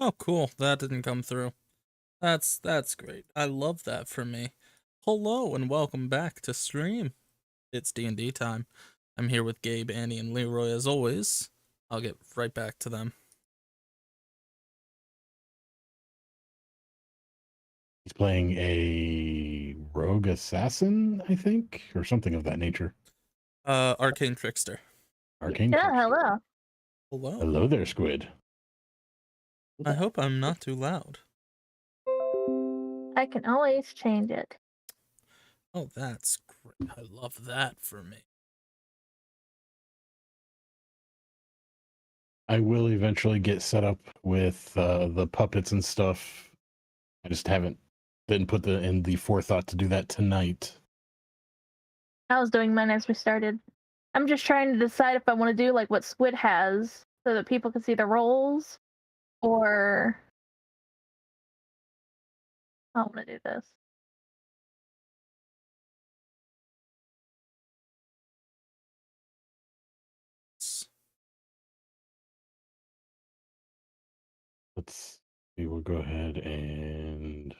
Oh, cool. That didn't come through. That's great. I love that for me. Hello and welcome back to stream. It's D&D time. I'm here with Gabe, Annie, and Leroy as always. I'll get right back to them. He's playing a rogue assassin, I think, or something of that nature. Arcane Trickster. Arcane. Yeah, Trickster. hello. Hello. Hello there, Squid. I hope I'm not too loud. I can always change it. Oh, that's great. I love that for me. I will eventually get set up with the puppets and stuff. I just didn't put in the forethought to do that tonight. I was doing mine as we started. I'm just trying to decide if I want to do like what Squid has so that people can see the rolls, or I want to do this. Let's see, we'll go ahead and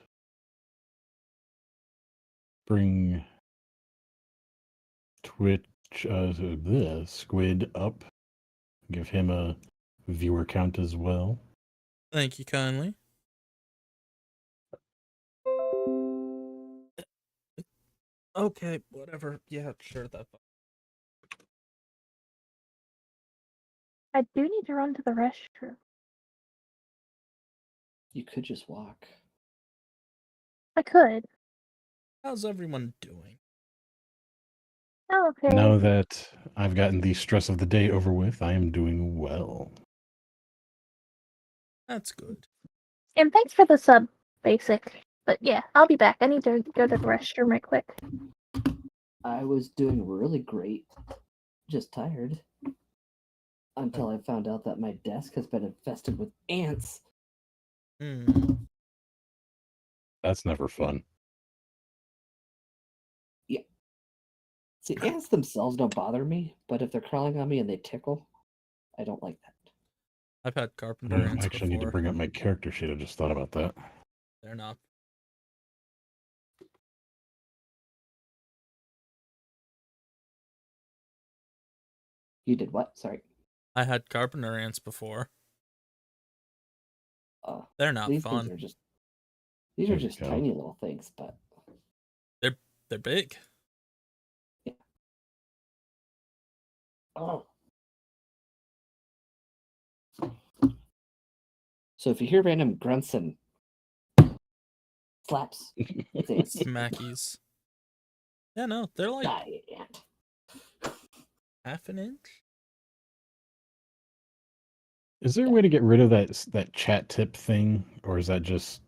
bring Twitch, the Squid up. Give him a viewer count as well. Thank you kindly. Okay, whatever. Yeah, sure, that's fine. I do need to run to the restroom. You could just walk. I could. How's everyone doing? Oh, okay. Now that I've gotten the stress of the day over with, I am doing well. That's good. And thanks for the sub, Basic. But yeah, I'll be back. I need to go to the restroom right quick. I was doing really great. Just tired. Until I found out that my desk has been infested with ants. That's never fun. Yeah. See, ants themselves don't bother me, but if they're crawling on me and they tickle, I don't like that. I've had I carpenter don't ants actually before. need to bring up my character sheet. I just thought about that. They're not. You did what? Sorry. I had carpenter ants before. They're not These fun. things are just these are just tiny little things, but they're big. Yeah. Oh. So if you hear random grunts and slaps, it's ants. Smackies. Yeah, no, they're like Die, ant. half an inch. Is there a way to get rid of that chat tip thing, or is that just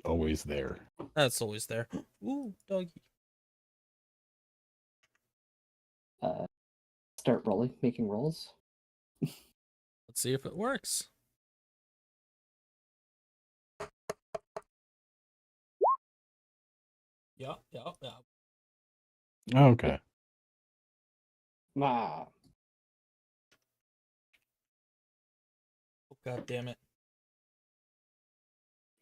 always there? That's always there. Ooh, doggy. Start rolling, making rolls. Let's see if it works. Yeah. Oh, okay. Ah. Oh, God damn it.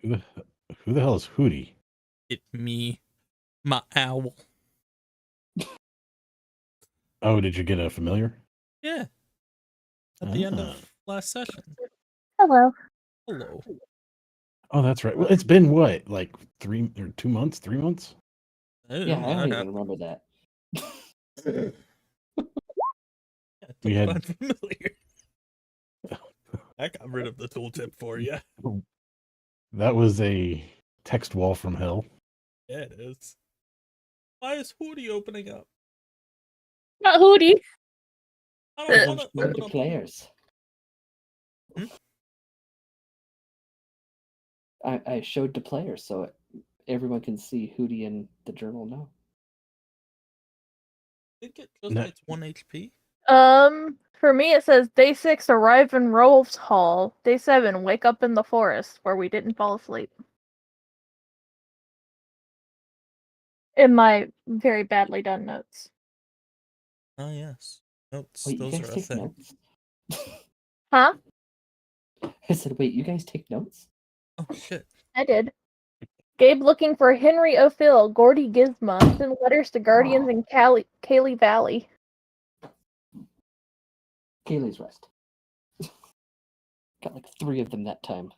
Who the hell is Hootie? It me. My owl. Oh, did you get a familiar? Yeah. At the end of last session. Hello. Hello. Oh, that's right. Well, it's been what, like 3 or 2 months, 3 months? Yeah, I don't even remember that. We had familiar. I got rid of the tooltip for you. That was a text wall from hell. Yeah, it is. Why is Hootie opening up? Not Hootie. I don't want to Show open the up. players. I showed the players so everyone can see Hootie and the journal now. I think it just gets 1 HP. For me it says day 6 arrive in Rolf's Hall. Day 7 wake up in the forest where we didn't fall asleep. In my very badly done notes. Oh yes, notes. Wait, you Those guys are a take thing. notes? Huh? I said, wait, you guys take notes? Oh shit. I did. Gabe looking for Henry O'Phil, Gordy Gizmo, send letters to Guardians in Kaylee Valley. Kaylee's Rest. Got like 3 of them that time.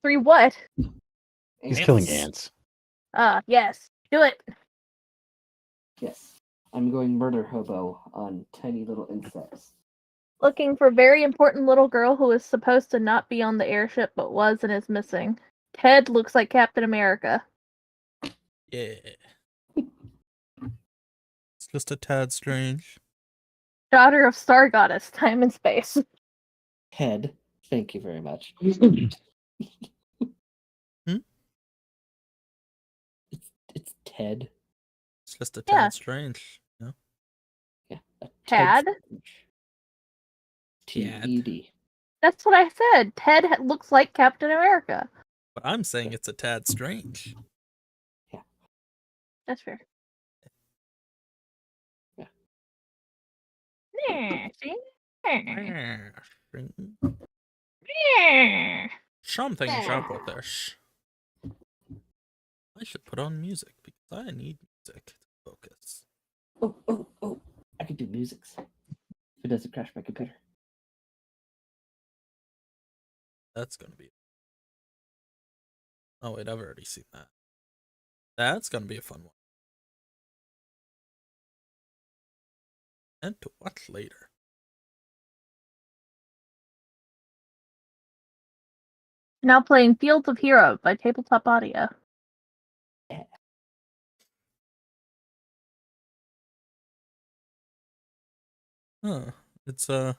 3 what? He's Ants. killing ants. Yes. Do it. Yes. I'm going murder hobo on tiny little insects. Looking for very important little girl who is supposed to not be on the airship but was and is missing. Ted looks like Captain America. Yeah. It's just a tad strange. Daughter of Star Goddess, time and space. Head. Thank you very much. It's Ted. It's just a Yeah. tad strange. No? Yeah. a Tad? T-E-D. That's what I said. Ted looks like Captain America. But I'm saying it's a tad strange. That's fair. Yeah. Yeah, see? Ah, Yeah. Something's up with this. I should put on music because I need music to focus. Oh. I could do musics. If it doesn't crash my computer. That's gonna be. Oh wait, I've already seen that. That's gonna be a fun one. And to watch later. Now playing Fields of Hero by Tabletop Audio. Huh. It's Okay.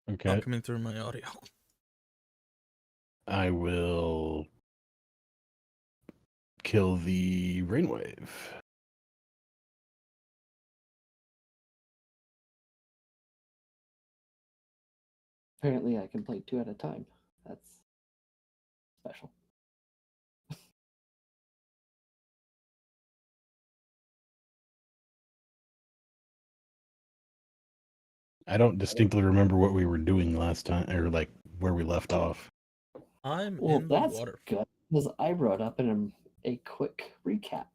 not coming through my audio. I will kill the rainwave. Apparently I can play 2 at a time. That's special. I don't distinctly remember what we were doing last time, or like where we left off. I'm Well, in the that's water. good, because I wrote up in a quick recap.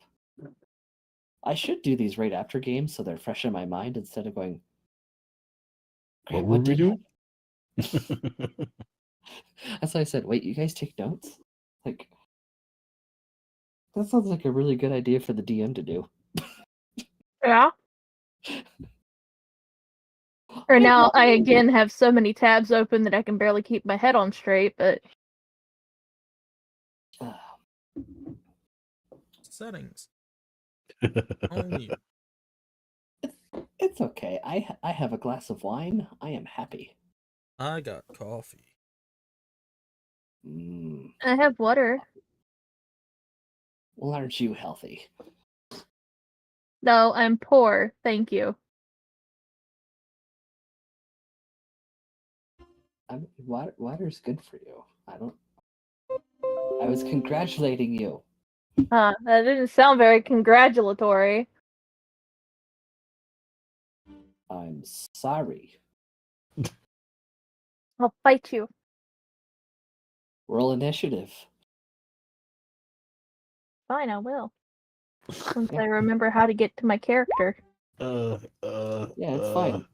I should do these right after games so they're fresh in my mind instead of going, What "Great, were we did doing? happen?" That's why I said, wait, you guys take notes? Like, that sounds like a really good idea for the DM to do. Yeah. Or now I again have so many tabs open that I can barely keep my head on straight, but Settings. Only. It's okay. I have a glass of wine. I am happy. I got coffee. I have water. Well, aren't you healthy? No, I'm poor. Thank you. Water's good for you. I was congratulating you. That didn't sound very congratulatory. I'm sorry. I'll fight you. Roll initiative. Fine, I will. Once I remember how to get to my character. Yeah, it's fine.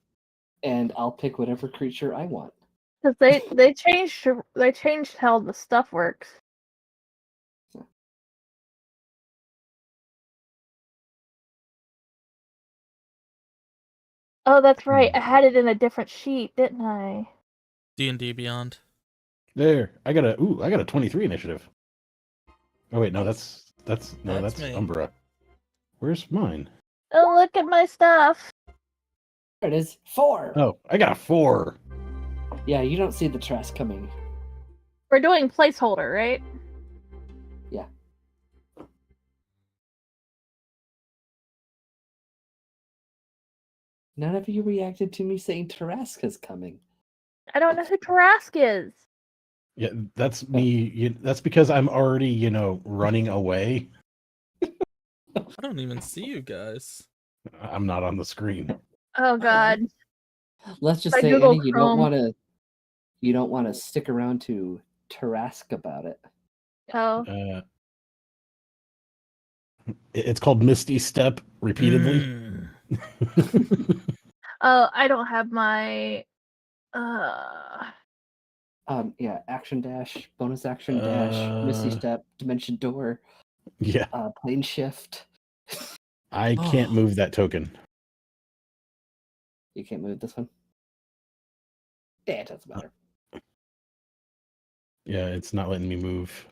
And I'll pick whatever creature I want. Because they changed how the stuff works. Oh, that's right. I had it in a different sheet, didn't I? D&D Beyond. There, I got a 23 initiative. Oh wait, no, that's me. Umbra. Where's mine? Oh, look at my stuff. There it is. 4. Oh, I got a 4. Yeah, you don't see the trash coming. We're doing placeholder, right? Yeah. None of you reacted to me saying Tarrasca's coming. I don't know who Tarask is. Yeah, that's me. That's because I'm already, running away. I don't even see you guys. I'm not on the screen. Oh God. Let's just My say, Google Annie, you don't want to stick around to Tarask about it. Oh, It's called Misty Step repeatedly. oh, I don't have my. Yeah, action dash, bonus action dash, Misty Step, Dimension Door, Yeah, plane shift. I can't move that token. You can't move this one. Yeah, it doesn't matter. Yeah, it's not letting me move.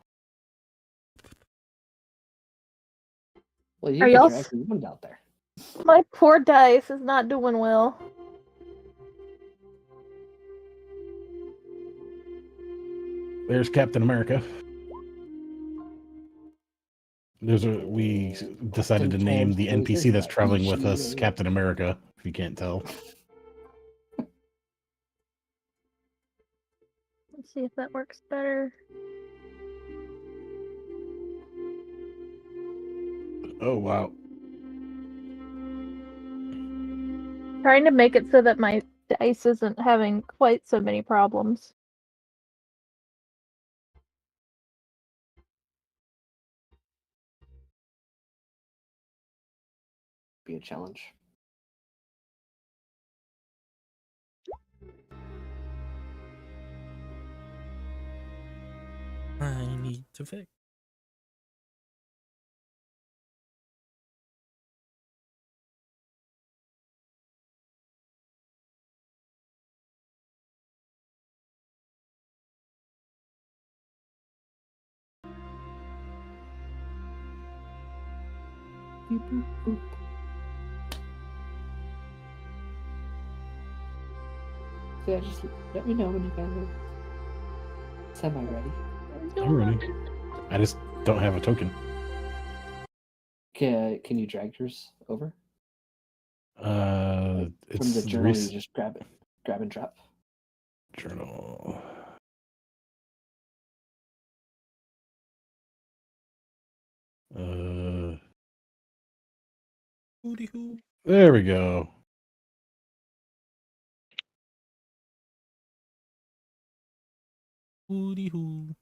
Well, you Are can y'all drag your wound out there. My poor dice is not doing well. There's Captain America. We decided to name the NPC that's traveling with us Captain America, if you can't tell. Let's see if that works better. Oh, wow. Trying to make it so that my dice isn't having quite so many problems. Be a challenge. I need to fix. Boop, boop, boop. So yeah, just let me know when you guys are semi-ready. I'm ready. I just don't have a token. Can you drag yours over? From It's the journal, you just grab and drop. Journal. Hooty hoo. There we go. Hooty hoo.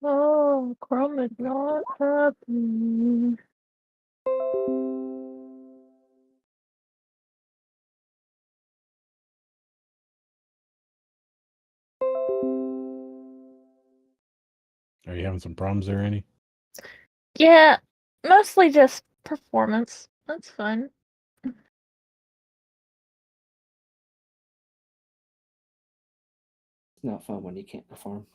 Oh, Chrome is not happening. Are you having some problems there, Annie? Yeah, mostly just performance. That's fun. It's not fun when you can't perform.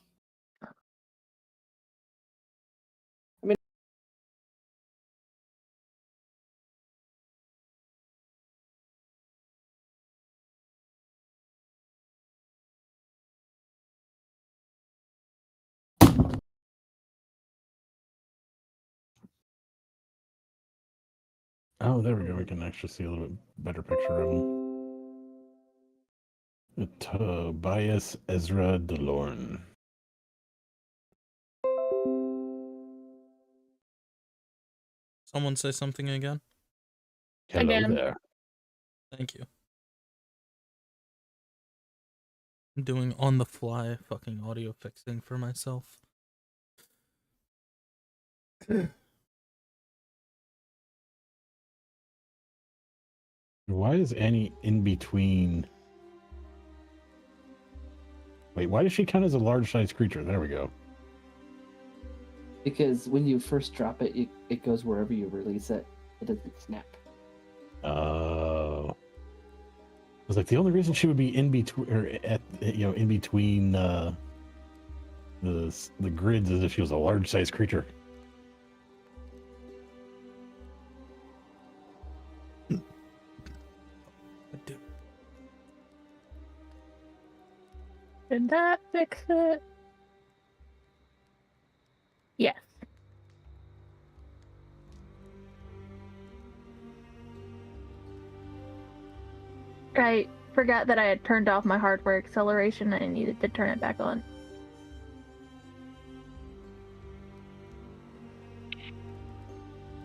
Oh, there we go. We can actually see a little bit better picture of him. Tobias Ezra DeLorne. Someone say something again. Hello Again. there. Thank you. I'm doing on the fly fucking audio fixing for myself. Why is Annie in between? Wait, why does she count as a large-sized creature? There we go. Because when you first drop it, it goes wherever you release it. It doesn't snap. I was like, the only reason she would be in between, or in between the grids, is if she was a large-sized creature. Did that fix it? Yes. I forgot that I had turned off my hardware acceleration and I needed to turn it back on.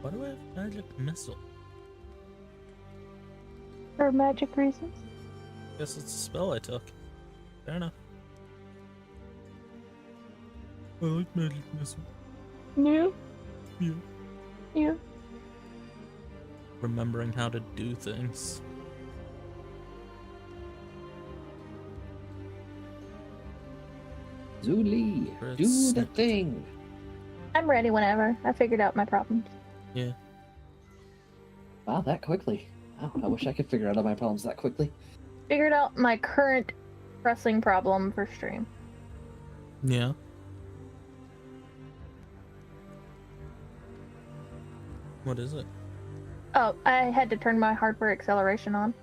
Why do I have magic missile? For magic reasons. Guess it's a spell I took. Fair enough. I like magic missile. You? Yeah. You? Remembering how to do things. Zuli, Red do the snip. thing. I'm ready whenever. I figured out my problems. Yeah. Wow, that quickly. Wow, I wish I could figure out all my problems that quickly. Figured out my current pressing problem for stream. Yeah. What is it? Oh, I had to turn my hardware acceleration on.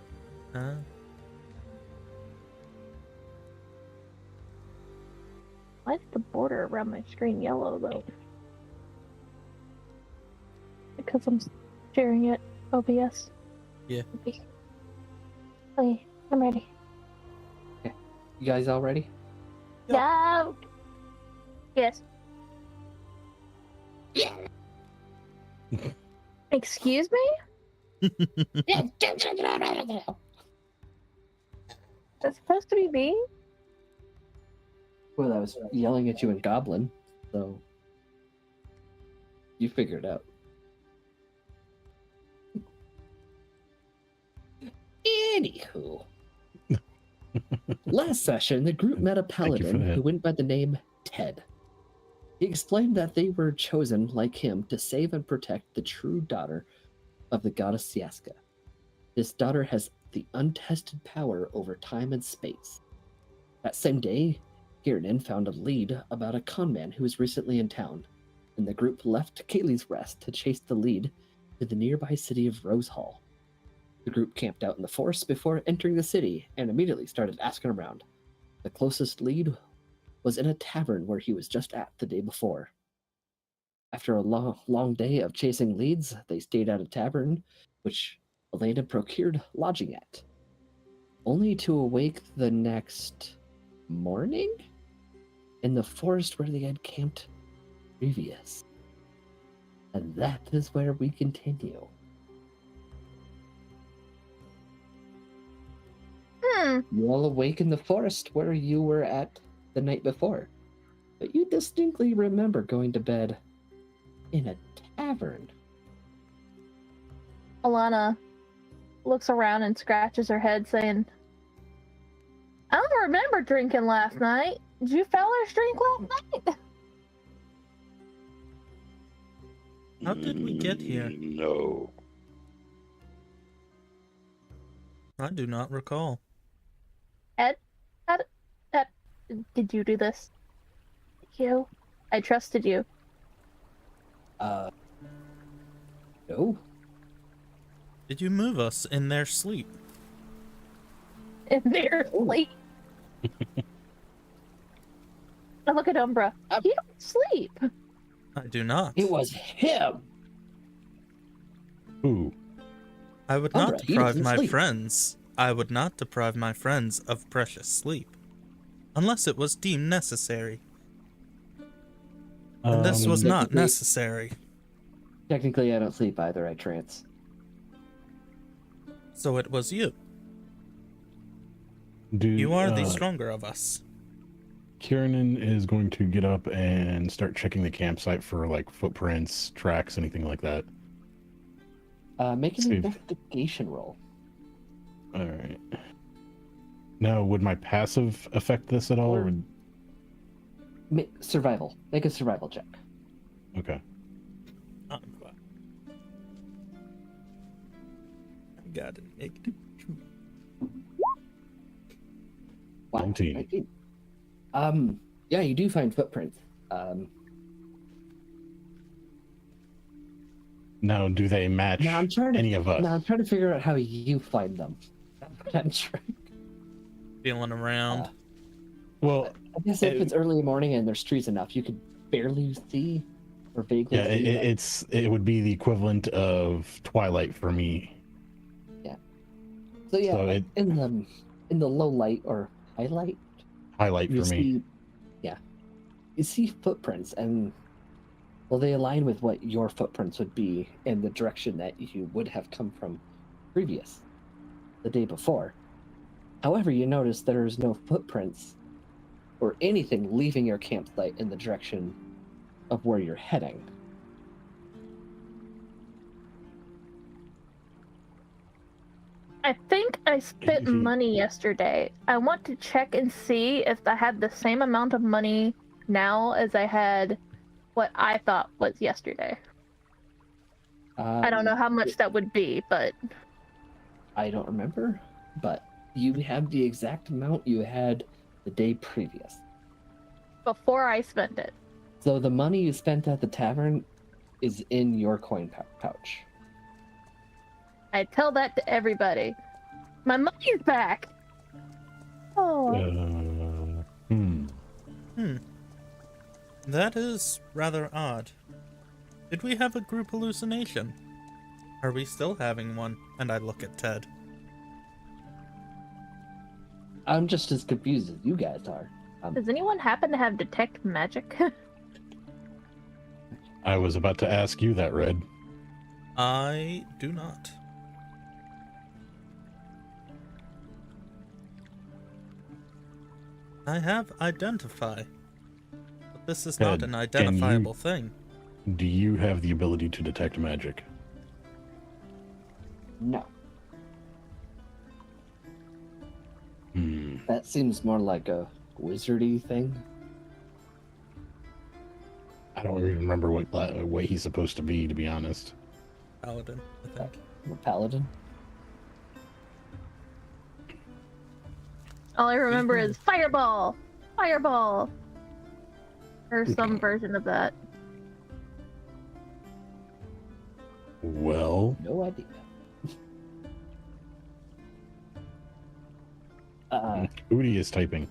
Why is the border around my screen yellow, though? Because I'm sharing it. OBS. Yeah. Okay. Okay, I'm ready. You guys all ready? Yep. No! Yes. Excuse me? That's supposed to be me? Well, I was yelling at you in Goblin, so you figured it out. Anywho. Last session, the group met a Thank you for paladin that. who went by the name Ted. He explained that they were chosen, like him, to save and protect the true daughter of the goddess Siaska. This daughter has the untested power over time and space. That same day, Kiernan found a lead about a conman who was recently in town, and the group left Kaylee's Rest to chase the lead to the nearby city of Rose Hall. The group camped out in the forest before entering the city and immediately started asking around. The closest lead was in a tavern where he was just at the day before. After a long day of chasing leads, they stayed at a tavern, which Elena procured lodging at, only to awake the next morning in the forest where they had camped previous. And that is where we continue. You all awake in the forest where you were at the night before, but you distinctly remember going to bed in a tavern. Alana looks around and scratches her head, saying, I don't remember drinking last night. Did you fellas drink last night? How did we get here? No. I do not recall. Ed, did you do this? You? I trusted you. No. Did you move us in their sleep? In their sleep. Now look at Umbra. He don't sleep. I do not. It was him. Ooh. I would Umbra, not he deprive doesn't my sleep. friends. I would not deprive my friends of precious sleep. Unless it was deemed necessary. And this was not technically- necessary. Technically, I don't sleep either. I trance. So it was you. Dude, You are the stronger of us. Kiernan is going to get up and start checking the campsite for like footprints, tracks, anything like that. Make an Steve. investigation roll. All right. Now, would my passive affect this at all? Or would... Survival. Make a survival check. Okay. I'm glad. I got it. Negative 2. Wow, 19. Yeah, you do find footprints. Now, do they match Now I'm trying to any of us? Now I'm trying to figure out how you find them. That's what I'm trying. Feeling around. Well, I guess if it's early in the morning and there's trees enough, you could barely see or vaguely yeah, see. it would be the equivalent of twilight for me. So yeah, so it- in the low light or highlight, Highlight you for me. see, you see footprints, and well, they align with what your footprints would be in the direction that you would have come from previous, the day before. However, you notice there's no footprints or anything leaving your campsite in the direction of where you're heading. I think I spent money yesterday. I want to check and see if I had the same amount of money now as I had what I thought was yesterday. I don't know how much that would be, but I don't remember, but you have the exact amount you had the day previous. before I spent it. So the money you spent at the tavern is in your coin pouch. I tell that to everybody. My money's back. Oh, That is rather odd. Did we have a group hallucination? Are we still having one? And I look at Ted. I'm just as confused as you guys are. does anyone happen to have detect magic? I was about to ask you that, Red. I do not. I have identify, but this is not Ted, an can identifiable thing. Do you have the ability to detect magic? No. Hmm. That seems more like a wizardy thing. I don't even remember what way he's supposed to be honest. Paladin, I think. I'm a paladin. All I remember is fireball, fireball, or some version of that. Well, No idea. Udi is typing.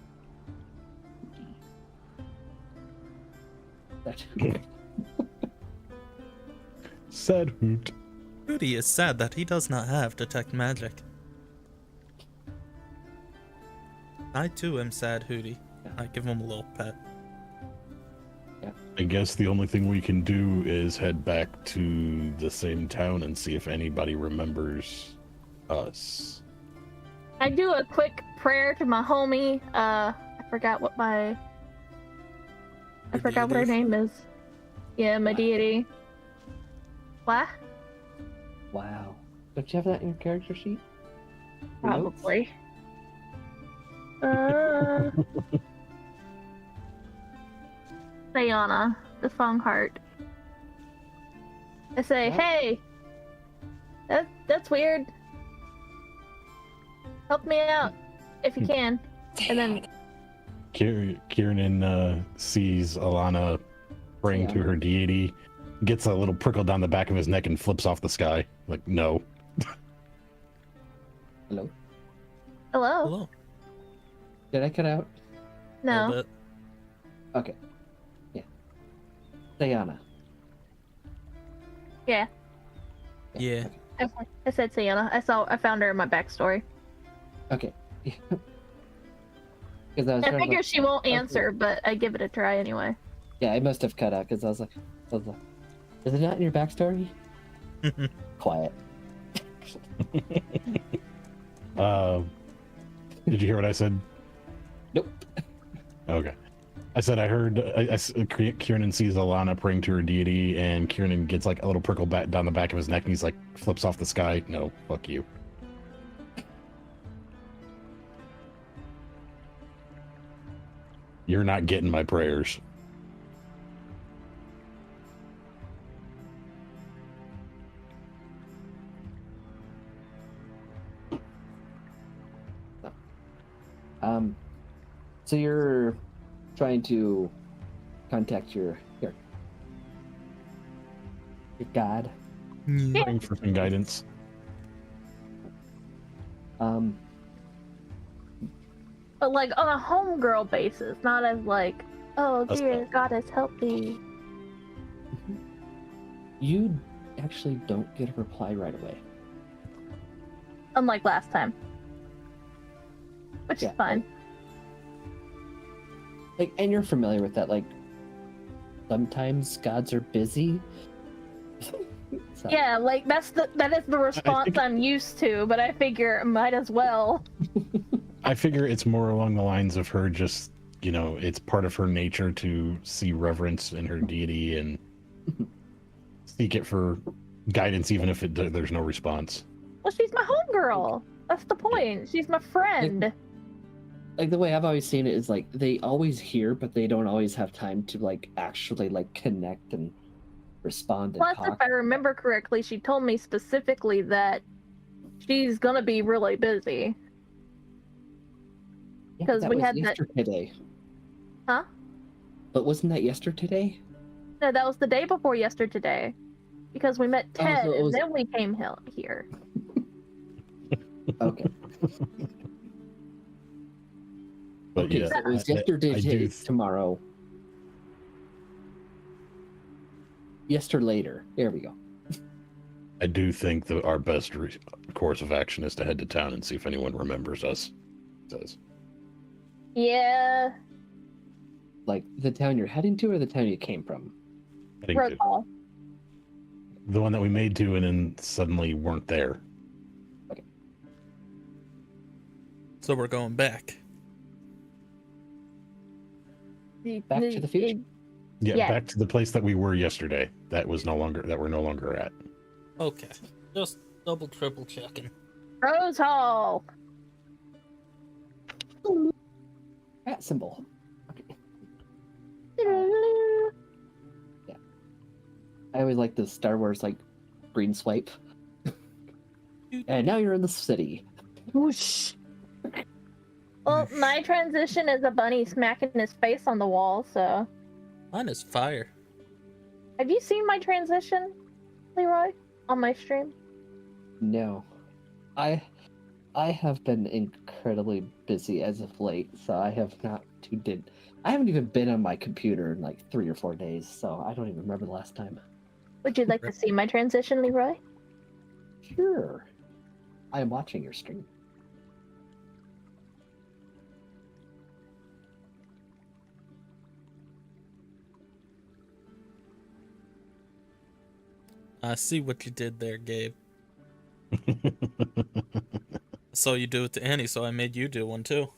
Said hoot. Rudy is sad that he does not have detect magic. I too am sad, Hootie. I give him a little pet. I guess the only thing we can do is head back to the same town and see if anybody remembers us. I do a quick prayer to my homie. I forgot what my. I Your forgot what her deity? name is. Yeah, my deity. What? Wow. Don't you have that in your character sheet? Your notes? Probably. Sayana, the song heart. I say, What? hey, that's weird. Help me out if you can. And then Kieran sees Alana praying to Yeah. her deity, gets a little prickle down the back of his neck and flips off the sky. Like, no. Hello? hello. Hello. Did I cut out? A little No. bit. Okay. Yeah. Diana. Yeah. Yeah. I said Sayana. I found her in my backstory. Okay. Because I was I trying to figure look- she won't okay. answer, but I give it a try anyway. Yeah, I must have cut out because I was like, is it not in your backstory? Quiet. Did you hear what I said? Nope. Okay. I said I heard Kieran sees Alana praying to her deity, and Kieran gets like a little prickle back down the back of his neck, and he's like flips off the sky. No, fuck you. You're not getting my prayers. So you're trying to contact your god. Praying for some guidance. Um, But like on a homegirl basis, not as like, oh That's dear fine. goddess, help me. you actually don't get a reply right away. Unlike last time. Which Yeah. is fine. Like, and you're familiar with that. Like, sometimes gods are busy. So- Yeah, like that is the response think- I'm used to, but I figure might as well. I figure it's more along the lines of her just you know, it's part of her nature to see reverence in her deity and seek it for guidance, even if there's no response. Well, she's my homegirl. That's the point. She's my friend. Like the way I've always seen it is like they always hear, but they don't always have time to like actually like connect and respond and Plus, talk. if I remember correctly, she told me specifically that she's gonna be really busy. Yeah, 'cause that we was had that- yesterday. Huh? But wasn't that yesterday? No, that was the day before yesterday. Because we met Oh, Ted, so it was- and then we came here. Okay. But Okay, yeah, so it was I yesterday do tomorrow. Yester later. There we go. I do think that our best course of action is to head to town and see if anyone remembers us. Says. Yeah, Like the town you're heading to or the town you came from? I think road call. the one that we made to and then suddenly weren't there. So we're going back. Back to the future? Yeah, Yes. back to the place that we were yesterday. That was no longer that we're no longer at. Okay. Just double, triple checking. Rose Hall. Rat symbol. Okay. Yeah. I always like the Star Wars like green swipe. And now you're in the city. Whoosh. Well, my transition is a bunny smacking his face on the wall, so. Mine is fire. Have you seen my transition, Leroy, on my stream? No. I have been incredibly busy as of late, so I have not I haven't even been on my computer in like 3 or 4 days, so I don't even remember the last time. Would you like to see my transition, Leroy? Sure. I am watching your stream. I see what you did there, Gabe. So you do it to Annie, so I made you do one too.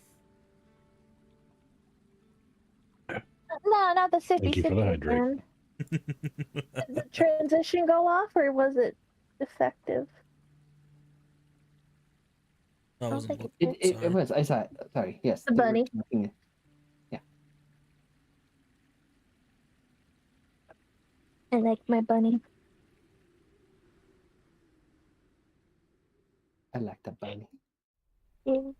No, not the sippy Thank you for the sippy hydrate. one. Did the transition go off, or was it effective? I don't wasn't think looking. It Sorry. was. I saw it. Sorry. Yes. The they were bunny. talking- I like my bunny. I like the bunny. Yeah.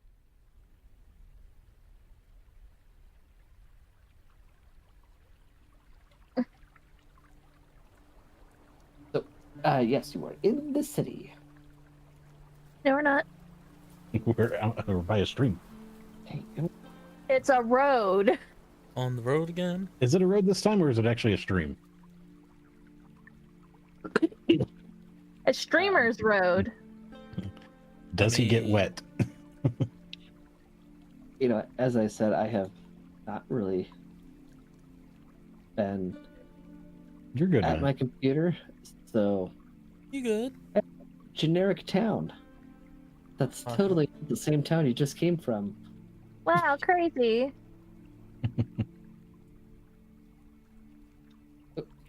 Yes, you were in the city. No, we're not. We're by a stream. Hey, It's a road. On the road again? Is it a road this time, or is it actually a stream? A streamer's road. Does he get wet? you know, as I said, I have not really been You're good, at man. my computer, so You good? generic town. That's Uh-huh. totally the same town you just came from. Wow, crazy.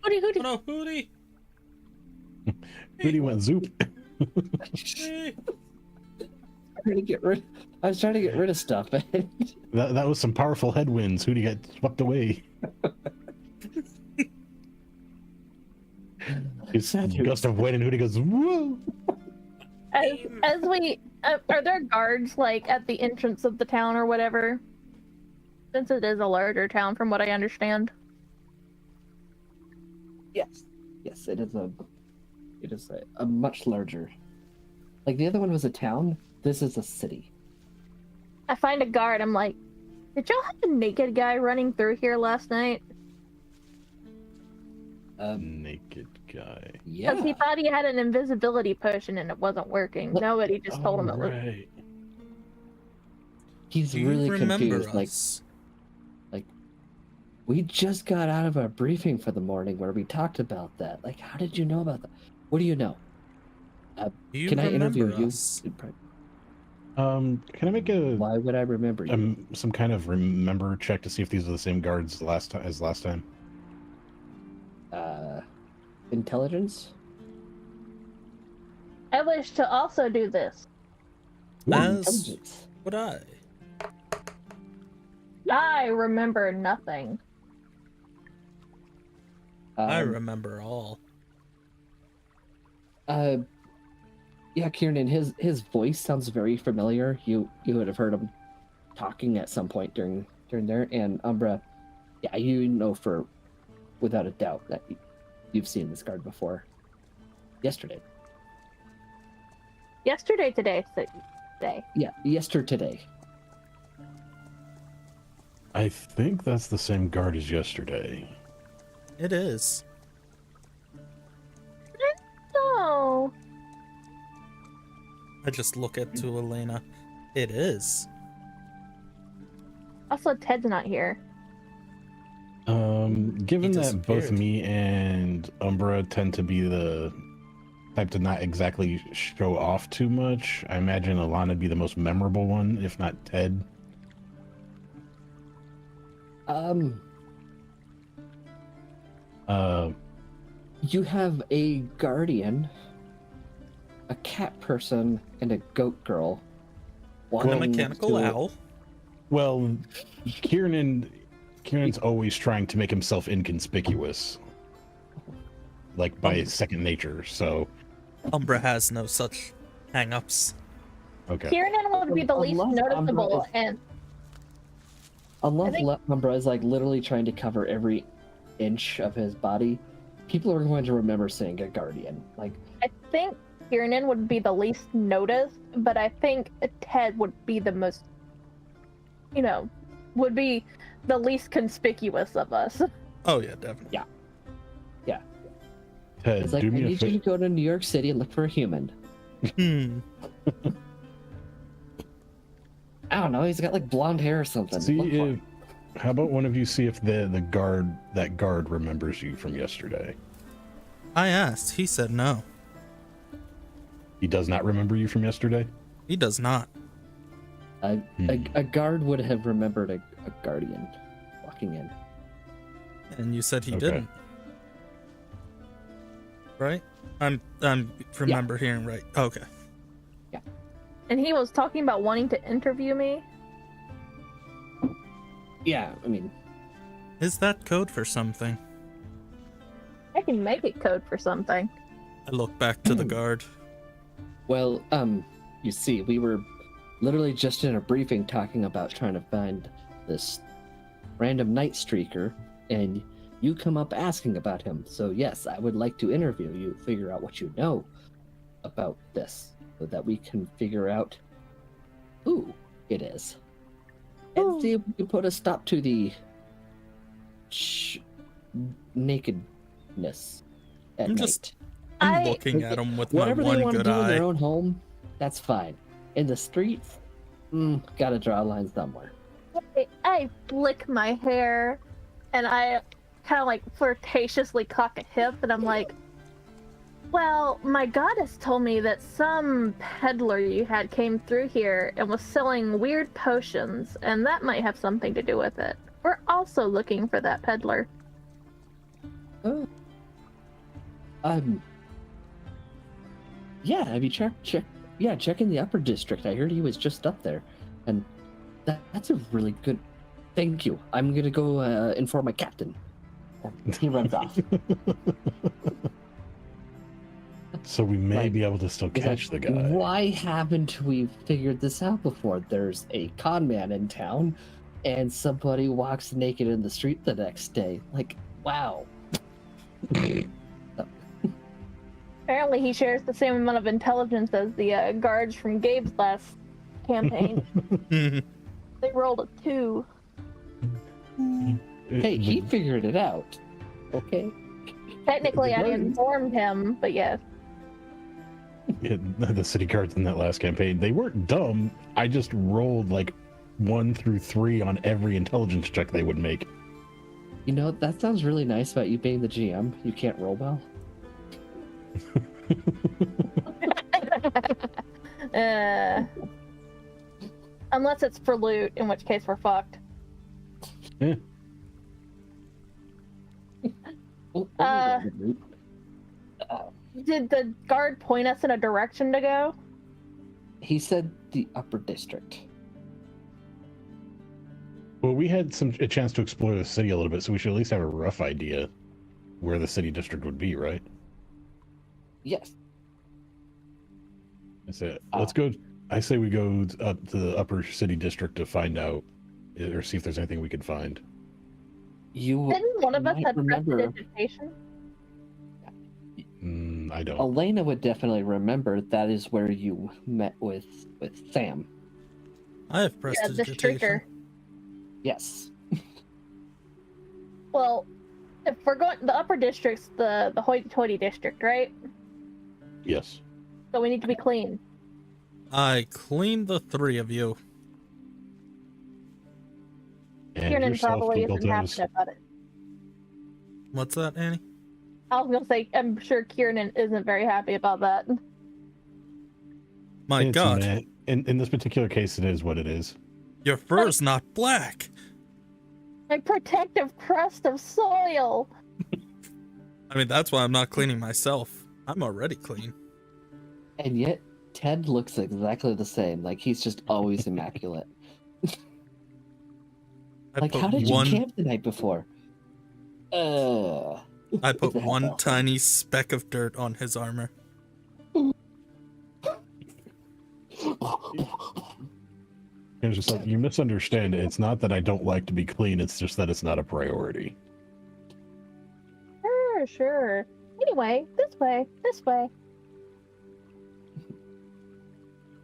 Hooty hooty. Oh no, Hootie! Hootie went zoop. Hey. I was trying to get rid of stuff. That was some powerful headwinds. Hootie got swept away. It's a gust of wind, and Hootie goes, whoa! As we are there guards like at the entrance of the town or whatever? Since it is a larger town, from what I understand. Yes, it is a much larger. Like the other one was a town. This is a city. I find a guard. I'm like, did y'all have a naked guy running through here last night? Naked guy. Yeah. Because he thought he had an invisibility potion and it wasn't working. What? Nobody just told him it was. Right. He's Do you really remember confused. us? Like, we just got out of our briefing for the morning where we talked about that. Like, how did you know about that? What do you know? Do you Can I interview remember you? us? Can I make Why would I remember you? some kind of remember check to see if these are the same guards as last time? Intelligence? I wish to also do this. Ooh, As intelligence. would I. I remember nothing. I Um, remember all. Yeah, Kieran, his voice sounds very familiar. You would have heard him talking at some point during there. And Umbra, yeah, you know for without a doubt that you've seen this guard before. Yesterday. Today. Yeah, yesterday. I think that's the same guard as yesterday. It is. No. I just look at to Elena. It is. Also, Ted's not here. Given He that both disappeared. me and Umbra tend to be the type to not exactly show off too much, I imagine Alana would be the most memorable one, if not Ted. You have a guardian, a cat person, and a goat girl. And a walking mechanical to- owl. Well, Kieran's always trying to make himself inconspicuous, like by second nature. So, Umbra has no such hang-ups. okay. Kieran would be the least Unless Umbra noticeable, is- and Unless think- Umbra is like literally trying to cover every inch of his body, people are going to remember seeing a guardian. Like, I think Kieran would be the least noticed, but I think Ted would be the most, would be the least conspicuous of us. Oh yeah, definitely. Ted, it's like, I do me a need you to favor. go to New York City and look for a human. Hmm. I don't know. He's got like blonde hair or something. See Look for if. him. How about one of you see if the guard remembers you from yesterday? I asked. He said no. He does not remember you from yesterday. He does not. A guard would have remembered a guardian walking in. And you said he Okay. didn't. Right? I'm remember hearing right. Okay. And he was talking about wanting to interview me. Yeah, I mean, Is that code for something? I can make it code for something. I look back to the guard. well, you see, we were literally just in a briefing talking about trying to find this random night streaker, and you come up asking about him. So yes, I would like to interview you, figure out what you know about this, so that we can figure out who it is, and see if we can put a stop to the nakedness at I'm night. just- I'm I- looking at him with my Whatever they one want to good do in eye. their own home, that's fine. In the streets, gotta draw a line somewhere. I flick my hair, and I kind of like flirtatiously cock a hip, and I'm like, well, my goddess told me that some peddler you had came through here and was selling weird potions, and that might have something to do with it. We're also looking for that peddler. Oh. Yeah, have you checked in the upper district. I heard he was just up there, and that's a really good. Thank you. I'm gonna go inform my captain. He runs off. So we may Like, be able to still He's catch like, the guy. Why haven't we figured this out before? There's a con man in town, and somebody walks naked in the street the next day. Like, wow. Apparently, he shares the same amount of intelligence as the guards from Gabe's last campaign. They rolled a 2. Hey, he figured it out. Okay. Technically, I Right. informed him, but yes. The city guards in that last campaign, they weren't dumb. I just rolled like 1 through 3 on every intelligence check they would make. You know, that sounds really nice about you being the GM. You can't roll well. Unless it's for loot, in which case we're fucked. Yeah. Uh, Did the guard point us in a direction to go? He said the upper district. Well, we had a chance to explore the city a little bit, so we should at least have a rough idea where the city district would be, right? Yes. That's it. Let's go. I say we go up to the upper city district to find out, or see if there's anything we can find. You Didn't one of us might have remember. prestidigitation? I don't. Elena would definitely remember that is where you met with Sam. I have Yeah, the prestidigitation. streaker. Yes. Well, if we're going, the upper district's the hoity-toity district, right? Yes. So we need to be clean. I cleaned the three of you. And Kieran yourself, probably Google isn't happy Does. about it. What's that, Annie? I was gonna say, I'm sure Kieran isn't very happy about that. My It's God, in this particular case, it is what it is. your fur's not black. My protective crust of soil. I mean, that's why I'm not cleaning myself. I'm already clean. And yet Ted looks exactly the same. Like he's just always immaculate. Like, how did you camp the night before? I put the one hell? tiny speck of dirt on his armor. It's just like, you misunderstand. It's not that I don't like to be clean. It's just that it's not a priority. Sure. Anyway, this way.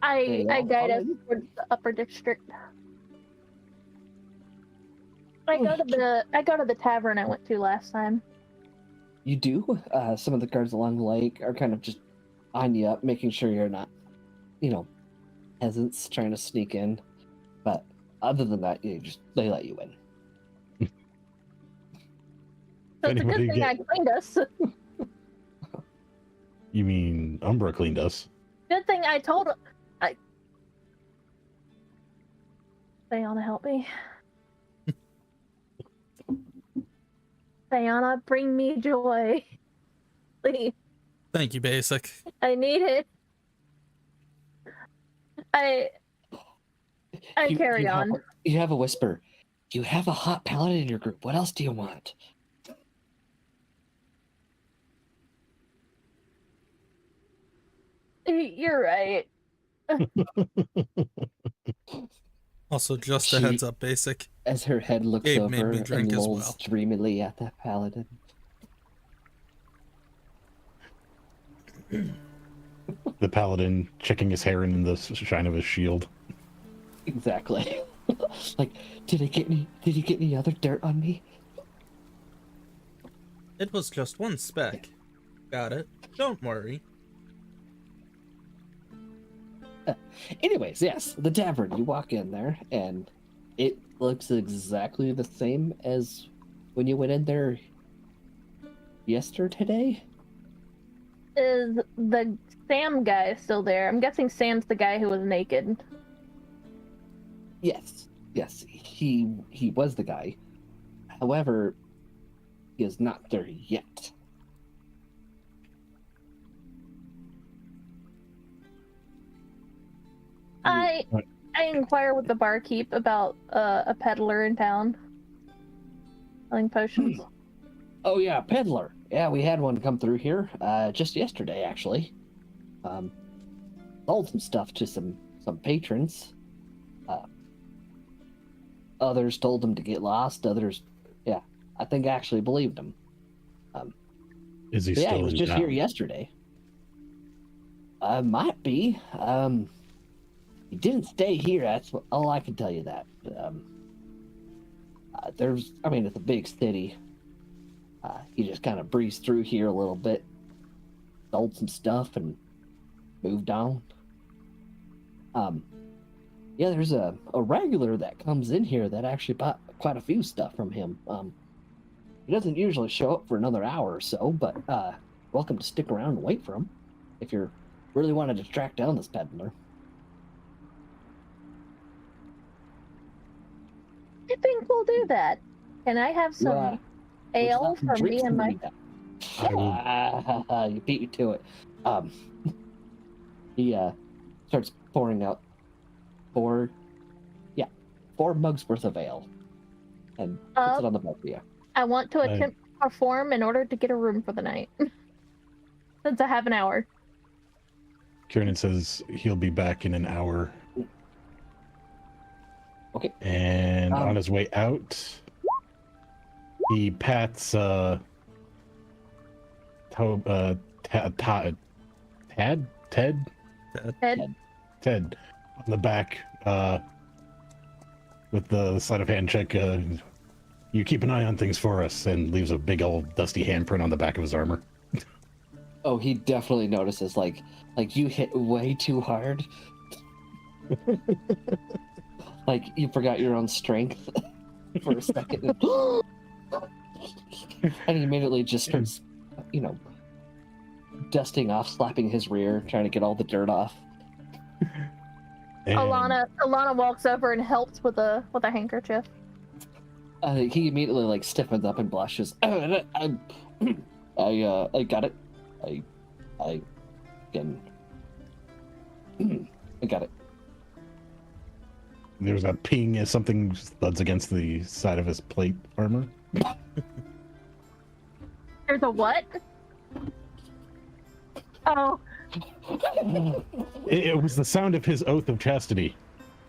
I guide us towards the upper district. I go to the tavern I went to last time. You do? Some of the guards along the lake are kind of just eyeing you up, making sure you're not, peasants trying to sneak in. But other than that, they let you in. So it's a good thing I cleaned us. You mean Umbra cleaned us? Good thing I told Sayana, help me. Sayana, bring me joy. Please. Thank you, Basic. I need it. I carry on. You have a whisper. You have a hot paladin in your group. What else do you want? You're right. Also, just a heads up, Basic. As her head looks Gabe made over me drink and as lolls well. dreamily at that paladin. The paladin checking his hair in the shine of his shield. Exactly. Like, did he get any other dirt on me? It was just one speck. Got it. Don't worry. Anyways, yes, the tavern. You walk in there, and it looks exactly the same as when you went in there yesterday. Is the Sam guy still there? I'm guessing Sam's the guy who was naked. Yes, he was the guy. However, he is not there yet. I inquire with the barkeep about a peddler in town selling potions. Oh yeah, peddler. Yeah, we had one come through here just yesterday, actually. Sold some stuff to some patrons. Others told them to get lost. Others, yeah, I think actually believed him. Is he Yeah, still he was in just town? here yesterday. Might be. He didn't stay here. That's all I can tell you. That it's a big city. He just kind of breezed through here a little bit, sold some stuff, and moved on. Yeah, there's a regular that comes in here that actually bought quite a few stuff from him. He doesn't usually show up for another hour or so, but welcome to stick around and wait for him if you're really wanting to track down this peddler. you think we'll do that? Can I have some Would you ale like some for me drinks and in the my? meantime? I You beat me to it. He starts pouring out four mugs worth of ale and puts it on the bar for you. I want to Right. attempt to perform in order to get a room for the night. Since I have an hour. Kieran says he'll be back in an hour. Okay. And on his way out, he pats Ted on the back with the sleight of hand check. You keep an eye on things for us, and leaves a big old dusty handprint on the back of his armor. Oh, he definitely notices. Like you hit way too hard. Like you forgot your own strength for a second, and he immediately just starts, dusting off, slapping his rear, trying to get all the dirt off. And Alana walks over and helps with a handkerchief. He immediately stiffens up and blushes. I got it. I got it. There's a ping as something thuds against the side of his plate armor. There's a what? Oh. It was the sound of his oath of chastity.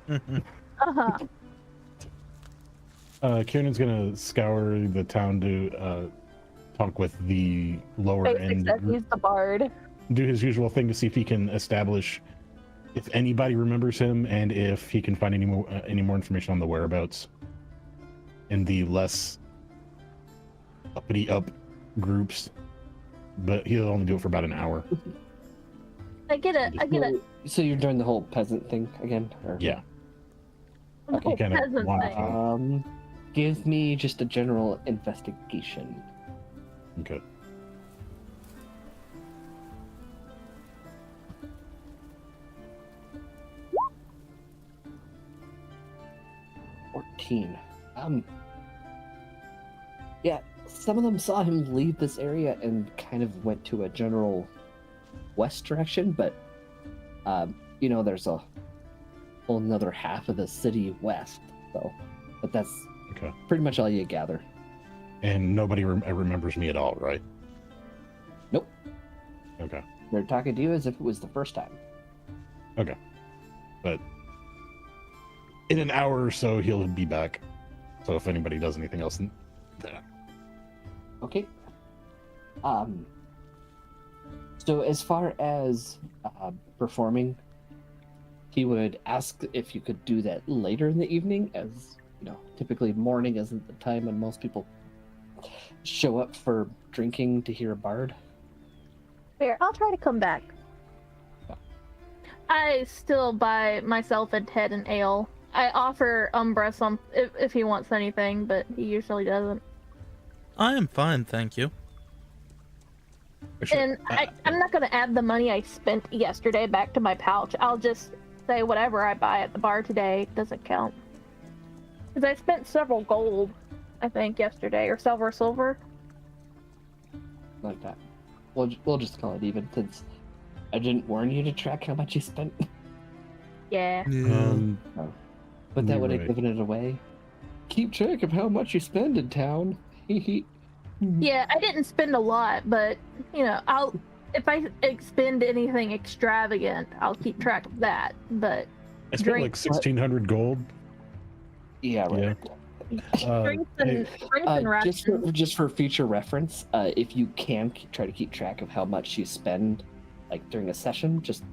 Uh-huh. Kieran's gonna scour the town to talk with the lower Basic end. says he's the bard. Do his usual thing to see if he can establish if anybody remembers him and if he can find any more information on the whereabouts in the less uppity up groups. But he'll only do it for about an hour. I get it. So you're doing the whole peasant thing again? Or? Yeah. The whole kind of peasant want- thing. Give me just a general investigation. Okay. Yeah, some of them saw him leave this area and kind of went to a general west direction, but there's a whole another half of the city west, but that's Okay. pretty much all you gather. And nobody remembers me at all, right? Nope. Okay. They're talking to you as if it was the first time. Okay. But in an hour or so, he'll be back. So if anybody does anything else, Okay. So as far as performing, he would ask if you could do that later in the evening, as typically morning isn't the time when most people show up for drinking to hear a bard. Fair. I'll try to come back. I still buy myself and Ted an ale. I offer Umbra some if he wants anything, but he usually doesn't. I am fine, thank you. And I'm not going to add the money I spent yesterday back to my pouch. I'll just say whatever I buy at the bar today doesn't count. Because I spent several gold, I think, yesterday, or silver. Like that. We'll just call it even, since I didn't warn you to track how much you spent. Yeah. But that would have Right. given it away. Keep track of how much you spend in town. Yeah, I didn't spend a lot, but, if I expend anything extravagant, I'll keep track of that. But I spent Drink- like 1,600 gold. Yeah, right. drinks and rations. Just for future reference, if you can try to keep track of how much you spend, during a session, just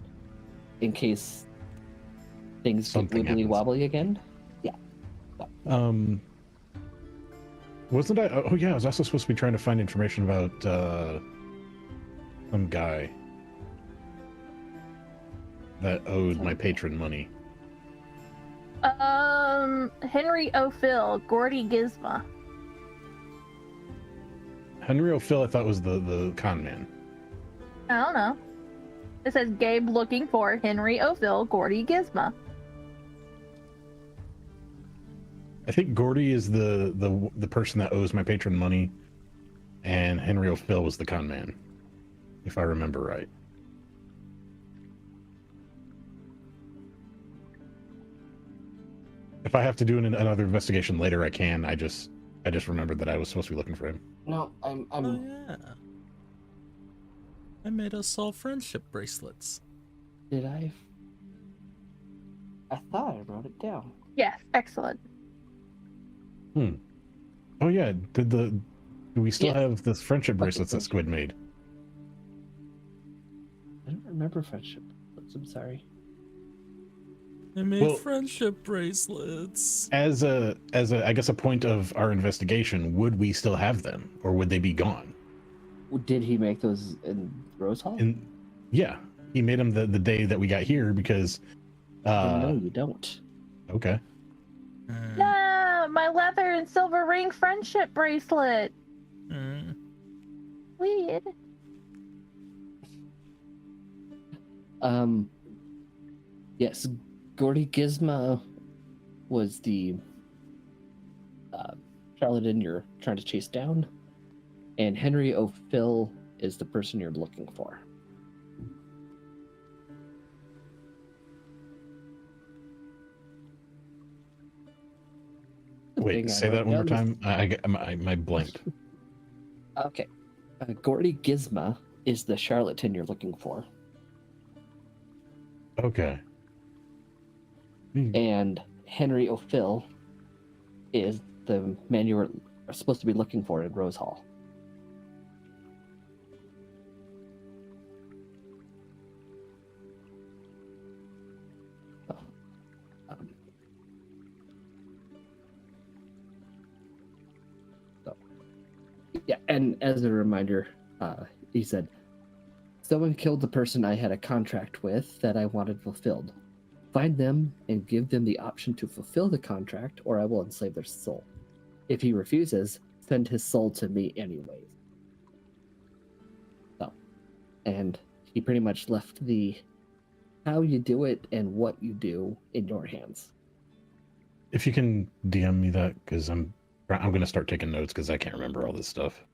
in case things Something get wibbly happens. wobbly again. Wasn't I? Oh yeah, I was also supposed to be trying to find information about some guy that owed my patron money. Henry O'Phil, Gordy Gizma. Henry O'Phil, I thought was the con man. I don't know. It says Gabe looking for Henry O'Phil, Gordy Gizma. I think Gordy is the person that owes my patron money, and Henry O'Phil was the con man, if I remember right. If I have to do another investigation later, I can. I just remembered that I was supposed to be looking for him. No, I'm. Oh yeah. I made us all friendship bracelets. Did I? I thought I wrote it down. Yes, excellent. Oh yeah, do we still Yes. have the friendship bracelets that friendship. Squid made? I don't remember friendship. I'm sorry. I made Well- friendship bracelets. As a I guess a point of our investigation, would we still have them, or would they be gone? Did he make those in Rose Hall? And yeah, he made them the day that we got here because. No, you don't. Okay. No, my leather and silver ring friendship bracelet. Mm. Weird. Yes, Gordy Gizmo was the charlatan you're trying to chase down, and Henry O'Phil is the person you're looking for. The Wait, thing I say wrote that one more down time. My blanked. Okay. Gordy Gizmo is the charlatan you're looking for, Okay. and Henry O'Phil is the man you were supposed to be looking for in Rose Hall. So, yeah, and as a reminder, he said, someone killed the person I had a contract with that I wanted fulfilled. Find them and give them the option to fulfill the contract, or I will enslave their soul. If he refuses, send his soul to me anyways. So, and he pretty much left the how you do it and what you do in your hands. If you can DM me that, because I'm gonna start taking notes because I can't remember all this stuff.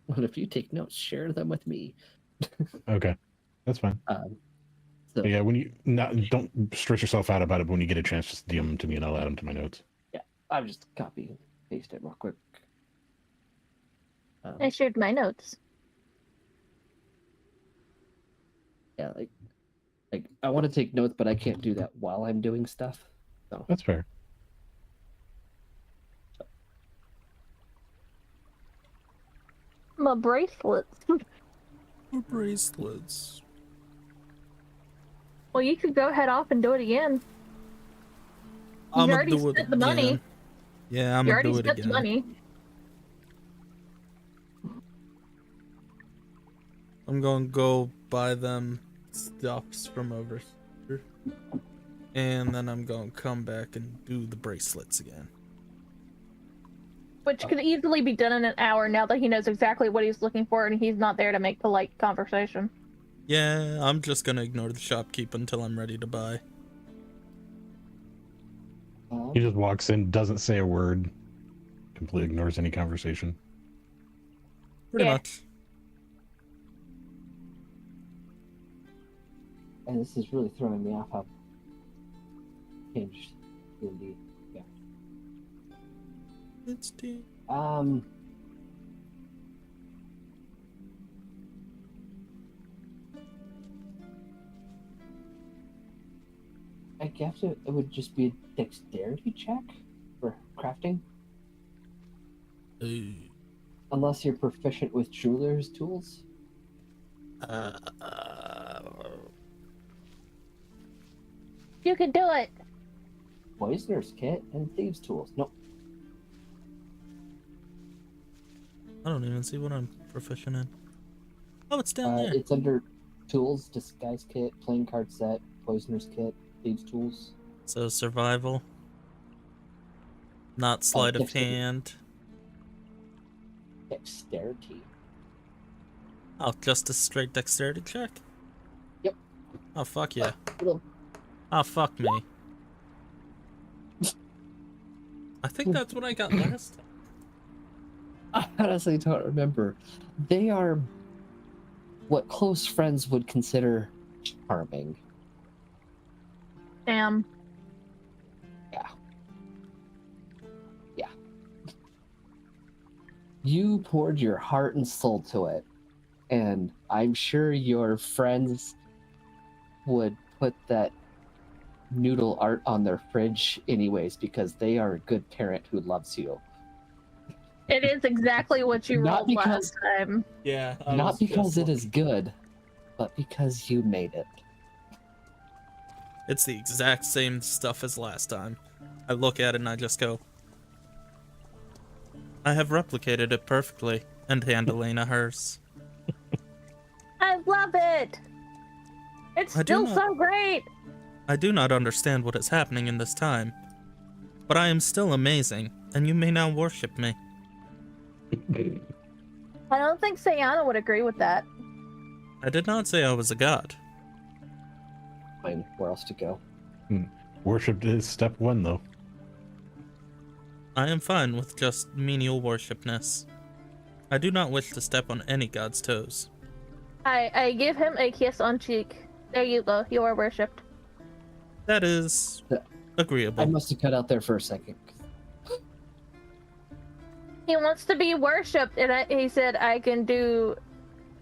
But if you take notes, share them with me. Okay, that's fine. So, But yeah, when you don't stress yourself out about it. But when you get a chance, just DM them to me and I'll add them to my notes. I'll just copy and paste it real quick. I shared my notes. Yeah, like I want to take notes, but I can't do that while I'm doing stuff. So That's fair. My bracelets. Bracelets. Well, you could go head off and do it again. I'm gonna already do it spent the money. again. Yeah, I'm You gonna already do it spent the again. money. I'm gonna go buy them stuffs from over here. And then I'm gonna come back and do the bracelets again. Which could easily be done in an hour now that he knows exactly what he's looking for and he's not there to make polite conversation. Yeah, I'm just gonna ignore the shopkeep until I'm ready to buy. He just walks in, doesn't say a word, completely ignores any conversation. Pretty Yeah. much. And this is really throwing me off how changed D&D. Yeah. It's tea. I guess it would just be a dexterity check for crafting, unless you're proficient with jeweler's tools. You can do it. Poisoner's kit and thieves' tools. Nope. I don't even see what I'm proficient in. Oh, it's down there. It's under tools, disguise kit, playing card set, poisoner's kit, thieves' tools. So survival. Not sleight of dexterity. hand. Dexterity. Oh, just a straight dexterity check? Yep. Oh, fuck yeah. Little Oh, fuck me. I think that's what I got last time. I honestly don't remember. They are what close friends would consider charming. Damn. Yeah. You poured your heart and soul to it, and I'm sure your friends would put that noodle art on their fridge anyways because they are a good parent who loves you. It is exactly what you Not rolled because- last time. Yeah. Not because it is good, but because you made it. It's the exact same stuff as last time. I look at it and I just go, I have replicated it perfectly, and hand Elena hers. I love it. It's I do still not- so great. I do not understand what is happening in this time, but I am still amazing, and you may now worship me. I don't think Sayana would agree with that. I did not say I was a god. Fine, where else to go? Worship is step one, though. I am fine with just menial worshipness. I do not wish to step on any god's toes. I give him a kiss on cheek. There you go. You are worshipped. That is agreeable. I must have cut out there for a second. He wants to be worshipped, and he said I can do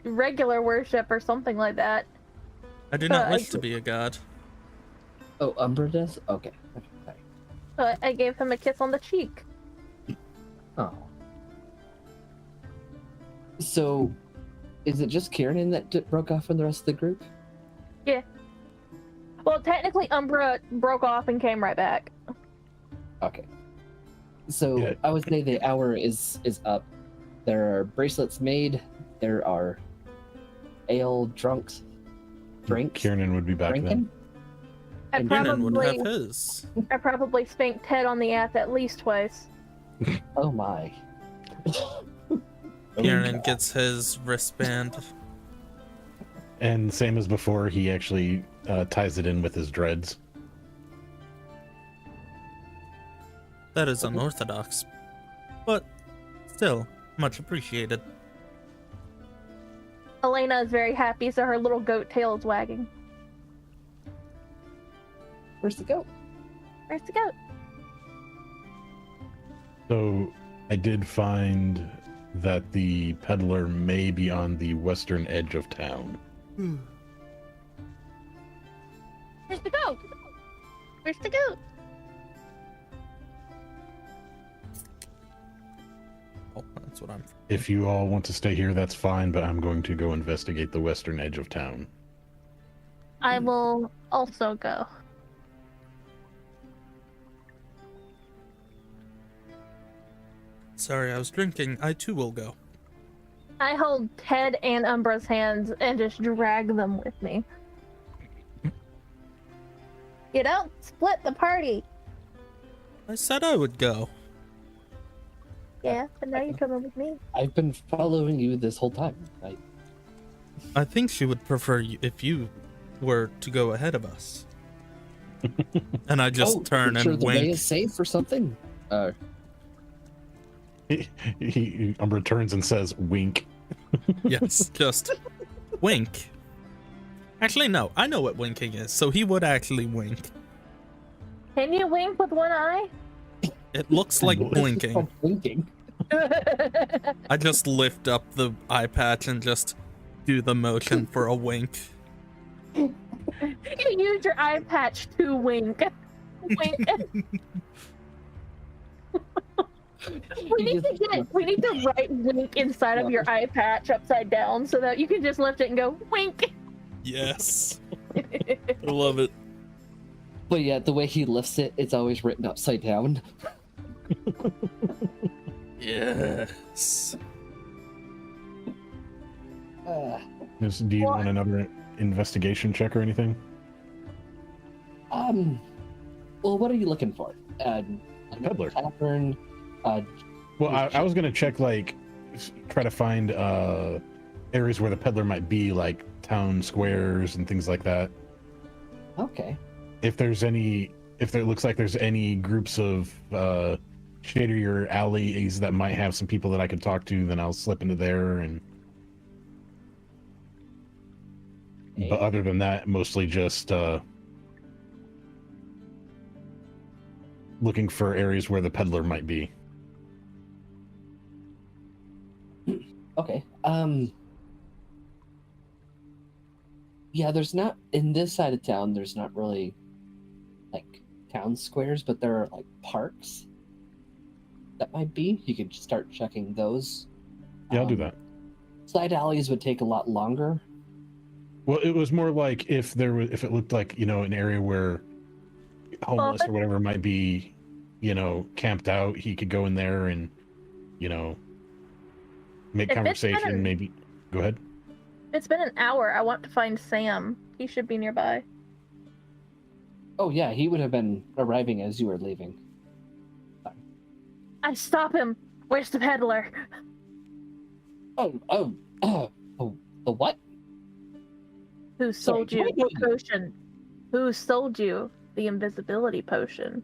regular worship or something like that. I do not I wish to be a god. Oh, Umbra does? Okay. Sorry. So I gave him a kiss on the cheek. Oh. So, is it just Kieran that broke off from the rest of the group? Well, technically, Umbra broke off and came right back. Okay. So Yeah. I would say the hour is up. There are bracelets made. There are ale drinks. Kieran would be back then. Drinking. I And Brennan would probably, have his. I probably spanked Ted on the ass at least twice. Oh my. Kieran gets his wristband. And same as before, he actually ties it in with his dreads. That is unorthodox, but still much appreciated. Elena is very happy, so her little goat tail is wagging. Where's the goat? Where's the goat? So I did find that the peddler may be on the western edge of town. Where's the goat? Where's the goat? Oh, that's what I'm. If you all want to stay here, that's fine, but I'm going to go investigate the western edge of town. I will also go. Sorry, I was drinking. I too will go. I hold Ted and Umbra's hands and just drag them with me. You don't split the party. I said I would go. Yeah, but now you're coming with me. I've been following you this whole time. I think she would prefer you if you were to go ahead of us. And I just turn sure and the way wink. is safe or something. He Umbra turns and says, "Wink." Yes, just wink. Actually, no, I know what winking is, so he would actually wink. Can you wink with one eye? It looks like It's blinking. Blinking. I just lift up the eye patch and just do the motion for a wink. You use your eye patch to wink. Wink. We need to write wink inside of your eye patch upside down so that you can just lift it and go wink. Yes. I love it. But yeah, the way he lifts it, it's always written upside down. Yes. Do you want another investigation check or anything? Well, what are you looking for? Peddler. Tavern. Well, I was gonna check, like, try to find areas where the peddler might be, like town squares and things like that. Okay. If there looks like there's any groups of shadier alleys that might have some people that I could talk to, then I'll slip into there. And but other than that, mostly just looking for areas where the peddler might be. Okay. Yeah, there's not in this side of town. There's not really like town squares, but there are like parks that might be. You could start checking those. Yeah, I'll do that. Side alleys would take a lot longer. Well, it was more like if it looked like, you know, an area where homeless or whatever might be, you know, camped out, he could go in there and, you know, make conversation. Maybe go ahead. It's been an hour. I want to find Sam. He should be nearby. Oh yeah, he would have been arriving as you were leaving. I stop him. Where's the peddler? Oh, the what? Who sold you the potion? Who sold you the invisibility potion?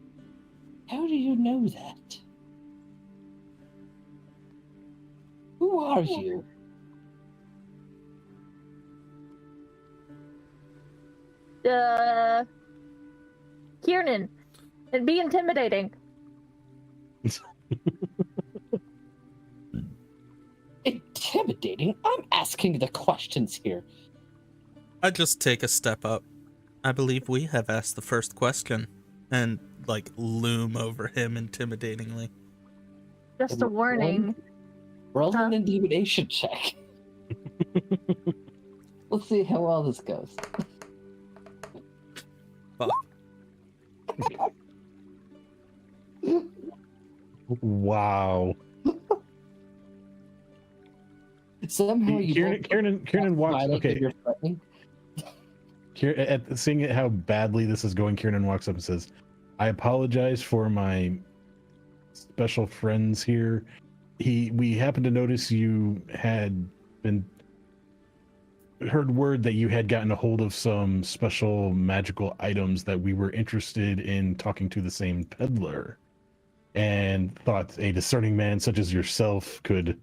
How do you know that? Who are you? Kiernan. It'd be intimidating. Intimidating? I'm asking the questions here. I just take a step up. I believe we have asked the first question, and like loom over him intimidatingly. Just a warning. Roll an intimidation check. Let's see how well this goes. Fuck. Wow. Somehow you Kiernan walks. Okay. Seeing how badly this is going, Kiernan walks up and says, "I apologize for my special friends here. We happened to notice you had heard word that you had gotten a hold of some special magical items that we were interested in talking to the same peddler, and thought a discerning man such as yourself could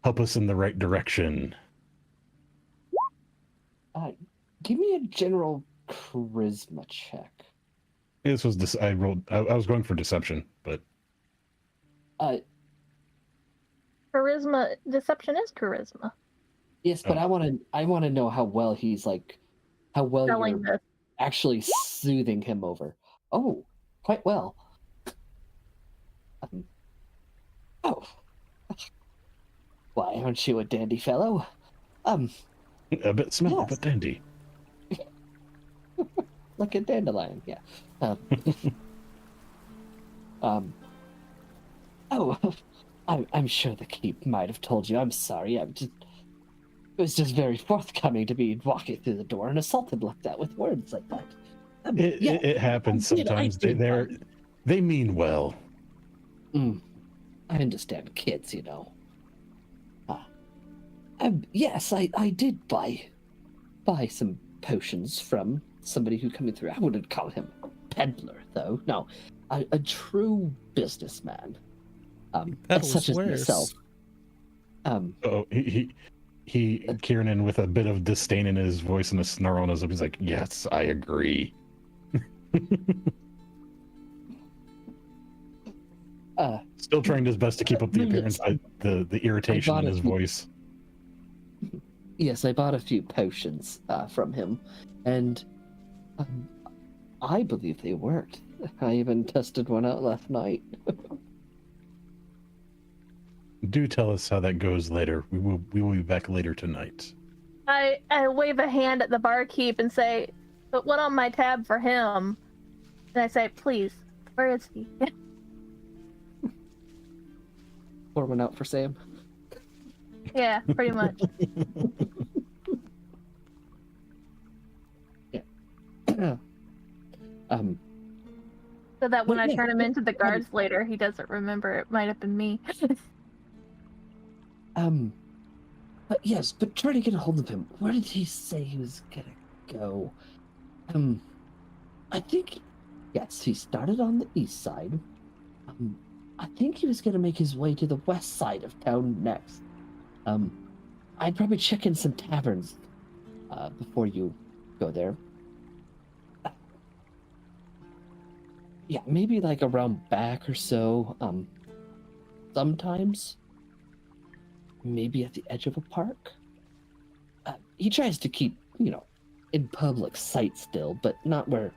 help us in the right direction." Give me a general charisma check. This was I was going for deception, but Charisma. Deception is charisma. Yes, but I want to know how well he's like, how well Selling you're this. actually soothing him over. Oh, quite well. Oh, why aren't you a dandy fellow? a bit smelly, yes. but dandy. Like a dandelion, yeah. Oh, I'm sure the keep might have told you. I'm sorry. It was just very forthcoming to be walking through the door and assaulted like that with words like that. It happens sometimes. They mean well. I understand kids, you know. Yes, I did buy some potions from somebody who coming through. I wouldn't call him a peddler, though. No, a true businessman, such as myself. Kiernan, with a bit of disdain in his voice and a snarl on his lip, he's like, "Yes, I agree." Still trying his best to keep up the appearance, the irritation in his voice. Yes, I bought a few potions from him, and I believe they worked. I even tested one out last night. Do tell us how that goes later. We will be back later tonight. I wave a hand at the barkeep and say, "Put one on my tab for him." And I say, "Please, where is he?" Pour one out for Sam. Yeah, pretty much. Yeah. So that when I turn him into the guards later, he doesn't remember it might have been me. But yes, but try to get a hold of him. Where did he say he was gonna go? I think, yes, he started on the east side. I think he was gonna make his way to the west side of town next. I'd probably check in some taverns before you go there. Yeah, maybe like around back or so. Sometimes, maybe at the edge of a park. He tries to keep, in public sight still, but not where,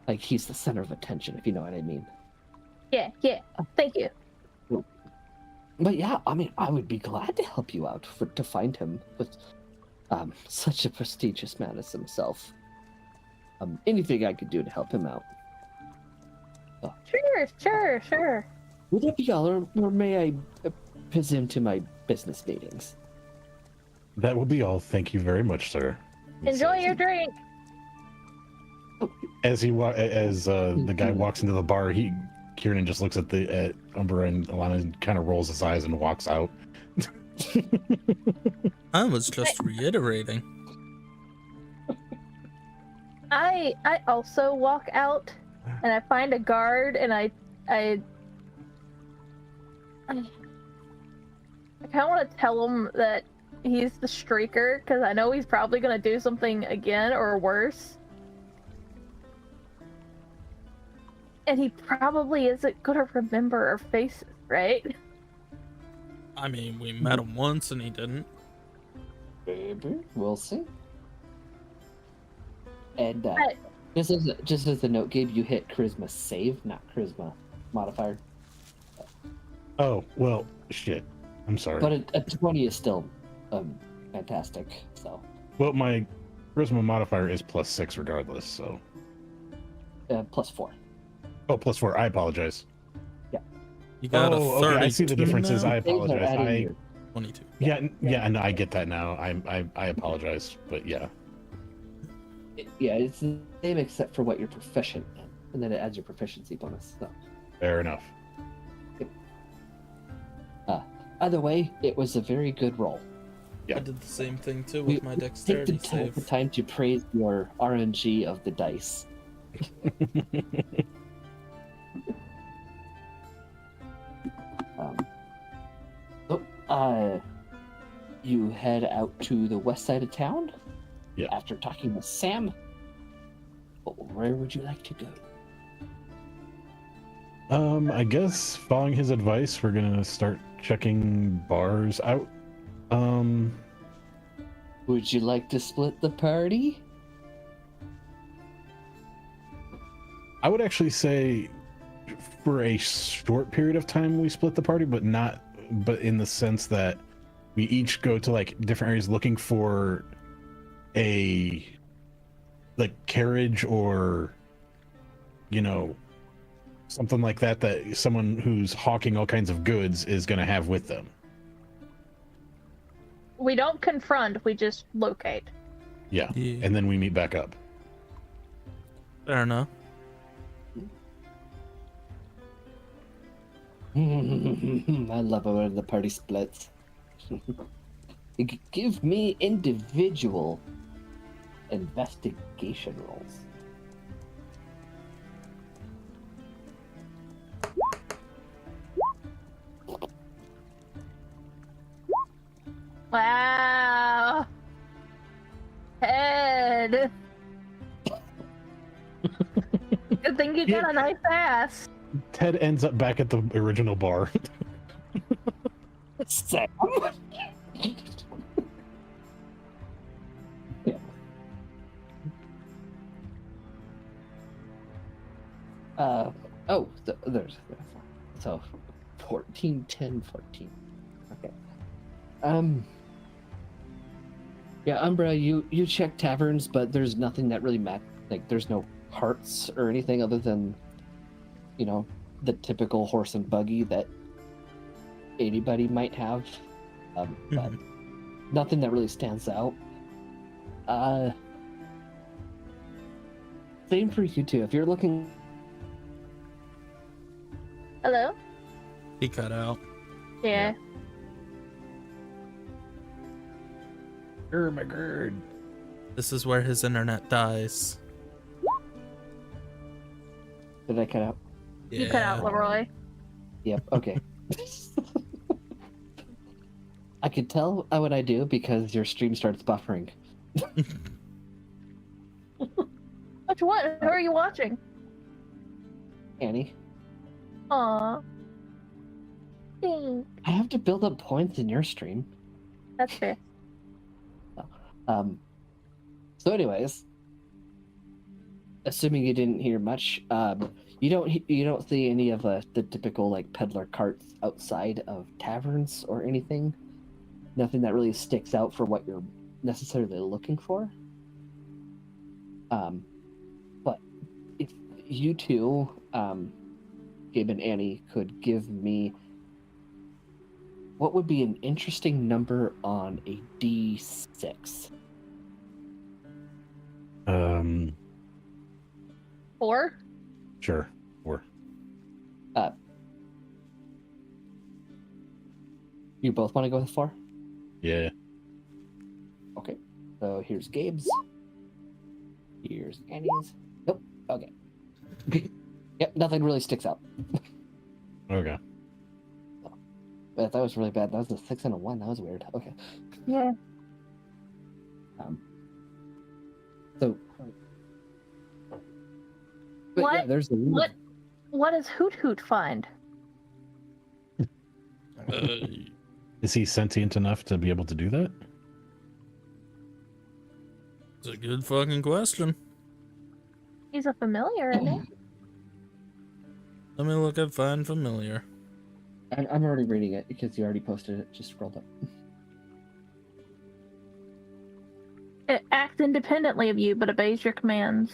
like, he's the center of attention, if you know what I mean. Yeah. Thank you. But yeah, I mean, I would be glad to help you out to find him with such a prestigious man as himself. Anything I could do to help him out. Sure. Would that be all, or may I presume to my business meetings? That will be all. Thank you very much, sir. Enjoy your drink. As the guy walks into the bar, Kieran just looks at Umbra and Alana and kind of rolls his eyes and walks out. I was just reiterating. I also walk out and I find a guard and I kind of want to tell him that he's the streaker because I know he's probably gonna do something again or worse. And he probably isn't gonna remember our faces, right? I mean, we met him once and he didn't. Maybe. We'll see. And just as a note, Gabe, you hit charisma save, not charisma modifier. Oh, well, shit. I'm sorry. But a 20 is still fantastic, so. Well, my charisma modifier is +6 regardless, so. +4. Oh, +4. I apologize. You got a 30. Okay, I see the differences. Now? I apologize. 22. Yeah, and I get that now. I apologize, but yeah. Yeah, it's the same except for what you're proficient in, and then it adds your proficiency bonus. So. Fair enough. Either way, it was a very good roll. Yeah. I did the same thing too with my Take dexterity the save. time to praise your RNG of the dice. You head out to the west side of town. Yeah. After talking with Sam, where would you like to go? I guess following his advice, we're gonna start checking bars out. Would you like to split the party? I would actually say for a short period of time we split the party, but in the sense that we each go to like different areas looking for a like carriage or something like that someone who's hawking all kinds of goods is going to have with them. We don't confront, we just locate. Yeah. And then we meet back up. Fair enough. I love it when the party splits. Give me individual investigation rolls. Wow. Head. Good thing you got a nice ass. Ted ends up back at the original bar. Sam. Yeah. There's so 14, 10, 14. Okay. Yeah, Umbra, you check taverns, but there's nothing that really like there's no carts or anything other than the typical horse and buggy that anybody might have, but nothing that really stands out. Same for you too. If you're looking. Hello? He cut out. Yeah. Oh my god. This is where his internet dies. Did I cut out? You cut out, Leroy. Yep. Okay. I could tell what I do because your stream starts buffering. Which one? Who are you watching? Annie, Aw. Thanks. I have to build up points in your stream. That's fair. So anyways, assuming you didn't hear much, you don't see any of the typical like peddler carts outside of taverns or anything. Nothing that really sticks out for what you're necessarily looking for. But if you two, Gabe and Annie, could give me what would be an interesting number on a D6? 4? Sure. Or You both want to go with 4? yeah. Okay. So here's Gabe's. Here's Annie's. Nope. Okay. Yep, nothing really sticks out. Okay. But that was really bad. That was a 6 and a 1. That was weird. Okay. Yeah. So. But What? yeah, there's the What does Hoot Hoot find? Is he sentient enough to be able to do that? It's a good fucking question. He's a familiar, isn't he? Let me look at Find Familiar. I'm already reading it because you already posted it. Just scrolled up. It acts independently of you, but obeys your commands.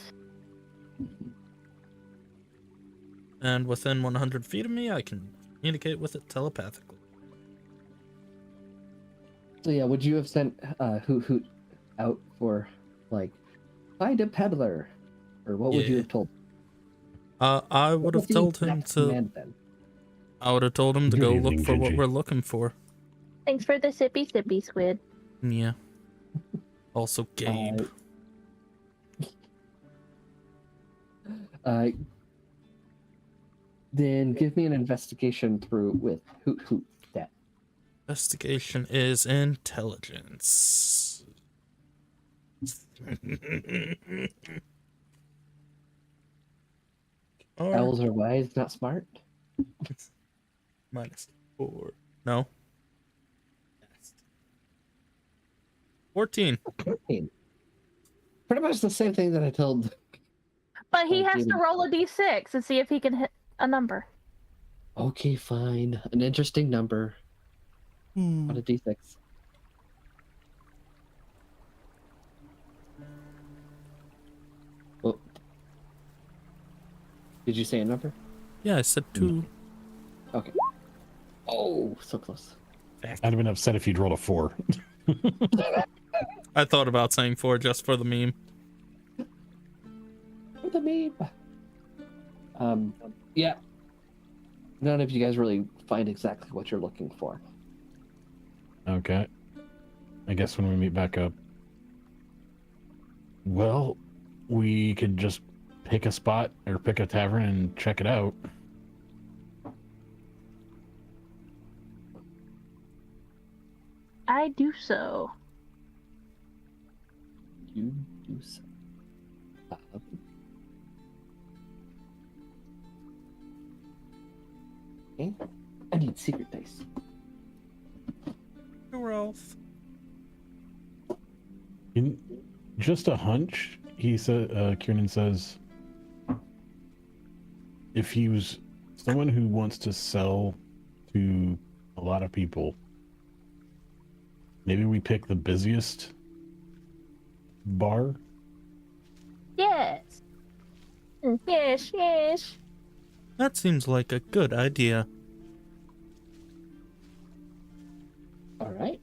And within 100 feet of me, I can communicate with it telepathically. So yeah, would you have sent Hoot Hoot out for like find a peddler, or what would you have told? I would have told him to. Command, then? I would have told him to Good go evening, look for what Gingy. we're looking for. Thanks for the sippy squid. Yeah. Also, Gabe. Then give me an investigation through with Hoot Hoot stat. Investigation is intelligence. Or Owls are wise, not smart. -4. No. 14. 14. Pretty much the same thing that I told. But he Oh, has to Gabe. roll a d6 to see if he can hit a number. Okay, fine. An interesting number on a D6. Oh. Did you say a number? Yeah, I said 2. Okay. Oh, so close. I'd have been upset if you'd rolled a 4. I thought about saying 4 just for the meme. For the meme. Yeah. None of you guys really find exactly what you're looking for. Okay. I guess when we meet back up. Well, we could just pick a spot or pick a tavern and check it out. I do so. You do so. Okay. I need secret dice. Ralph. In just a hunch, he said. Kieran says, if he was someone who wants to sell to a lot of people, maybe we pick the busiest bar. Yes. Yes, yes. That seems like a good idea. All right.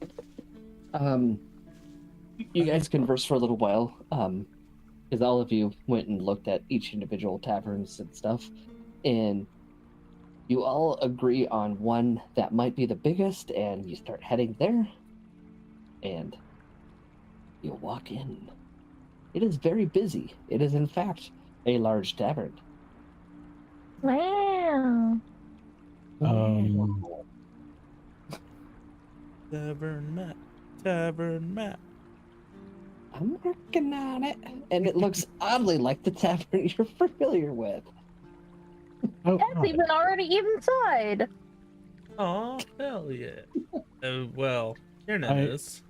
You guys converse for a little while, because all of you went and looked at each individual taverns and stuff, and you all agree on one that might be the biggest, and you start heading there, and you walk in. It is very busy. It is, in fact, a large tavern. Wow. Um, Tavern map. Tavern map. I'm working on it, and it looks oddly like the tavern you're familiar with. oh, That's God. even already inside. Oh, hell yeah. Well, Kiernan I- is.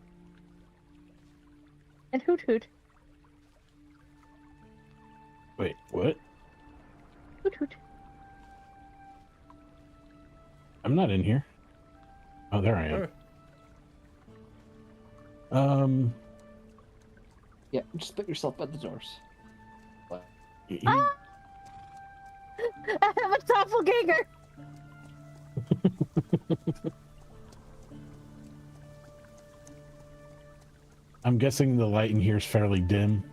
And hoot hoot. Wait, what? Hoot hoot. I'm not in here. Oh, there I am. Sure. Yeah, just put yourself at the doors. He- Ah! I have a doppelganger. I'm guessing the light in here is fairly dim.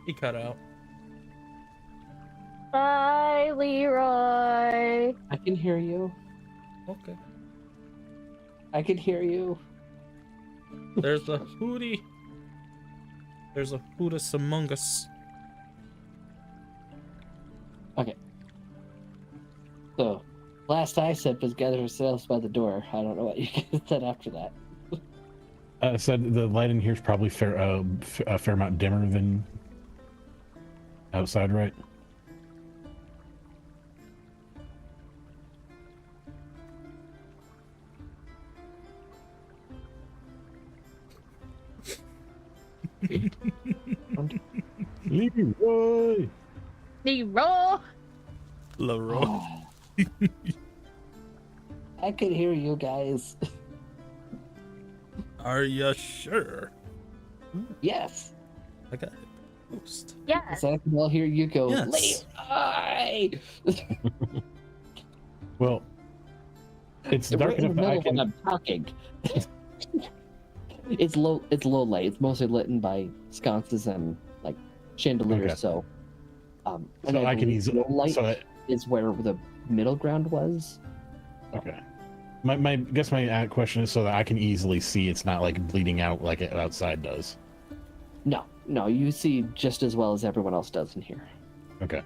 He cut out. Bye, Leroy. I can hear you. Okay. I can hear you. There's the hootie. There's a hootus among us. So, last I said was gather yourselves by the door. I don't know what you guys said after that. Said the light in here is probably a fair amount dimmer than outside, right? Leroy! Leroy. Leroy. I could hear you guys. Are you sure? Yes. I got it. Post. Yes. So I can all hear you go, Yes. Leroy! Well, it's Right dark in the enough that I middle when can. I'm talking. It's low light. It's mostly lit by sconces and like chandeliers. Okay. So, and So I can believe easily. low light So is where the middle ground was. okay. My guess my question is so that I can easily see it's not like bleeding out like it outside does. No, you see just as well as everyone else does in here. Okay.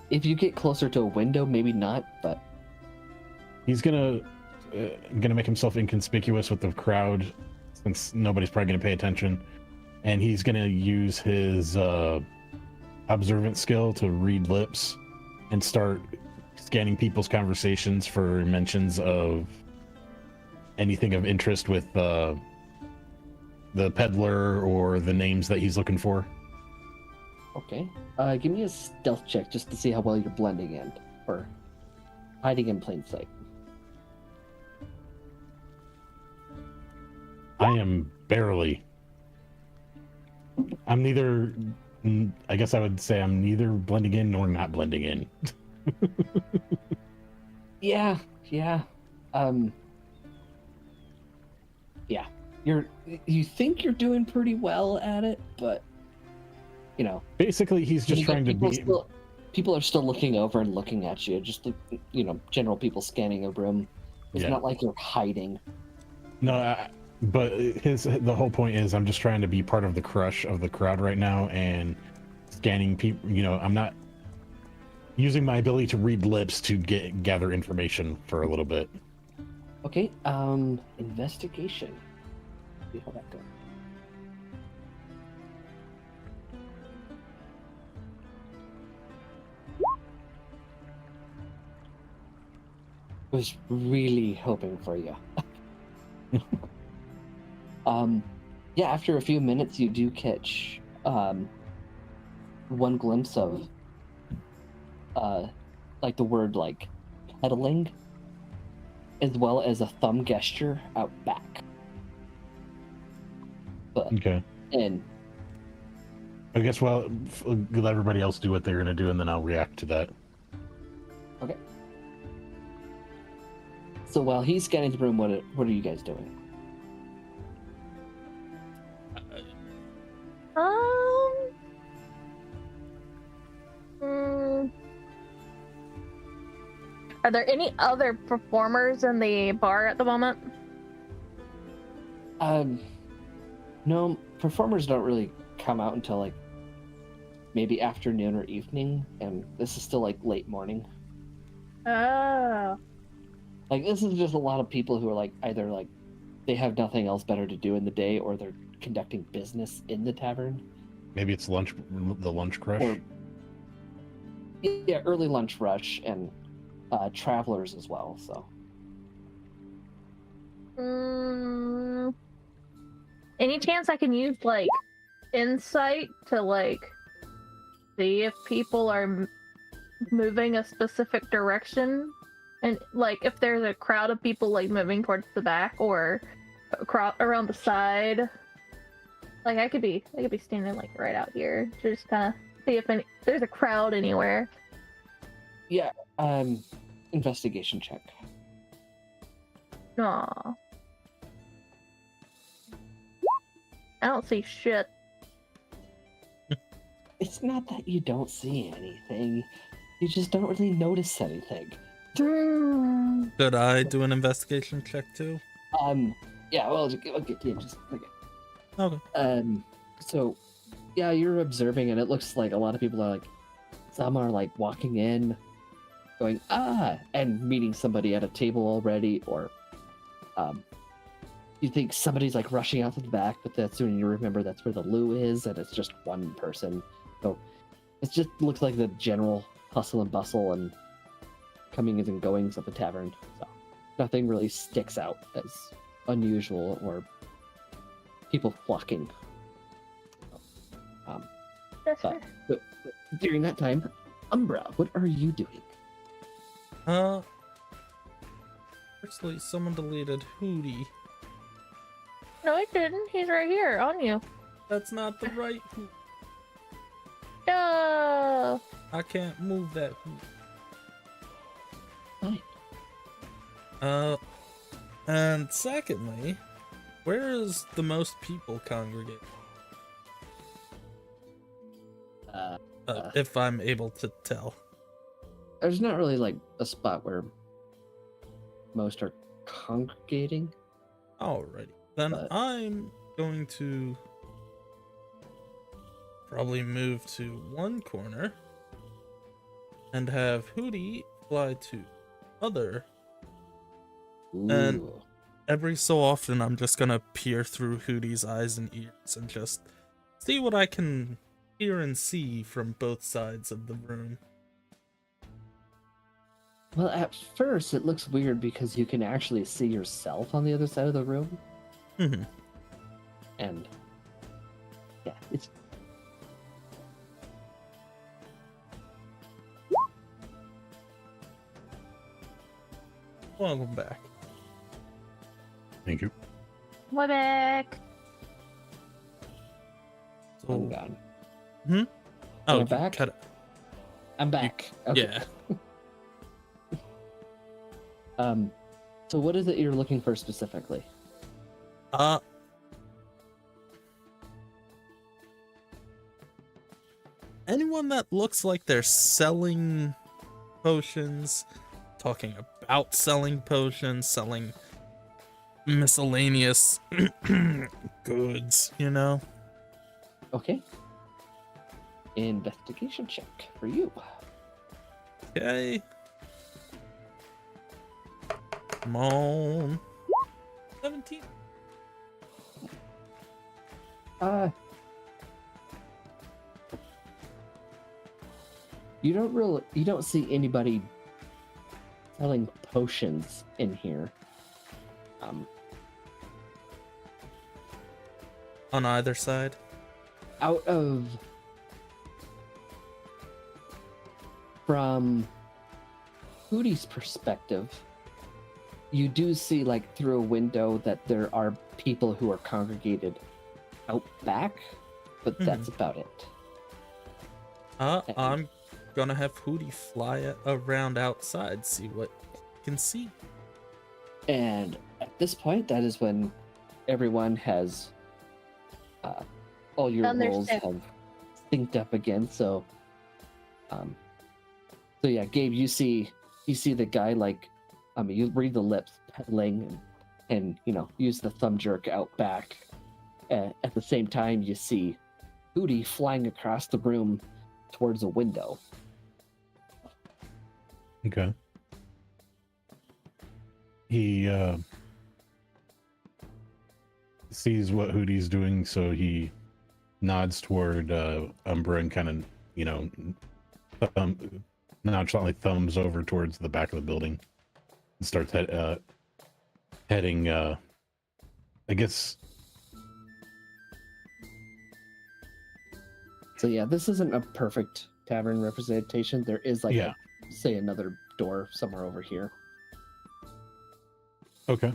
If you get closer to a window, maybe not, but He's gonna make himself inconspicuous with the crowd since nobody's probably gonna pay attention, and he's gonna use his observant skill to read lips and start scanning people's conversations for mentions of anything of interest with the peddler or the names that he's looking for. okay. Give me a stealth check just to see how well you're blending in or hiding in plain sight. I am barely. I'm neither. I guess I would say I'm neither blending in nor not blending in. Yeah. Yeah. You think you're doing pretty well at it, but you know, Basically, he's just trying to be. People are still looking over and looking at you. Just the general people scanning a room. It's Yeah. not like you're hiding. No, but the whole point is I'm just trying to be part of the crush of the crowd right now and scanning people. I'm not using my ability to read lips to gather information for a little bit. Okay. Investigation. See how that goes. Was really hoping for you. Yeah, after a few minutes you do catch one glimpse of like the word like peddling as well as a thumb gesture out back. But Okay. and I guess let everybody else do what they're gonna do, and then I'll react to that. okay. So while he's scanning the room, what are you guys doing? Are there any other performers in the bar at the moment? No, performers don't really come out until like maybe afternoon or evening, and this is still like late morning. Oh. Like this is just a lot of people who are like either like they have nothing else better to do in the day, or they're conducting business in the tavern. Maybe it's lunch, the lunch crush. Or yeah, early lunch rush and travelers as well. So Any chance I can use like insight to like see if people are moving a specific direction, and like if there's a crowd of people like moving towards the back or around the side? Like I could be standing like right out here to just kind of see if there's a crowd anywhere. yeah, investigation check. Aw. I don't see shit. It's not that you don't see anything; you just don't really notice anything. Could I do an investigation check too? Yeah. Well, I'll get to you in just a second. Okay. So, yeah, you're observing, and it looks like a lot of people are like, some are like walking in, going and meeting somebody at a table already, or you think somebody's like rushing out to the back, but that's when you remember that's where the loo is, and it's just one person. So it just looks like the general hustle and bustle and comings and goings of the tavern. So nothing really sticks out as unusual or people flocking. That's fair. But during that time, Umbra, what are you doing? Firstly, someone deleted Hootie. No, I didn't. He's right here on you. That's not the right Hootie. No. I can't move that Hootie. Fine. And secondly, where is the most people congregate? If I'm able to tell. There's not really like a spot where most are congregating. Alrighty. Then But- I'm going to probably move to one corner and have Hootie fly to other. And- Ooh. Every so often, I'm just gonna peer through Hootie's eyes and ears and just see what I can hear and see from both sides of the room. Well, at first it looks weird because you can actually see yourself on the other side of the room, Mhm. and yeah, it's Welcome back. Thank you. We're back. I'm gone. Oh, You're you back? cut it. I'm back. Okay. Yeah. So what is it you're looking for specifically? Anyone that looks like they're selling potions, talking about selling potions, selling miscellaneous goods, you know? Okay. Investigation check for you. Okay. Come on. 17. You don't see anybody selling potions in here. On either side. Out of from Hootie's perspective, you do see like through a window that there are people who are congregated out back, but that's about it. I'm gonna have Hootie fly around outside, see what he can see. And at this point, that is when everyone has all your Done their rolls shift. have synced up again. So yeah, Gabe, you see the guy like, you read the lips pedaling and use the thumb jerk out back. At the same time, you see Hootie flying across the room towards a window. Okay. He sees what Hootie's doing, so he nods toward Umbra and kind of, you know, nonchalantly thumbs over towards the back of the building and starts heading, I guess. So yeah, this isn't a perfect tavern representation. There is like, say, another door somewhere over here. Okay.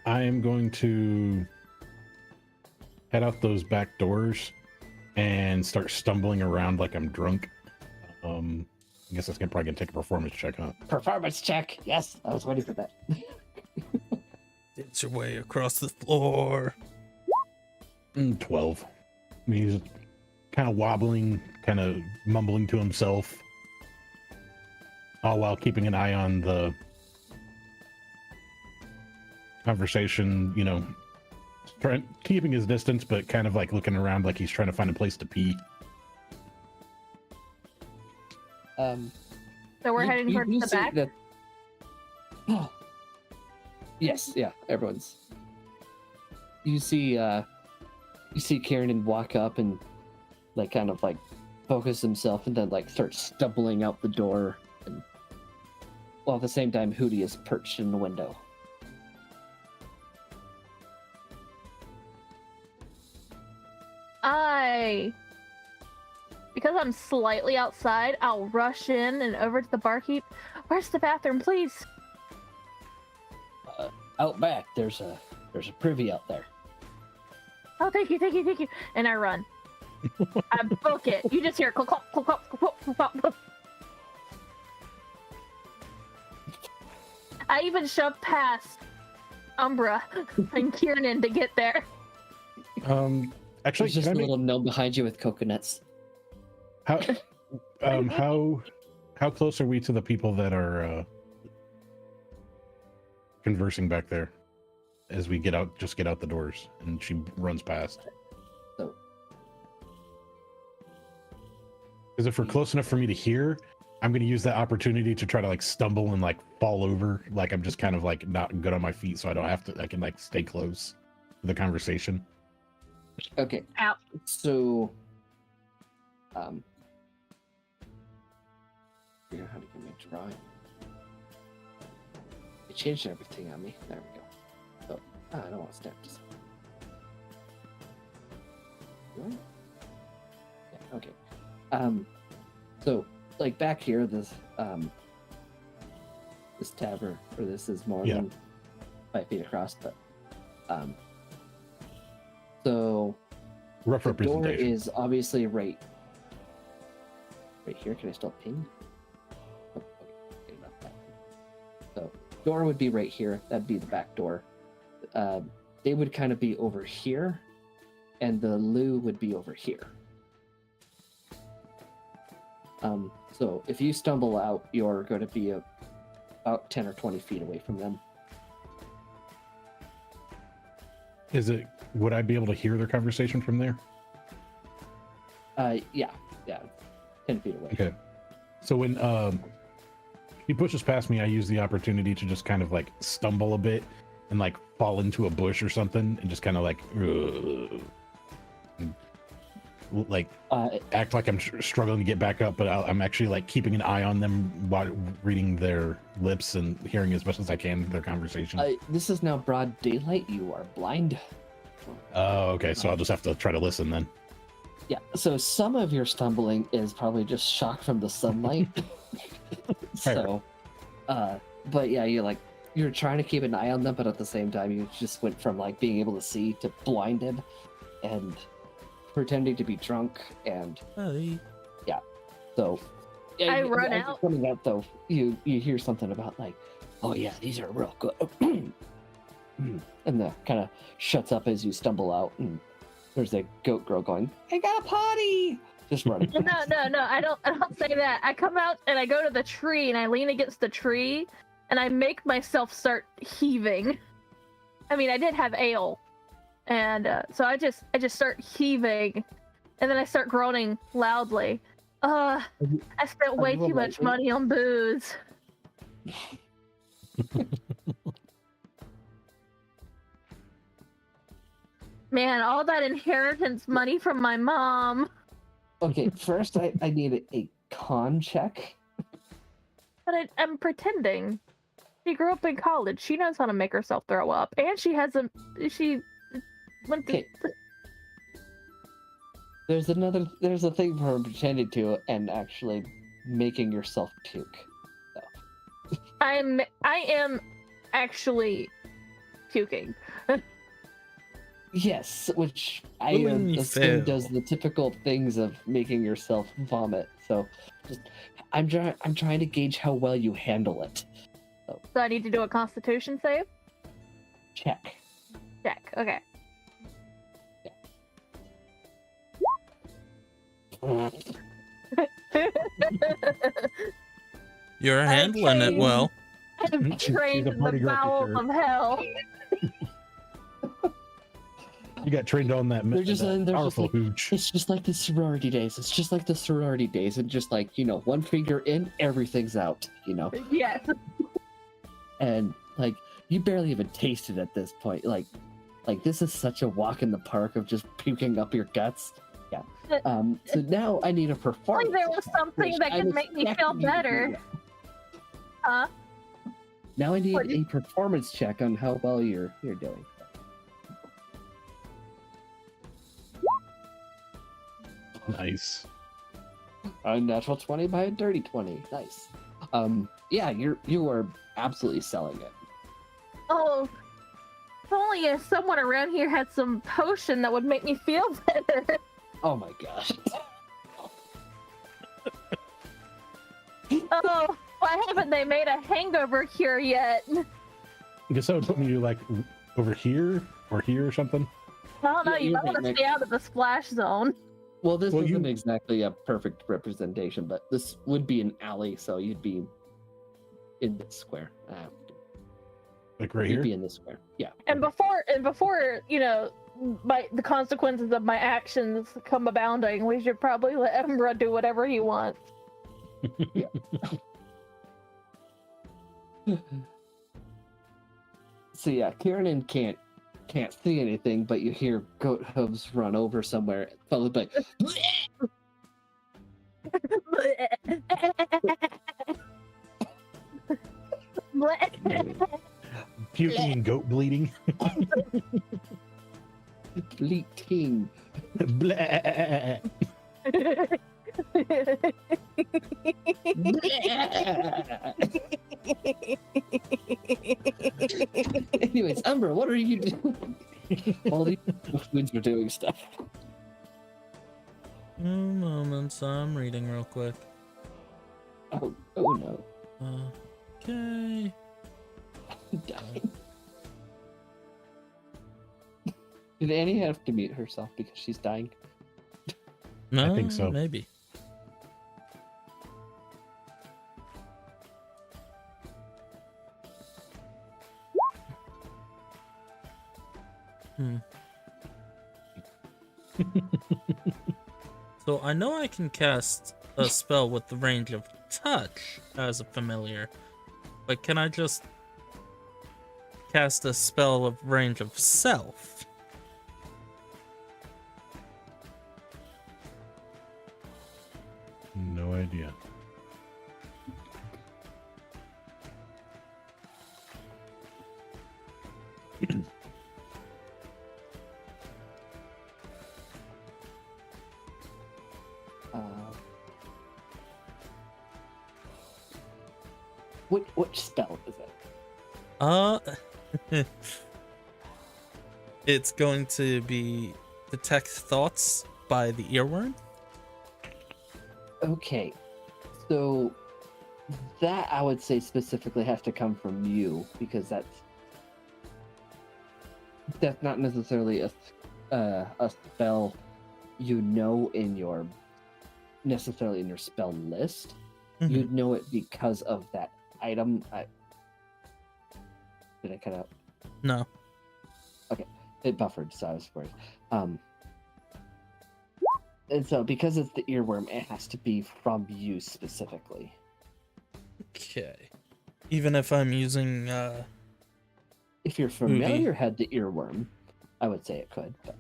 I am going to head out those back doors and start stumbling around like I'm drunk. I guess that's probably gonna take a performance check, huh? Performance check. Yes, I was waiting for that. It's your way across the floor. 12. I mean, he's kind of wobbling, kind of mumbling to himself, all while keeping an eye on the conversation, you know, keeping his distance, but kind of like looking around like he's trying to find a place to pee. So we're heading towards the back? Yes, yeah, everyone's. You see Kieran walk up and like kind of like focus himself and then like start stumbling out the door, and while at the same time Hootie is perched in the window. Because I'm slightly outside, I'll rush in and over to the barkeep. Where's the bathroom, please? Out back, there's a privy out there. Oh, thank you. And I run. I book it. You just hear clop, clop, clop, clop, clop, clop, clop. I even shoved past Umbra and Kieran to get there. Actually, there's just a little gnome behind you with coconuts. How close are we to the people that are conversing back there as we get out the doors and she runs past? So, because if we're close enough for me to hear, I'm going to use that opportunity to try to like stumble and like fall over, like I'm just kind of like not good on my feet, so I don't have to. I can like stay close to the conversation. okay. Ow. So, figure out how to get my drawing. It changed everything on me. There we go. So, I don't want to snap this. What? Yeah, okay. So like back here, this tavern, or this is more than 5 feet across, but so rough the representation. door is obviously right here. Can I still ping? Oh, okay, not that. So door would be right here. That'd be the back door. They would kind of be over here, and the loo would be over here. So if you stumble out, you're going to be about 10 or 20 feet away from them. Would I be able to hear their conversation from there? Yeah, 10 feet away. Okay. So when he pushes past me, I use the opportunity to just kind of like stumble a bit and like fall into a bush or something and just kind of like act like I'm struggling to get back up, but I'm actually like keeping an eye on them while reading their lips and hearing as much as I can their conversation. This is now broad daylight. You are blind. Oh, okay. So I'll just have to try to listen then. Yeah. So some of your stumbling is probably just shock from the sunlight. So, but yeah, you're trying to keep an eye on them, but at the same time, you just went from like being able to see to blinded, and pretending to be drunk, and yeah. So yeah, I run as out. you're coming out though, you hear something about like, oh yeah, these are real good, and the kind of shuts up as you stumble out, and there's a goat girl going, I got a potty, just running. No, I don't say that. I come out and I go to the tree and I lean against the tree and I make myself start heaving. I mean, I did have ale, and so I just start heaving, And then I start groaning loudly. I spent way too much money on booze. Man, all that inheritance money from my mom. Okay, first I need a con check. But I'm pretending. She grew up in college. She knows how to make herself throw up. And she has she went to... Okay. There's a thing for pretending to and actually making yourself puke. So. I am actually puking. Yes, which I Willing assume fail. does the typical things of making yourself vomit. So, I'm trying to gauge how well you handle it. So I need to do a Constitution save. Check. Check. Okay. You're handling it well. I'm trained in the bowels of hell. You got trained on that, They're just powerful like, hooch. it's just like the sorority days. It's just like the sorority days, and just like, you know, one finger in, everything's out. You know. Yes. And like, you barely even tasted at this point. Like this is such a walk in the park of just puking up your guts. Yeah. So now I need a performance. Like there was something that could make me feel better. Huh? Now I need a performance check on how well you're doing. Nice. A natural 20 by a dirty 20. Nice. Yeah, you are absolutely selling it. Oh, if only if someone around here had some potion that would make me feel better. Oh my gosh. Oh, why haven't they made a hangover cure yet? I guess that would put me like over here or here or something. I don't know, Yeah, you might want to stay out of the splash zone. Well, this Well, isn't exactly a perfect representation, but this would be an alley, so you'd be in this square. Like right You'd here. be in this square. Yeah. And before you know, the consequences of my actions come abounding, we should probably let Umbra do whatever he wants. So yeah, Kieran can't see anything, but you hear goat hooves run over somewhere, followed by Puking and goat bleeding. bleating. Blah. Anyways, Umbra, what are you doing? All these twins are doing stuff. Moments, I'm reading real quick. Oh no. Okay. I'm dying. Did Annie have to mute herself because she's dying? No, think so. Maybe. So I know I can cast a spell with the range of touch as a familiar, but can I just cast a spell of range of self? No idea. Which spell is it? It's going to be detect thoughts by the earworm. Okay, so that I would say specifically has to come from you because that's not necessarily a spell you know in your spell list. Mhm. You'd know it because of that item. Did I cut out? No. It buffered, so I was worried. And so, because it's the earworm, it has to be from you specifically. Okay. Even if I'm using If you're familiar had the earworm, I would say it could. But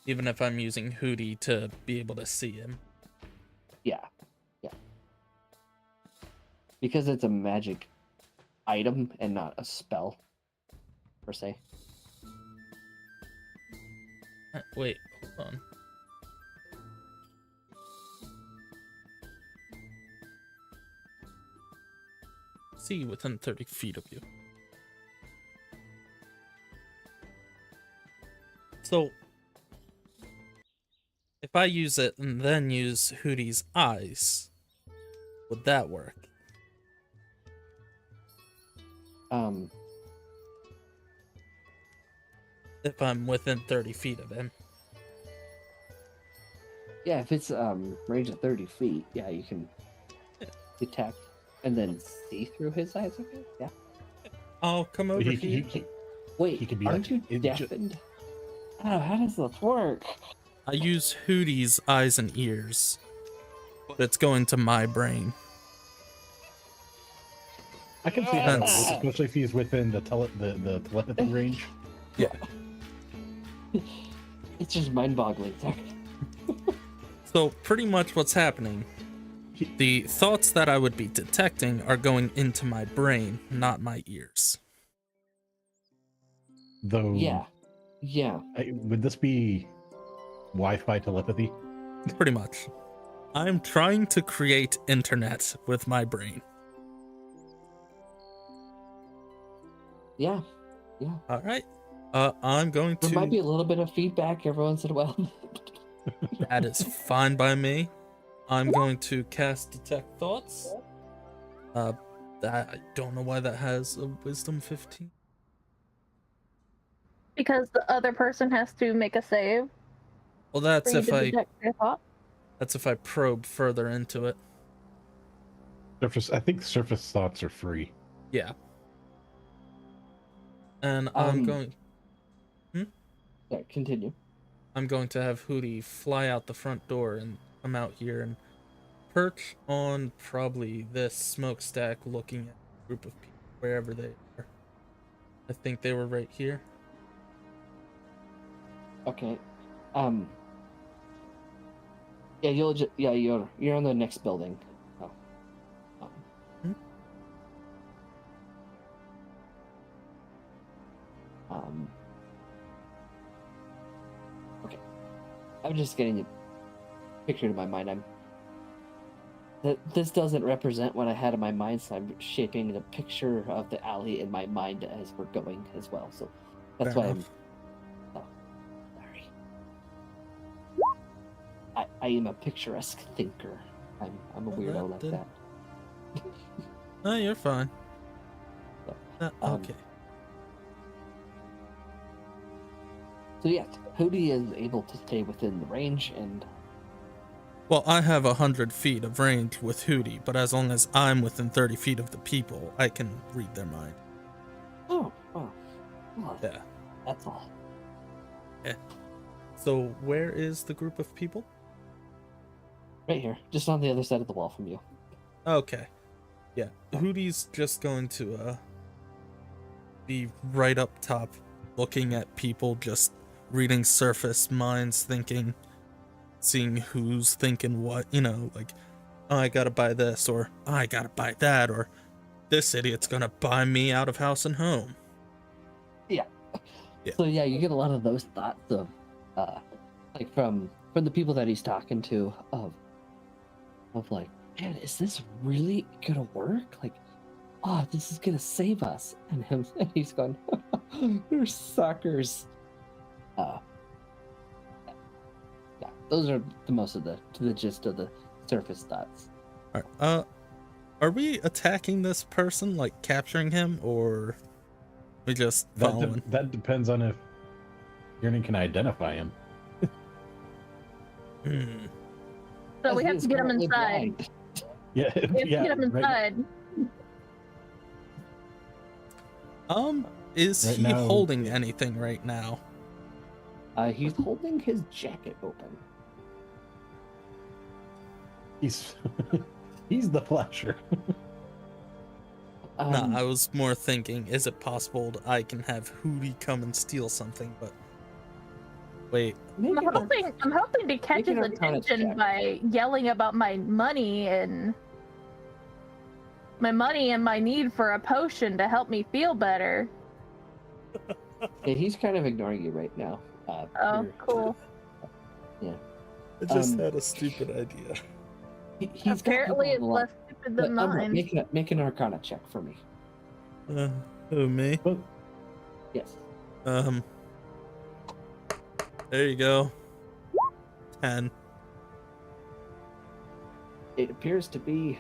even if I'm using Hootie to be able to see him. yeah. Because it's a magic item and not a spell, per se. Wait, hold on. See within 30 feet of you. So, if I use it and then use Hootie's eyes, would that work? If I'm within 30 feet of him. Yeah, if it's range of 30 feet, yeah, you can detect and then see through his eyes. Okay, yeah. I'll come over here. Wait, he could be aren't like- you deafened? Oh, how does this work? I use Hootie's eyes and ears, but it's going to my brain. I can see how that works, That's- especially if he's within the telepathy range. Yeah. It's just mind-boggling. So pretty much what's happening, the thoughts that I would be detecting are going into my brain, not my ears. Though, Yeah. would this be Wi-Fi telepathy? Pretty much. I'm trying to create internet with my brain. Yeah. All right. I'm going There might be to. a little bit of feedback every once in a while. That is fine by me. I'm going to cast Detect Thoughts. That I don't know why that has a Wisdom 15. Because the other person has to make a save Well, for that's you if to I detect their thought. probe further into it. I think surface thoughts are free. Yeah. And I'm going. Yeah, continue. I'm going to have Hootie fly out the front door and come out here and perch on probably this smokestack looking at a group of people, wherever they are. I think they were right here. Okay. Yeah, you're on the next building. Oh. Okay. I'm just getting a picture in my mind. This doesn't represent what I had in my mind, so I'm shaping the picture of the alley in my mind as we're going as well. So that's Fair why enough. Oh, sorry. I am a picturesque thinker. I'm a Well, weirdo that like did- that. No, you're fine. Um, Okay. So yes, Hootie is able to stay within the range, and Well, I have 100 feet of range with Hootie, but as long as I'm within 30 feet of the people, I can read their mind. well, Yeah. that's all. So where is the group of people? Right here, just on the other side of the wall from you. Okay. Yeah. Hootie's just going to be right up top, looking at people, just reading surface minds, thinking, seeing who's thinking what, like, oh, I gotta buy this, or oh, I gotta buy that, or this idiot's gonna buy me out of house and home. Yeah. So yeah, you get a lot of those thoughts of, like from the people that he's talking to, of like, man, is this really gonna work? Like, oh, this is gonna save us. And he's going, they're suckers. Yeah, those are the most of the gist of the surface thoughts. All right. Are we attacking this person, like capturing him, or we just following? That depends on if Yearning can identify him. So we have to get him inside. Yeah, We have to get him inside. Is Right he now- holding anything right now? He's holding his jacket open. He's he's the flasher. Nah, I was more thinking, is it possible that I can have Hootie come and steal something? But wait, I'm hoping to catch his attention by yelling about my money and my need for a potion to help me feel better. Yeah, he's kind of ignoring you right now. Oh, cool. Yeah. I just had a stupid idea. He's Apparently it's less stupid than mine. Make an Arcana check for me. Who, me? Yes. There you go. 10. It appears to be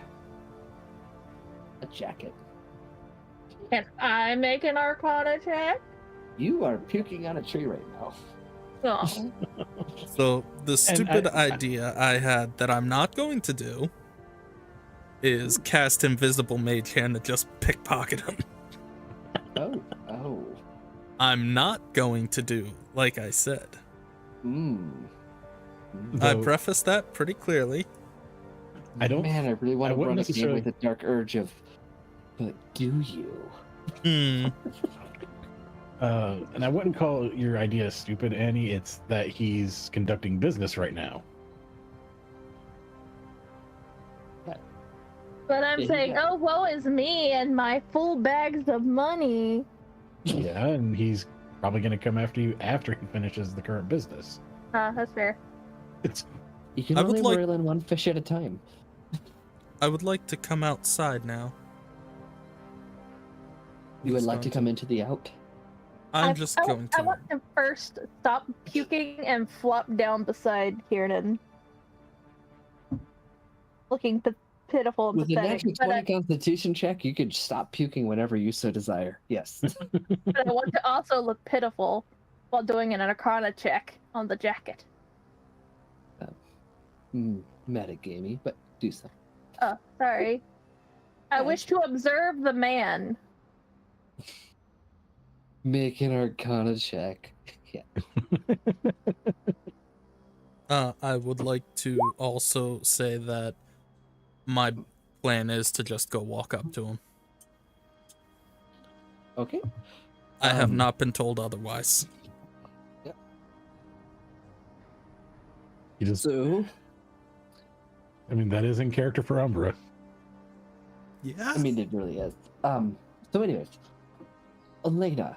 a jacket. Can I make an Arcana check? You are puking on a tree right now. Oh. So the stupid idea I had that I'm not going to do is cast Invisible Mage Hand to just pickpocket him. Oh. I'm not going to do like I said. I Though- prefaced that pretty clearly. I don't. Man, I really want I to run wouldn't a game necessarily- with a dark urge of, but do you? And I wouldn't call your idea stupid, Annie. It's that he's conducting business right now. But I'm saying, oh, woe is me and my full bags of money. Yeah, and he's probably going to come after you after he finishes the current business. That's fair. It's You can I would only like- reel in one fish at a time. I would like to come outside now. You would like to Just come into the out? I'm just going to. I want to first stop puking and flop down beside Kieran. Looking pitiful and With a pathetic. natural But 20 constitution check, you could stop puking whenever you so desire. Yes. but I want to also look pitiful while doing an Arcana check on the jacket. Metagamey, but do so. Oh, sorry. I Okay. wish to observe the man. Make an Arcana check. Yeah. I would like to also say that my plan is to just go walk up to him. Okay. I have not been told otherwise. he just. So, I mean, that is in character for Umbra. Yeah. I mean, it really is. So anyways, Elena,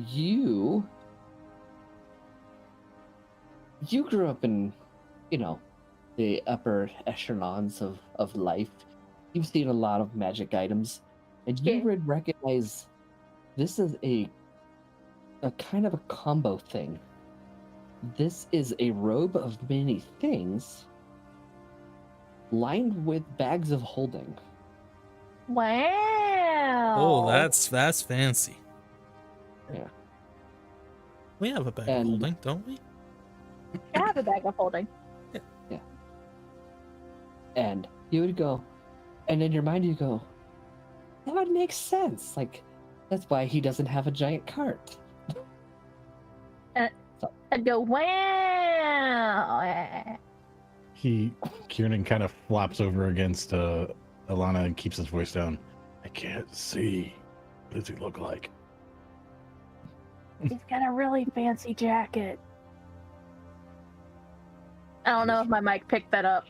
you grew up in, the upper echelons of life. You've seen a lot of magic items, and you Yeah. would recognize this is a kind of a combo thing. This is a robe of many things lined with bags of holding. Wow. Oh, that's fancy. Yeah. We have a bag of And- holding, don't we? I have a bag of holding. And you would go, and in your mind you go, that would make sense. Like, that's why he doesn't have a giant cart. I'd go, wow. Kieran kind of flops over against Alana and keeps his voice down. I can't see. What does he look like? He's got a really fancy jacket. I don't know if my mic picked that up.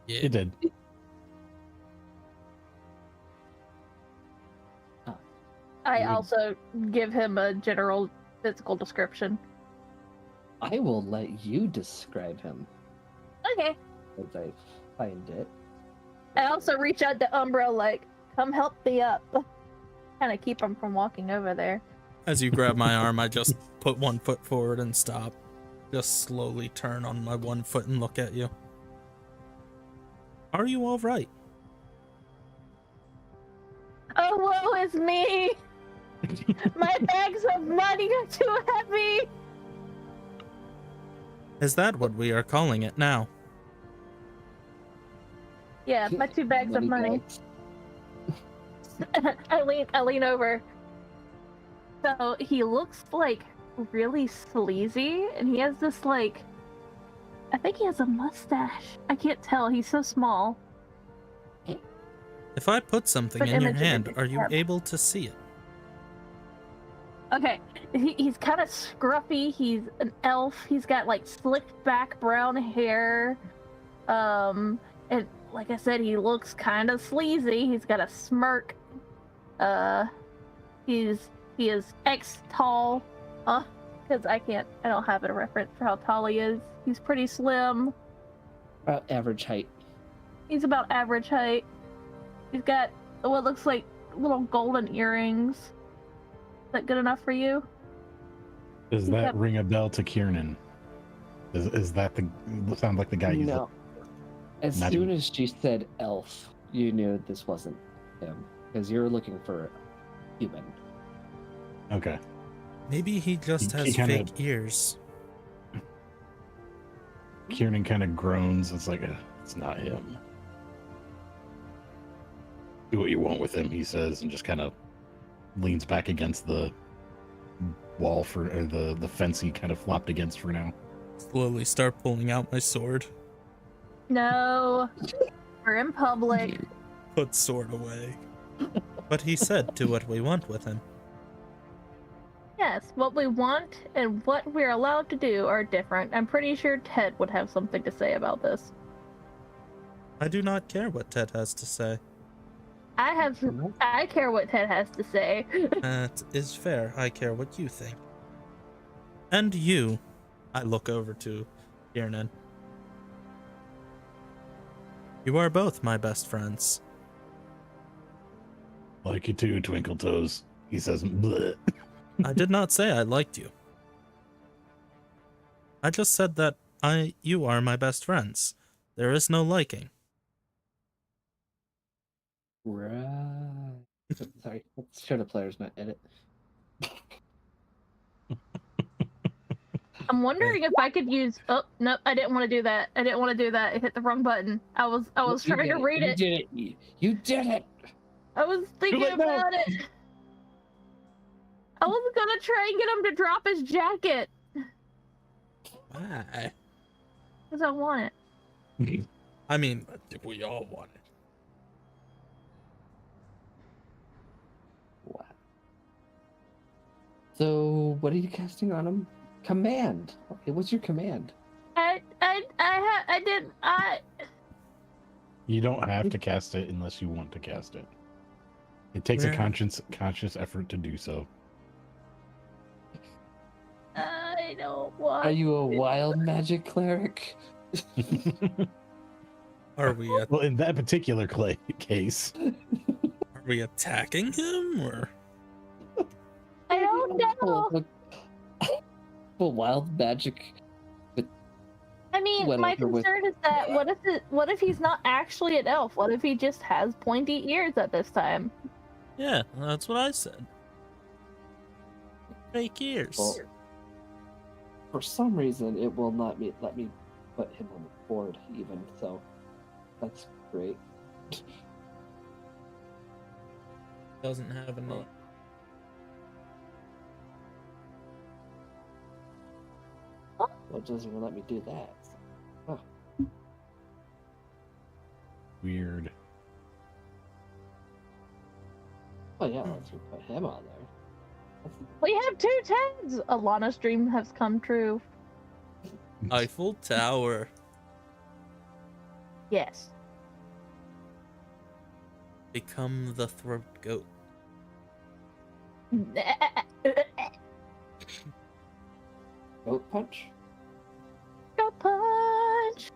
Yeah. It did. I Would- also give him a general physical description. I will let you describe him Okay. as I find it. I also reach out to Umbra, like, come help me up. Kind of keep him from walking over there. As you grab my arm, I just put one foot forward and stop. Just slowly turn on my one foot and look at you. Are you all right? Oh, woe is me! My bags of money are too heavy! Is that what we are calling it now? Yeah, my 2 bags of money. bags. I lean over. So he looks like really sleazy, and he has this like I think he has a mustache. I can't tell. He's so small. If I put something But in your image of hand, his are you head. able to see it? Okay, he's kind of scruffy. He's an elf. He's got like slicked back brown hair. And like I said, he looks kind of sleazy. He's got a smirk. He is X tall. Because I don't have a reference for how tall he is. He's pretty slim. About average height. He's about average height. He's got what looks like little golden earrings. Is that good enough for you? Does He's that got- ring a bell to Kiernan? Is that the sound like the guy you No. As Not soon even- as she said elf, you knew this wasn't him. Because you're looking for a human. Okay. Maybe he just He has kinda- fake ears. Kiernan kind of groans. It's like, it's not him. Do what you want with him, he says, and just kind of leans back against the wall or the fence he kind of flopped against for now. Slowly start pulling out my sword. No. We're in public. Put sword away. But he said, do what we want with him. Yes, what we want and what we're allowed to do are different. I'm pretty sure Ted would have something to say about this. I do not care what Ted has to say. I care what Ted has to say. That is fair. I care what you think. And you. I look over to Kiernan. You are both my best friends. Like you too, Twinkle Toes. He says, bleh. I did not say I liked you. I just said that you are my best friends. There is no liking. Right. Sorry. Let's show the players my edit. I'm wondering if I could use. Oh no, I didn't want to do that. I didn't want to do that. I hit the wrong button. I was You trying to did read You it. did it. You did it. I was thinking late now. about it. I was gonna try and get him to drop his jacket Why? because I want it. I mean, we all want it. Wow. So, what are you casting on him? Command. Okay, what's your command? You don't have to cast it unless you want to cast it. It takes a Where- conscious effort to do so. I don't want. Are you a wild magic cleric? Are we Well, in that particular case, are we attacking him or? I don't know. Well, wild magic. I mean, my Whatever with- concern is that what if he's not actually an elf? What if he just has pointy ears at this time? Yeah, that's what I said. Fake ears. Well, for some reason, it will not let me put him on the board even. So that's great. Doesn't have a name. Well, it doesn't even let me do that. weird. Oh yeah, let's put him on there. We have 2 Teds. Alana's dream has come true. Eiffel Tower. Yes. Become the throat goat. Goat punch. Go punch.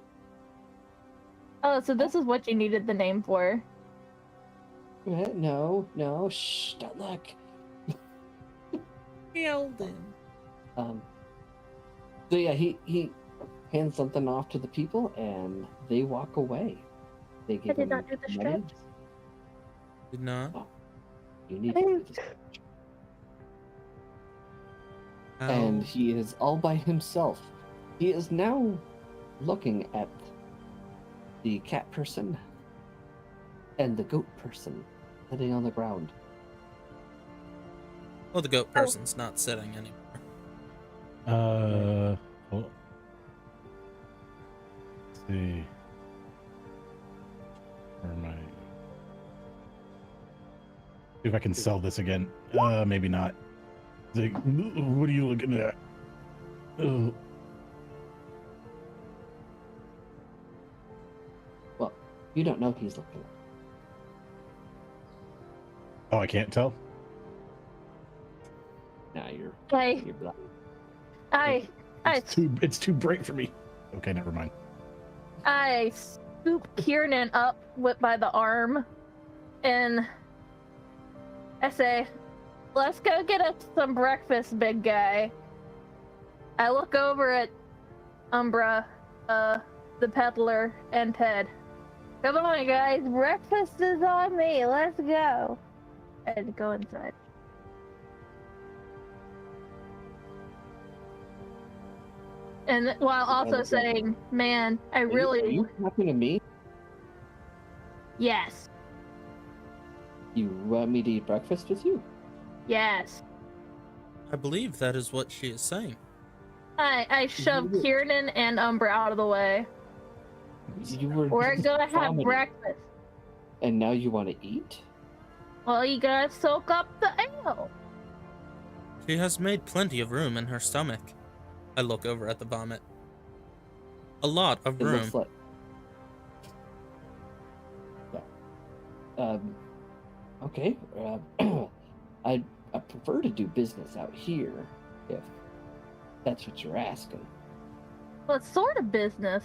Oh, so this is what you needed the name for. No, shh, don't look. Elden. So yeah, he hands something off to the people, and they walk away. They I give did him not do the money. stretch. Did not. You need to do this. And How- he is all by himself. He is now looking at the cat person and the goat person sitting on the ground. Well, the goat person's not sitting anymore. Hold- see. Where am I? See if I can sell this again. Maybe not. Like, what are you looking at? Oh. Well, you don't know he's looking. Oh, I can't tell. Now you're Hey, blind. It's too bright for me. Okay, never mind. I scoop Kiernan up by the arm, and I say, "Let's go get us some breakfast, big guy." I look over at Umbra, the peddler, and Ted. "Come on, guys, breakfast is on me. Let's go." And go inside. And while also saying, "Man, I Are really..." you talking to me? Yes. You want me to eat breakfast with you? Yes. I believe that is what she is saying. I shove Kiernan and Umbra out of the way. You were We're gonna have vomiting, breakfast. and now you want to eat? Well, you gotta soak up the ale. She has made plenty of room in her stomach. I look over at the vomit. A lot of It room. looks like. Yeah. Okay. I prefer to do business out here, if that's what you're asking. Well, it's sort of business.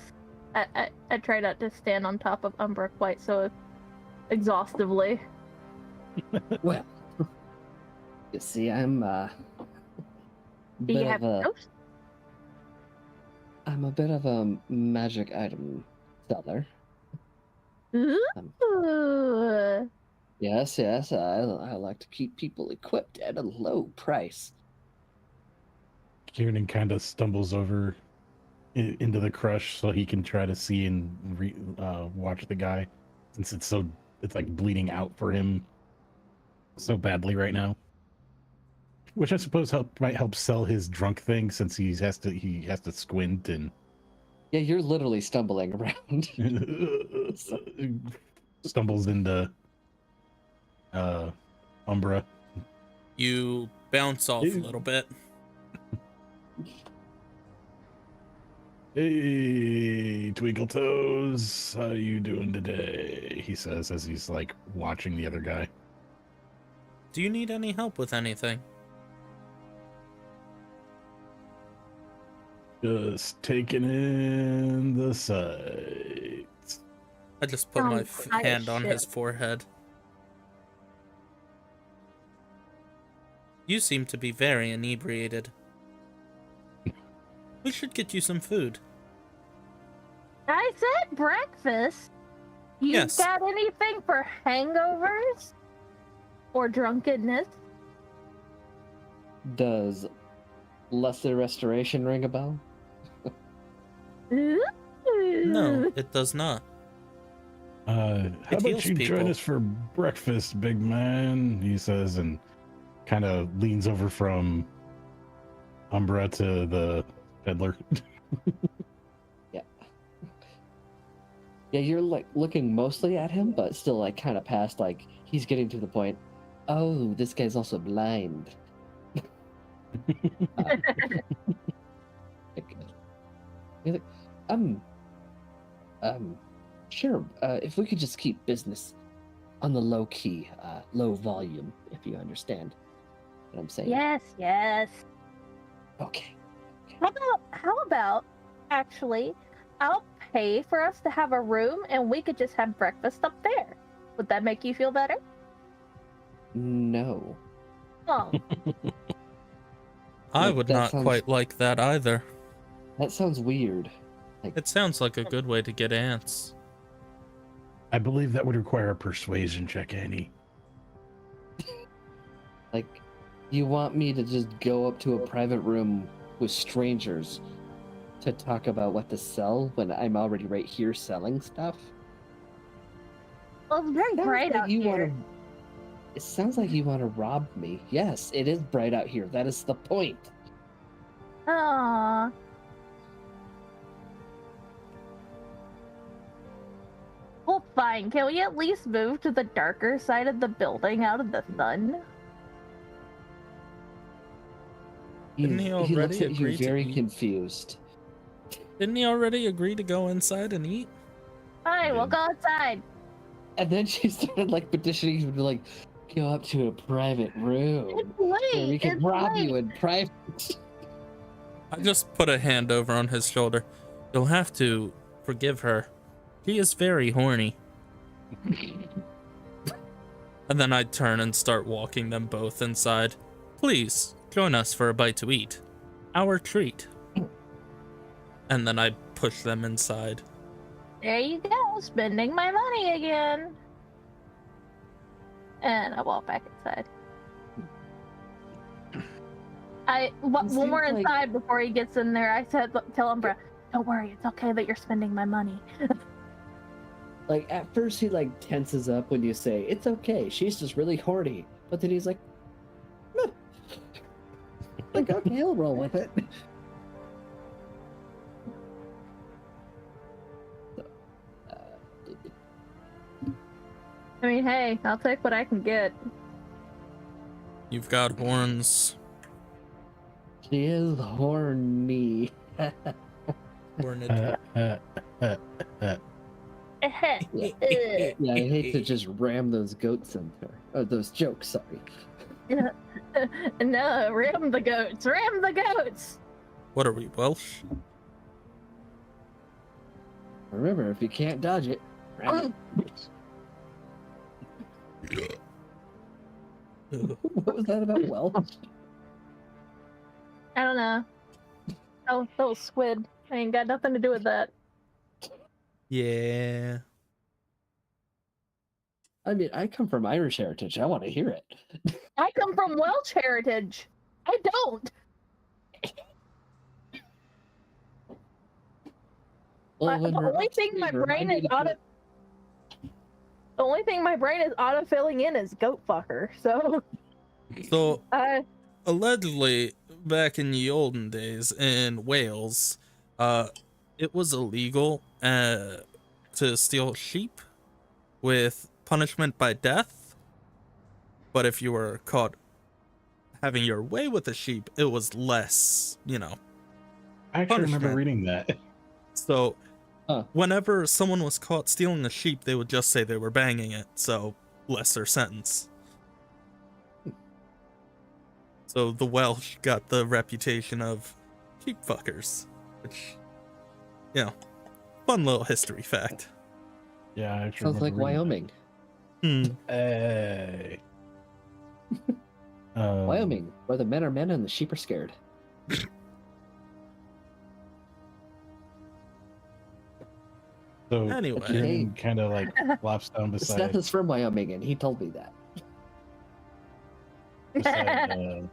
I try not to stand on top of Umbra quite so exhaustively. Well, you see, I'm Do you have toast? I'm a bit of a magic item seller. Ooh. Yes, I like to keep people equipped at a low price. Kieran kind of stumbles over into the crush so he can try to see and watch the guy, since it's like bleeding out for him so badly right now. Which I suppose might help sell his drunk thing, since he has to squint and Yeah, you're literally stumbling around. stumbles into Umbra. You bounce off a little bit. Hey, Twinkle Toes, how you doing today? He says as he's like watching the other guy. Do you need any help with anything? Just taking in the sights. I just put my hand on his shit. forehead. You seem to be very inebriated. We should get you some food. I said breakfast. You Yes. got anything for hangovers? Or drunkenness? Does Lesser Restoration ring a bell? Ooh. No, it does not. How It about heals you join people. us for breakfast, big man? He says, and kind of leans over from Umbra to the peddler. Yeah, you're like looking mostly at him, but still like kind of past, like he's getting to the point. Oh, this guy's also blind. You're like, sure. If we could just keep business on the low key, low volume, if you understand what I'm saying. Yes. Okay. How about actually, I'll pay for us to have a room and we could just have breakfast up there. Would that make you feel better? No. Oh, I Like, would that not sounds- quite like that either. That sounds weird. It sounds like a good way to get ants. I believe that would require a persuasion check, Annie. Like, you want me to just go up to a private room with strangers to talk about what to sell when I'm already right here selling stuff? well, it's very Sounds bright like out you here. wanna- It sounds like you want to rob me. Yes, it is bright out here. That is the point. Aww. fine. Can we at least move to the darker side of the building out of the sun? Didn't he He already looks at you agree to very eat? confused. Didn't he already agree to go inside and eat? Fine, we'll did. go outside. And then she started like petitioning you to like go up to a private room It's where late. we can It's rob late. you in private. I just put a hand over on his shoulder. You'll have to forgive her. She is very horny. And then I turn and start walking them both inside. Please, join us for a bite to eat. Our treat. And then I push them inside. There you go, spending my money again. And I walk back inside. When we're seems like- inside, before he gets in there, I said, tell Umbra, don't worry, it's okay that you're spending my money. Like at first he like tenses up when you say it's okay, she's just really horny. But then he's like, "Meh." Like okay, he'll roll with it. So, I mean, hey, I'll take what I can get. You've got horns. she is horny. Horned. Yeah, I hate to just ram those goats in there. Oh, those jokes, sorry. No, ram the goats, ram the goats. What are we, Welsh? Remember, if you can't dodge it, ram it. What was that about Welsh? I don't know. Oh, that was squid. I ain't got nothing to do with that. Yeah. I mean, I come from Irish heritage. I want to hear it. I come from Welsh heritage. I don't. Well, when The we're only off thing screen, my brain remind me is to auto. The only thing my brain is auto filling in is goat fucker. So, So, uh, allegedly, back in the olden days in Wales, it was illegal to steal sheep with punishment by death. But if you were caught having your way with a sheep, it was less, I actually remember Punishment. reading that. So, Huh. whenever someone was caught stealing a sheep, they would just say they were banging it, so lesser sentence. So the Welsh got the reputation of sheep fuckers, which, fun little history fact. Yeah, I actually Sounds like remember reading Wyoming. that. Hey. Wyoming, where the men are men and the sheep are scared. So Anyway. Kieran kind of like flops down Seth beside, is from Wyoming, and he told me that. beside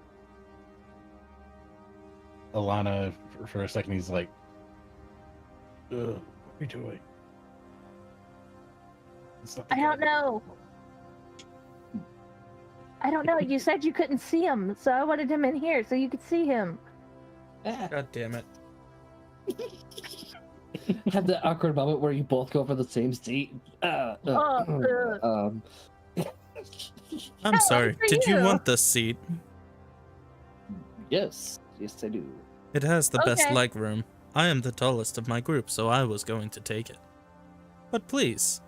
Alana for a second. He's like, what are you doing? It's not the I don't guy." know. I don't know. You said you couldn't see him, so I wanted him in here so you could see him. God damn it. Have that awkward moment where you both go for the same seat. Oh, I'm How sorry. old are Did you you? want this seat? yes, I do. It has the best Okay. leg room. I am the tallest of my group, so I was going to take it. But please,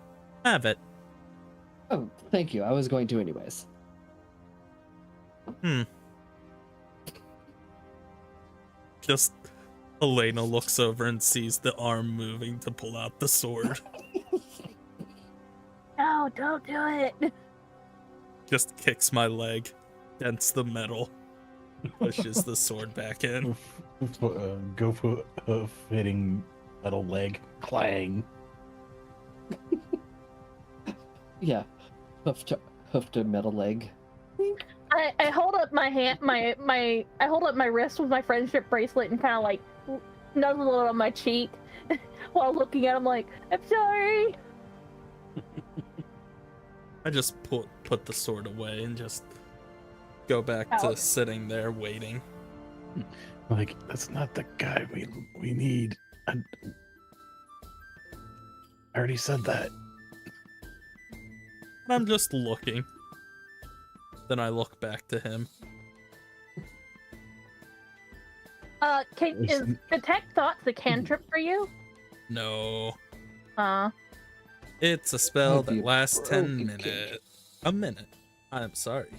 have it. Oh, thank you. I was going to anyways. Just Elena looks over and sees the arm moving to pull out the sword. no, don't do it. Just kicks my leg, dents the metal, pushes the sword back in. Go for hitting metal leg, clang. Yeah, hoofed a metal leg. I hold up my hand, I hold up my wrist with my friendship bracelet and kind of like nuzzle it on my cheek while looking at him like, I'm sorry. I just put the sword away and just go back to Ouch. sitting there waiting. Like, that's not the guy we need. I already said that. I'm just looking. Then I look back to him. Is Detect Thoughts a cantrip for you? No. Uh, It's a spell Might be that a lasts 10 broken minutes. A minute. I'm sorry.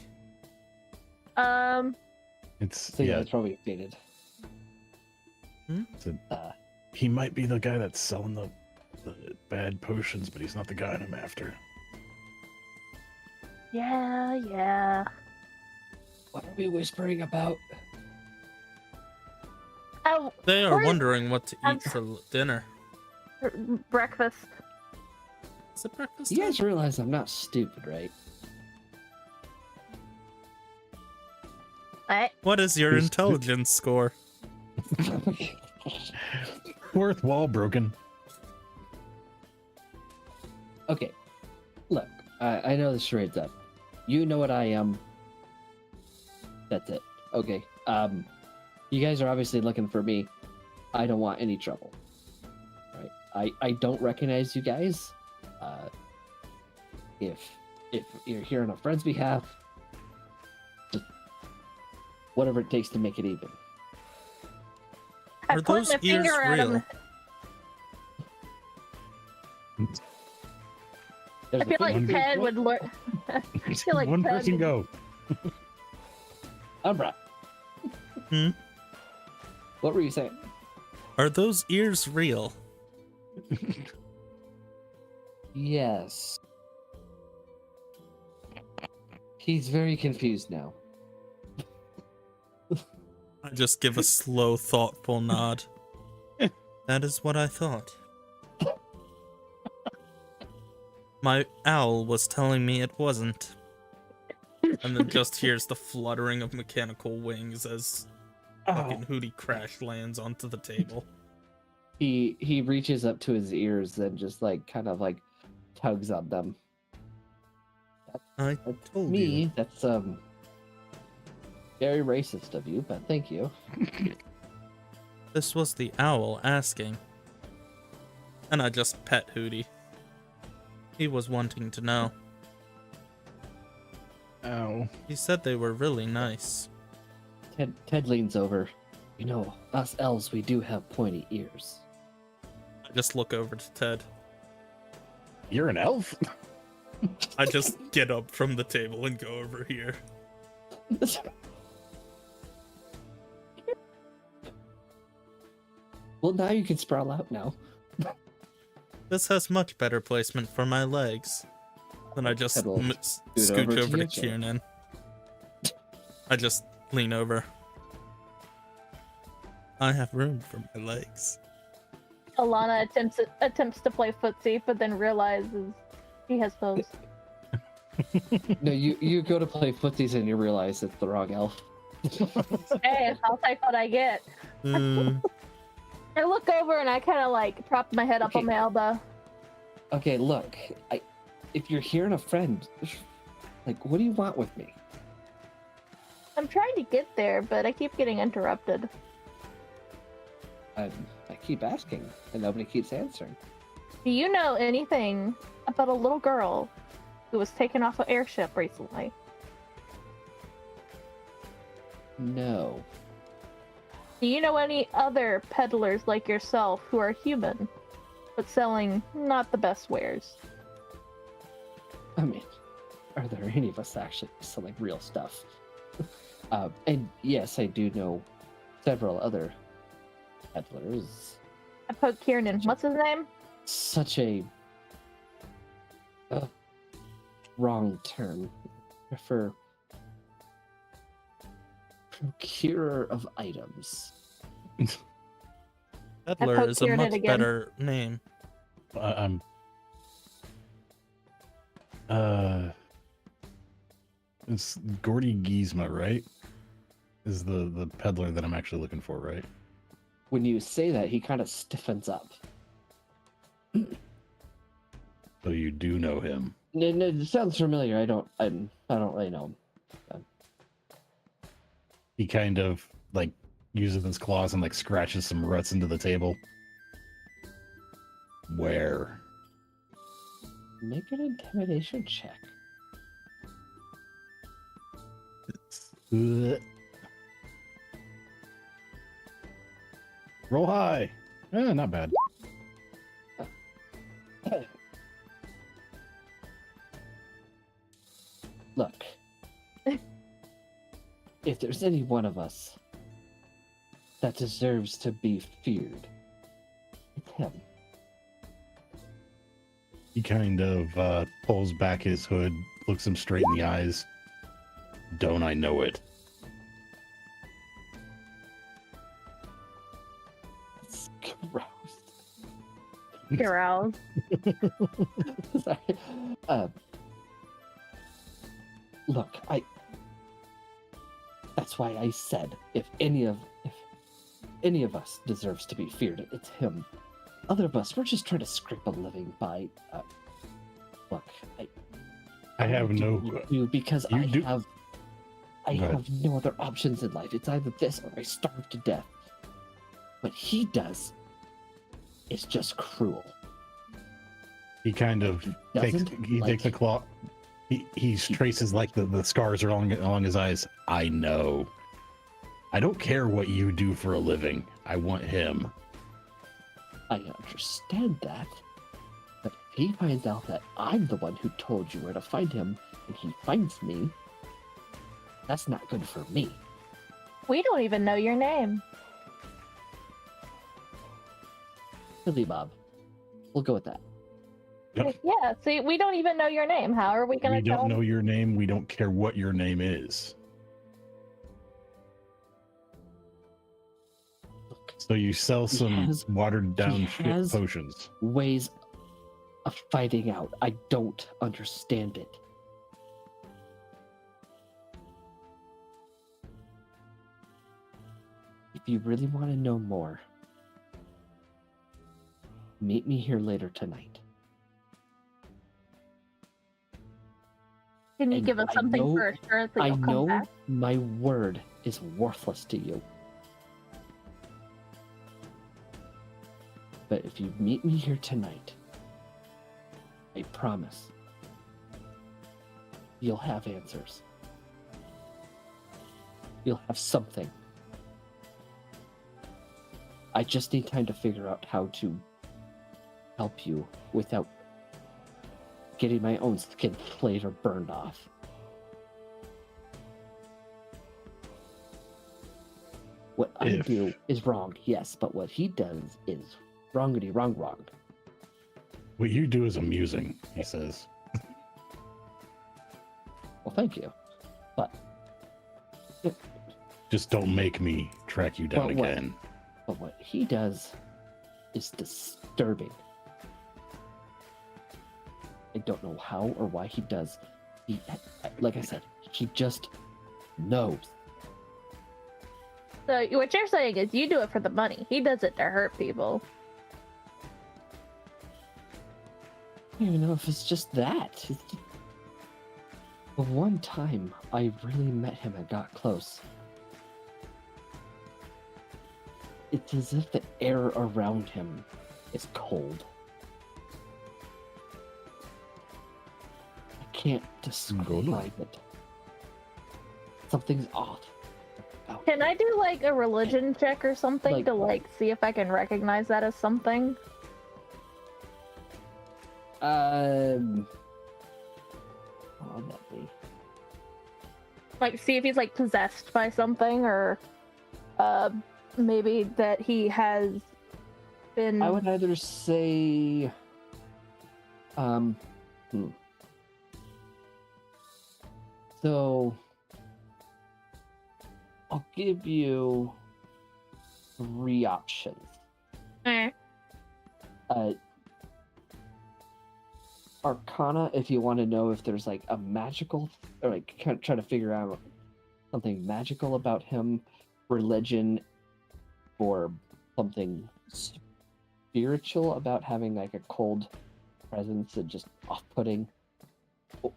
It's So yeah, yeah. it's probably faded. He might be the guy that's selling the bad potions, but he's not the guy I'm after. yeah. What are we whispering about? Oh, They are Where is- wondering what to I'm- eat for dinner. breakfast. Is it breakfast? You time? guys realize I'm not stupid, right? What is your Who's- intelligence score? Fourth wall broken. Okay, look, I know the charade's up. You know what I am. That's it. Okay. You guys are obviously looking for me. I don't want any trouble. Right? I don't recognize you guys. If you're here on a friend's behalf, just whatever it takes to make it even. I Are point those my ears finger at him. real? There's I feel a like One finger- Ted would learn. I feel like One Ted person would- go. Umbra. Hmm? What were you saying? Are those ears real? Yes. He's very confused now. I just give a slow, thoughtful nod. That is what I thought. My owl was telling me it wasn't. And then just hears the fluttering of mechanical wings as fucking Hootie crash lands onto the table. He reaches up to his ears and just like kind of like tugs on them. I That's told me. you. That's very racist of you, but thank you. This was the owl asking. And I just pet Hootie. He was wanting to know. Ow. He said they were really nice. Ted leans over. You know, us elves, we do have pointy ears. I just look over to Ted. You're an elf? I just get up from the table and go over here. Well, now you can sprawl out now. This has much better placement for my legs. Then I just Ted will scooch over to over to you, Joe. Kiernan. I just lean over. I have room for my legs. Alana attempts to play footsie, but then realizes he has bows. No, you go to play footsies and you realize it's the wrong elf. Hey, I'll take what I get. I look over and I kind of like prop my head up on my elbow. Okay, look, if you're hearing a friend, like, what do you want with me? I'm trying to get there, but I keep getting interrupted. I keep asking, and nobody keeps answering. Do you know anything about a little girl who was taken off an airship recently? No. Do you know any other peddlers like yourself who are human, but selling not the best wares? I mean, are there any of us actually selling real stuff? And yes, I do know several other peddlers. I poke Kiernan. What's his name? Such a wrong term. Prefer procurer of items. Peddler poke is a Kieran much again. better name. It's Gordy Giesma, right? Is the peddler that I'm actually looking for, right? When you say that, he kind of stiffens up. So you do know him. No, it sounds familiar. I don't really know him. He kind of like uses his claws and like scratches some ruts into the table. Where? Make an intimidation check. Ugh. Roll high. Not bad. Look, if there's any one of us that deserves to be feared, it's him. He kind of pulls back his hood, looks him straight in the eyes. Don't I know it? It's gross. Aroused. Sorry. Look, that's why I said if any of us deserves to be feared, it's him. Other of us, we're just trying to scrape a living by. Look, I have no. Because You I do- have no other options in life. It's either this or I starve to death. What he does is just cruel. He kind of takes a claw. He traces like the scars along his eyes. I know. I don't care what you do for a living. I want him. I understand that. But if he finds out that I'm the one who told you where to find him, and he finds me, that's not good for me. We don't even know your name. Billy Bob. We'll go with that. Yep. Yeah, see, we don't even know your name. How are we going We to tell don't him? know your name. We don't care what your name is. Look, So you sell He some has- watered down he shit has- potions. ways of fighting out. I don't understand it. If you really want to know more, meet me here later tonight. Can you And give us I something know- for assurance that I you'll come know back? my word is worthless to you. But if you meet me here tonight, I promise you'll have answers. You'll have something. I just need time to figure out how to help you without getting my own skin flayed or burned off. What I If- do is wrong, yes, but what he does is wrongity wrong. What you do is amusing, he says. Well, thank you. But Just don't make me track you down But what- again. what he does is disturbing. I don't know how or why he does. He, like I said, he just knows. So what you're saying is you do it for the money. He does it to hurt people. I don't even know if it's just that. The one time I really met him and got close, it's as if the air around him is cold. I can't describe it. Something's off. about Can I do like a religion check or something Like- to like see if I can recognize that as something? What would that be? Like see if he's like possessed by something or maybe that he has been I would either say, So, I'll give you 3 options. Eh. Arcana, if you want to know if there's like a magical, or like try to figure out something magical about him, religion, or something spiritual about having like a cold presence and just off-putting,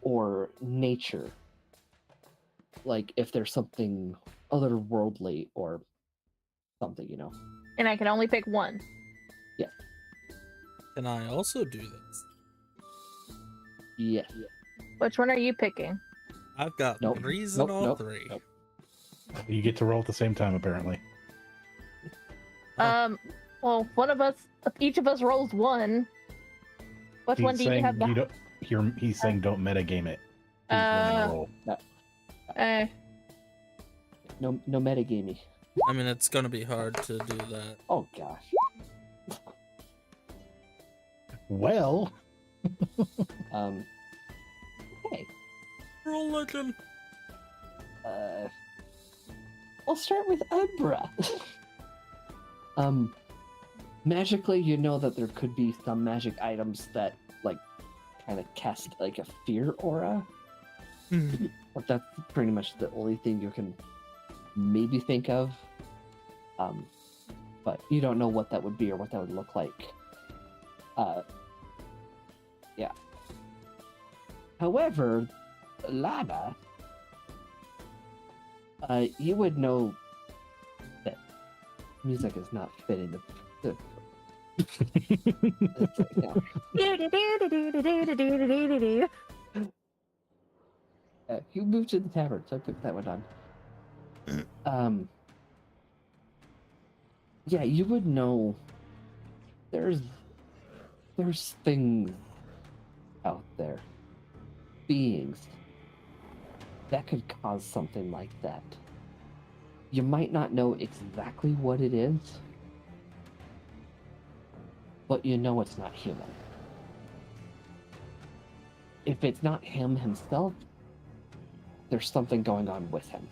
or nature, like if there's something otherworldly or something, you know. and I can only pick one. Can I also do this? Yeah. Which one are you picking? I've got Nope. threes and Nope, all nope, three. nope. You get to roll at the same time, apparently. Well, one of us, each of us rolls one. Which one do you have? You don't. He's saying don't metagame it. He's running a roll. No metagaming. I mean, it's gonna be hard to do that. Oh gosh. Well. Hey. Religion. We'll start with Umbra. Magically, you know that there could be some magic items that, like, kind of cast, like, a fear aura. But that's pretty much the only thing you can maybe think of. But you don't know what that would be or what that would look like. Yeah. However, Lana, you would know that music is not fitting the it's like, you moved to the tavern, so I put that one on. Yeah, you would know there's things out there, beings that could cause something like that. You might not know exactly what it is, but you know it's not human. If it's not him himself, there's something going on with him.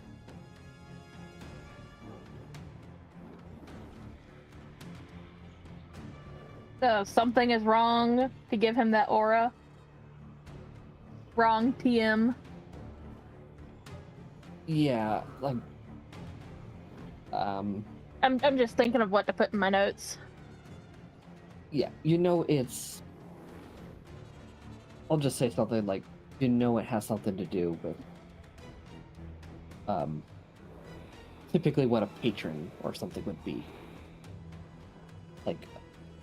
So something is wrong to give him that aura. Wrong TM. Yeah, like I'm just thinking of what to put in my notes. yeah, you know it's I'll just say something like, you know it has something to do with typically what a patron or something would be. Like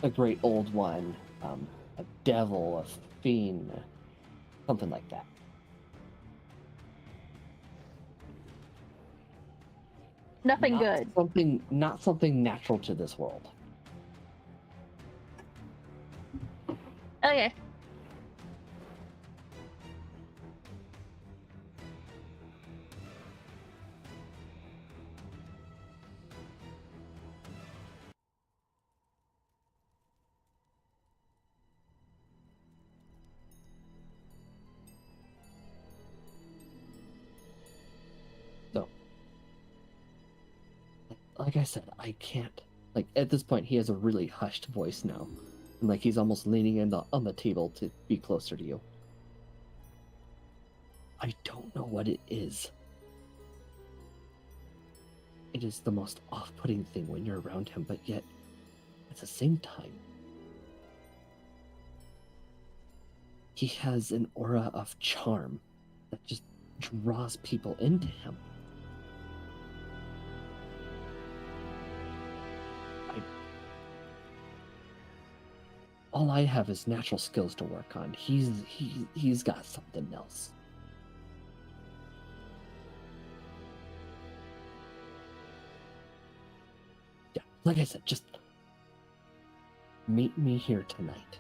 a great old one, a devil, a fiend, something like that. Nothing good. Not something natural to this world. Okay. Like I said, I can't. Like at this point, he has a really hushed voice now, and like he's almost leaning in on the table to be closer to you. I don't know what it is. It is the most off-putting thing when you're around him, but yet, at the same time, he has an aura of charm that just draws people into him. All I have is natural skills to work on. He's got something else. Yeah, like I said, just meet me here tonight.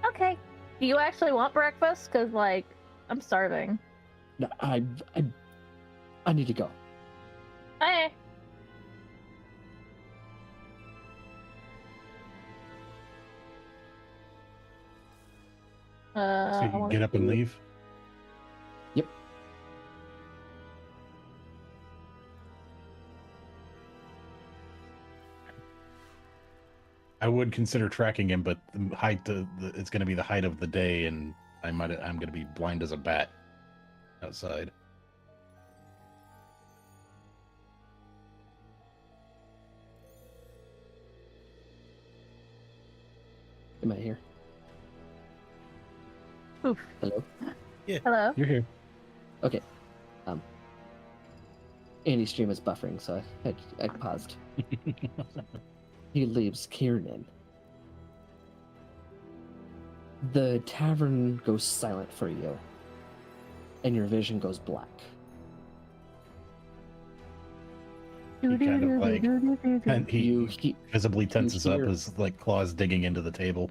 Okay. Do you actually want breakfast? Because, like, I'm starving. No, I need to go. Okay. So you can get up and leave? Yep. I would consider tracking him, but the height it's going to be the height of the day, and I'm going to be blind as a bat outside. Am I here? Oof. Hello? Hello. You're here. Okay. Andy's stream is buffering, so I paused. He leaves Kieran. The tavern goes silent for you. and your vision goes black. He kind of like, and You he visibly tenses up, hear- his like claws digging into the table.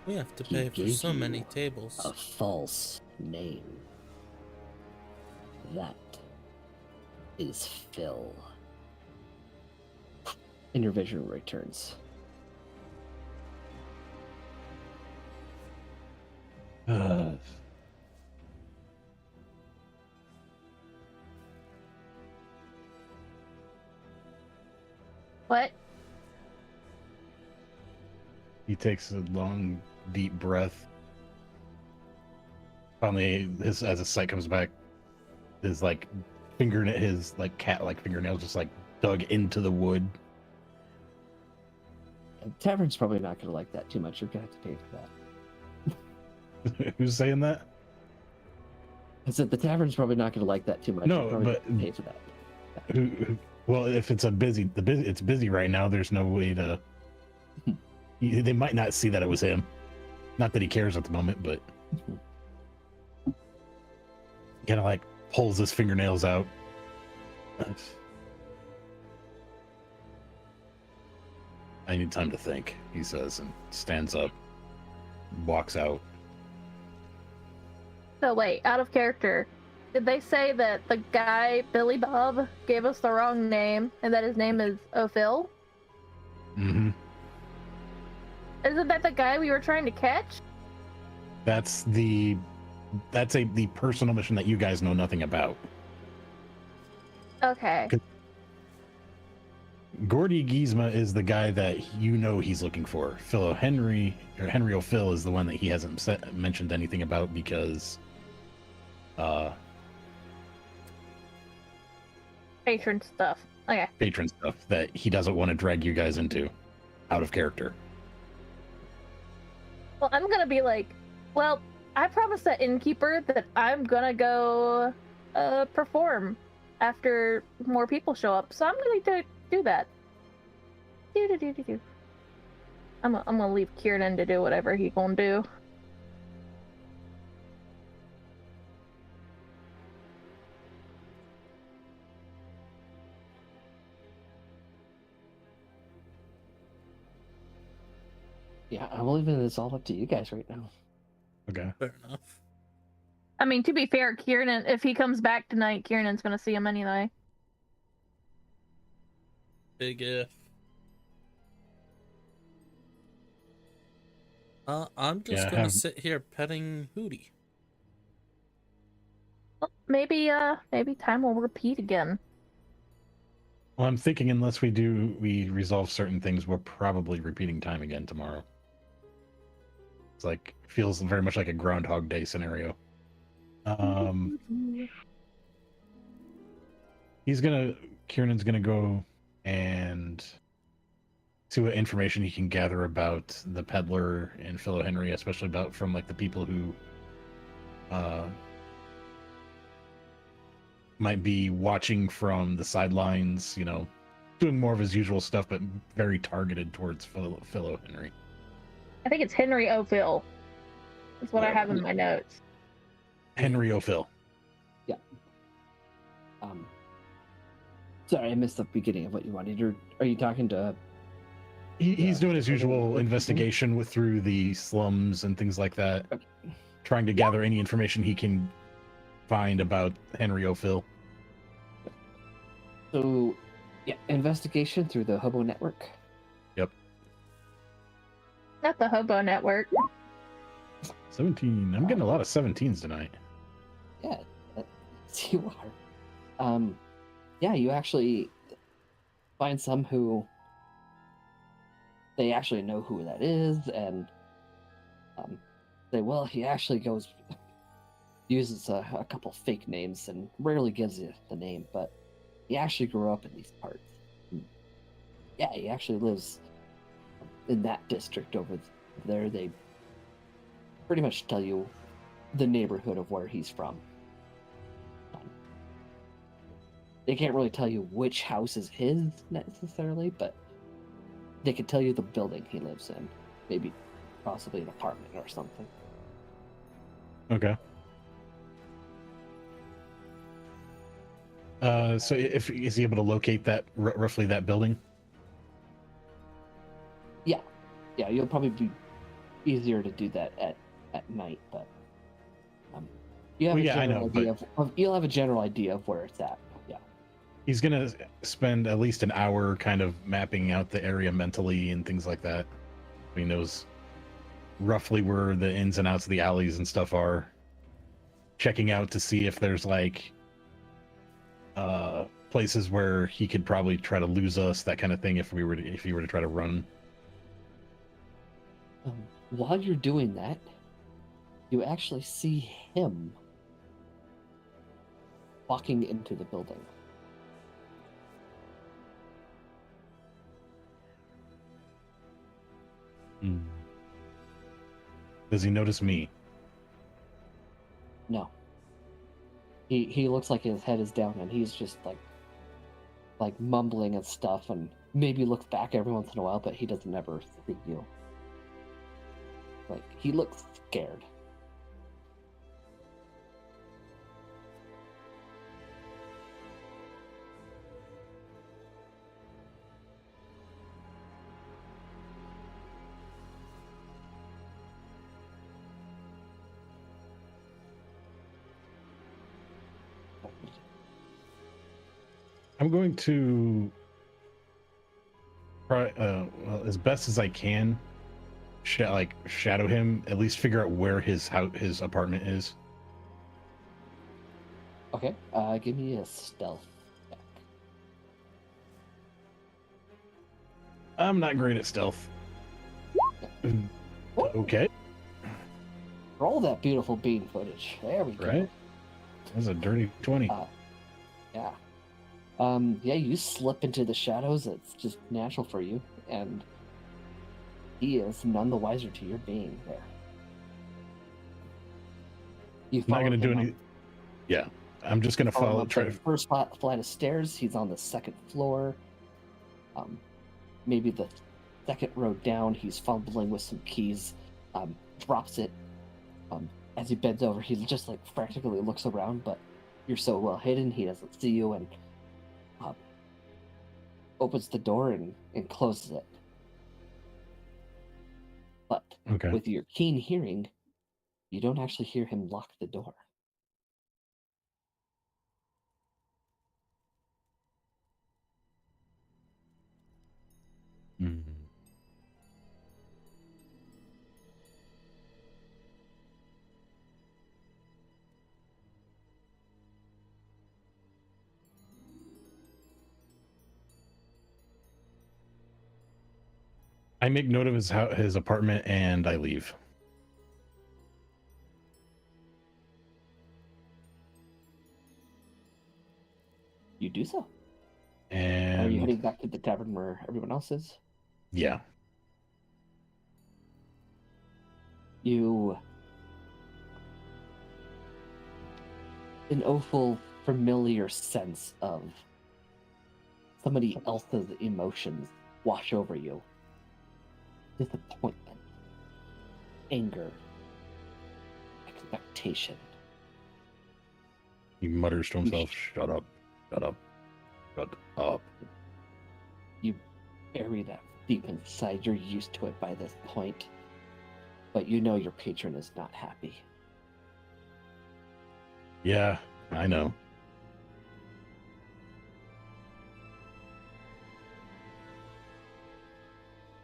We have to He pay for gave so many you tables. a false name. That is Phil. And your vision returns. What? He takes a long, deep breath. Finally, as his sight comes back, his like his like cat-like fingernails just like dug into the wood. The tavern's probably not going to like that too much. You're going to have to pay for that. Who's saying that? I said the tavern's probably not going to like that too much. No, You're probably but- gonna pay for that. Well, if it's it's busy right now. There's no way to. They might not see that it was him. Not that he cares at the moment, but kind of like pulls his fingernails out. I need time to think, he says, and stands up, walks out. So wait, out of character. Did they say that the guy, Billy Bob, gave us the wrong name and that his name is Ophil? Mm-hmm. Isn't that the guy we were trying to catch? That's the personal mission that you guys know nothing about. Okay. Gordy Giesma is the guy that you know he's looking for. Henry O'Phil is the one that he hasn't mentioned anything about because Patron stuff. Okay. patron stuff that he doesn't want to drag you guys into out of character. Well, I'm gonna be like, well, I promised that innkeeper that I'm gonna go perform after more people show up, so I'm gonna do that. Do. I'm gonna leave Kieran to do whatever he gonna do. Yeah, I'm leaving this all up to you guys right now. Okay. Fair enough. I mean, to be fair, Kieran, if he comes back tonight, Kieran's gonna see him anyway. Big if. I'm just Yeah, gonna sit here petting Hootie. Well, maybe time will repeat again. Well, I'm thinking unless we resolve certain things, we're probably repeating time again tomorrow. It's like, feels very much like a Groundhog Day scenario. Kieran's gonna go and see what information he can gather about the peddler and Philo Henry, especially from like the people who might be watching from the sidelines, doing more of his usual stuff, but very targeted towards Philo Henry. I think it's Henry O'Phil. That's what I have in my notes. Henry O'Phil. Sorry, I missed the beginning of what you wanted. Are you talking to? He's doing his usual investigation through the slums and things like that, Okay. trying to gather any information he can find about Henry O'Phil. So, yeah, investigation through the Hobo Network. Not the Hobo Network. 17. I'm getting a lot of 17s tonight. Yeah, you are. Yeah, you actually find some who they actually know who that is, and say, well, he actually uses a couple fake names and rarely gives you the name, but he actually grew up in these parts. Yeah, he actually lives in that district over there. They pretty much tell you the neighborhood of where he's from. They can't really tell you which house is his necessarily, but they could tell you the building he lives in. Maybe, possibly an apartment or something. Okay. So if is he able to locate that roughly that building? Yeah, you'll probably be easier to do that at night, but you have Well, a yeah, I general know, idea you'll have a general idea of where it's at. Yeah. He's gonna spend at least an hour kind of mapping out the area mentally and things like that. He knows roughly where the ins and outs of the alleys and stuff are. Checking out to see if there's like places where he could probably try to lose us, that kind of thing, if he were to try to run. While you're doing that, you actually see him walking into the building. Does he notice me? No. He looks like his head is down and he's just like mumbling and stuff, and maybe looks back every once in a while, but he doesn't ever see you. Like, he looks scared. I'm going to try, well, as best as I can, shadow him. At least figure out where his apartment is. Okay, give me a stealth check. I'm not great at stealth. Okay. Roll that beautiful bean footage. There we go. Right. That's a dirty 20. Yeah. Yeah, you slip into the shadows. It's just natural for you, and he is none the wiser to your being there. You I'm not going to do him any. Yeah, I'm just going to follow. up the first flight of stairs. He's on the second floor. Maybe the second row down. He's fumbling with some keys. Drops it. As he bends over, he just like practically looks around, but you're so well hidden, he doesn't see you, and opens the door and closes it. But Okay. with your keen hearing, you don't actually hear him lock the door. I make note of his apartment and I leave. You do so. And Are you heading back to the tavern where everyone else is? Yeah. An awful familiar sense of somebody else's emotions wash over you. Disappointment, anger, expectation. He mutters to himself, shut up, shut up, shut up. You bury that deep inside. You're used to it by this point. But you know your patron is not happy. Yeah, I know.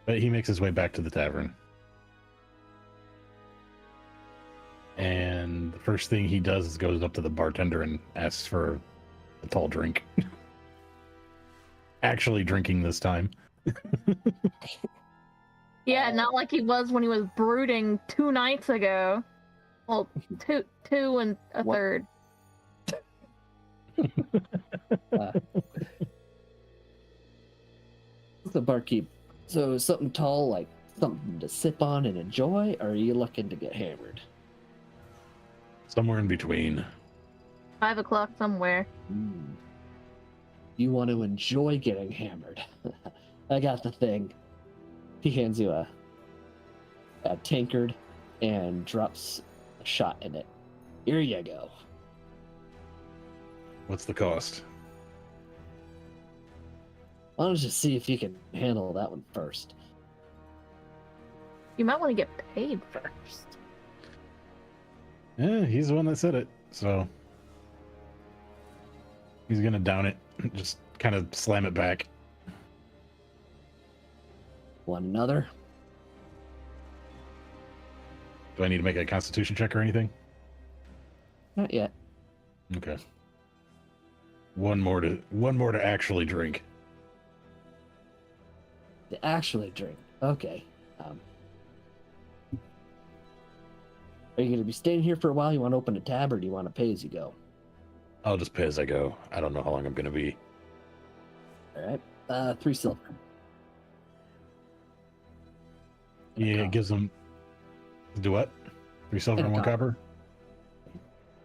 But he makes his way back to the tavern. And the first thing he does is goes up to the bartender and asks for a tall drink. Actually drinking this time. Yeah, not like he was when he was brooding 2 nights ago. Well, two and a What? third. The barkeep. So something tall, like something to sip on and enjoy, or are you looking to get hammered? Somewhere in between. 5 o'clock somewhere. You want to enjoy getting hammered. I got the thing. He hands you a tankard and drops a shot in it. Here you go. What's the cost? Why don't you see if you can handle that one first? You might want to get paid first. Yeah, he's the one that said it, so he's gonna down it, just kind of slam it back. Want another? Do I need to make a Constitution check or anything? Not yet. Okay. One more to actually drink. To actually drink. Okay. Are you going to be staying here for a while? You want to open a tab, or do you want to pay as you go? I'll just pay as I go. I don't know how long I'm gonna be. All right. 3 silver. Yeah, it gives them. Do what? 3 silver And and a 1 copper.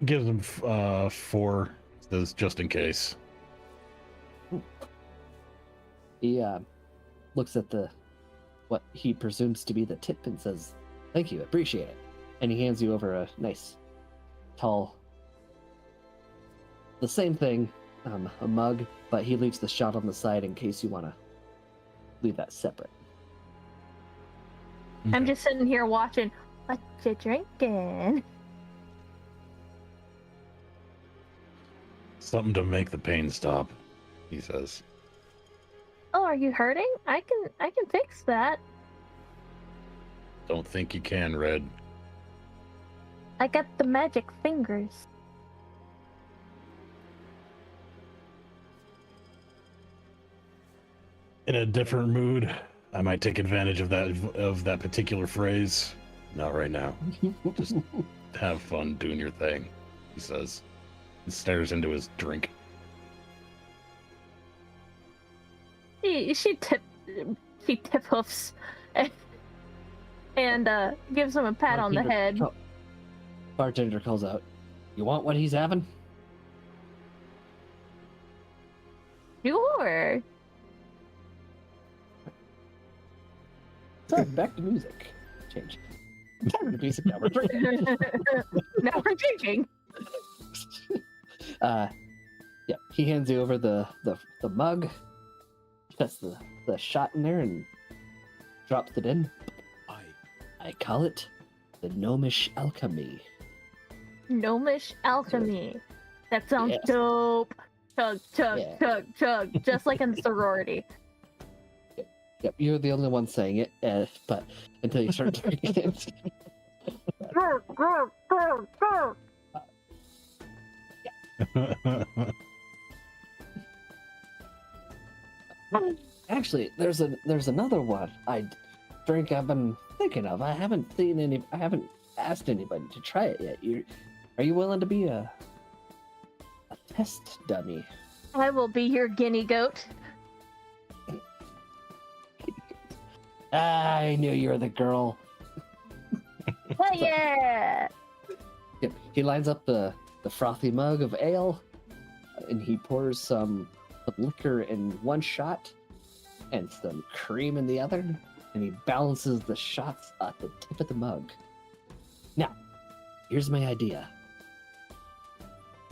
Gives them 4. Says just in case. He looks at what he presumes to be the tip and says, "Thank you, appreciate it." And he hands you over a nice, tall, the same thing, a mug, but he leaves the shot on the side in case you want to leave that separate. I'm just sitting here watching. What you drinking? Something to make the pain stop, he says. Oh, are you hurting? I can fix that. Don't think you can, Red. I got the magic fingers. In a different mood, I might take advantage of that particular phrase. Not right now. Just have fun doing your thing, he says. He stares into his drink. She tip hoofs and gives him a pat on the head. Bartender calls out, "You want what he's having?" Sure. So back to music. Change. Back to music. Now we're drinking. Now we're drinking. Yeah, he hands you over the mug, puts the shot in there and drops it in. I call it the gnomish alchemy. Gnomish alchemy. That sounds Yes. dope. Chug, chug, Yeah. chug, chug. Just like in sorority. Yep, you're the only one saying it, but until you start drinking it. Grr, grr, grr, grr. Actually, there's another one I've been thinking of. I haven't asked anybody to try it yet. Are you willing to be a test dummy? I will be your guinea goat. I knew you were the girl. Hell yeah! Yep. He lines up the frothy mug of ale, and he pours some liquor in one shot and some cream in the other, and he balances the shots at the tip of the mug. Now, here's my idea.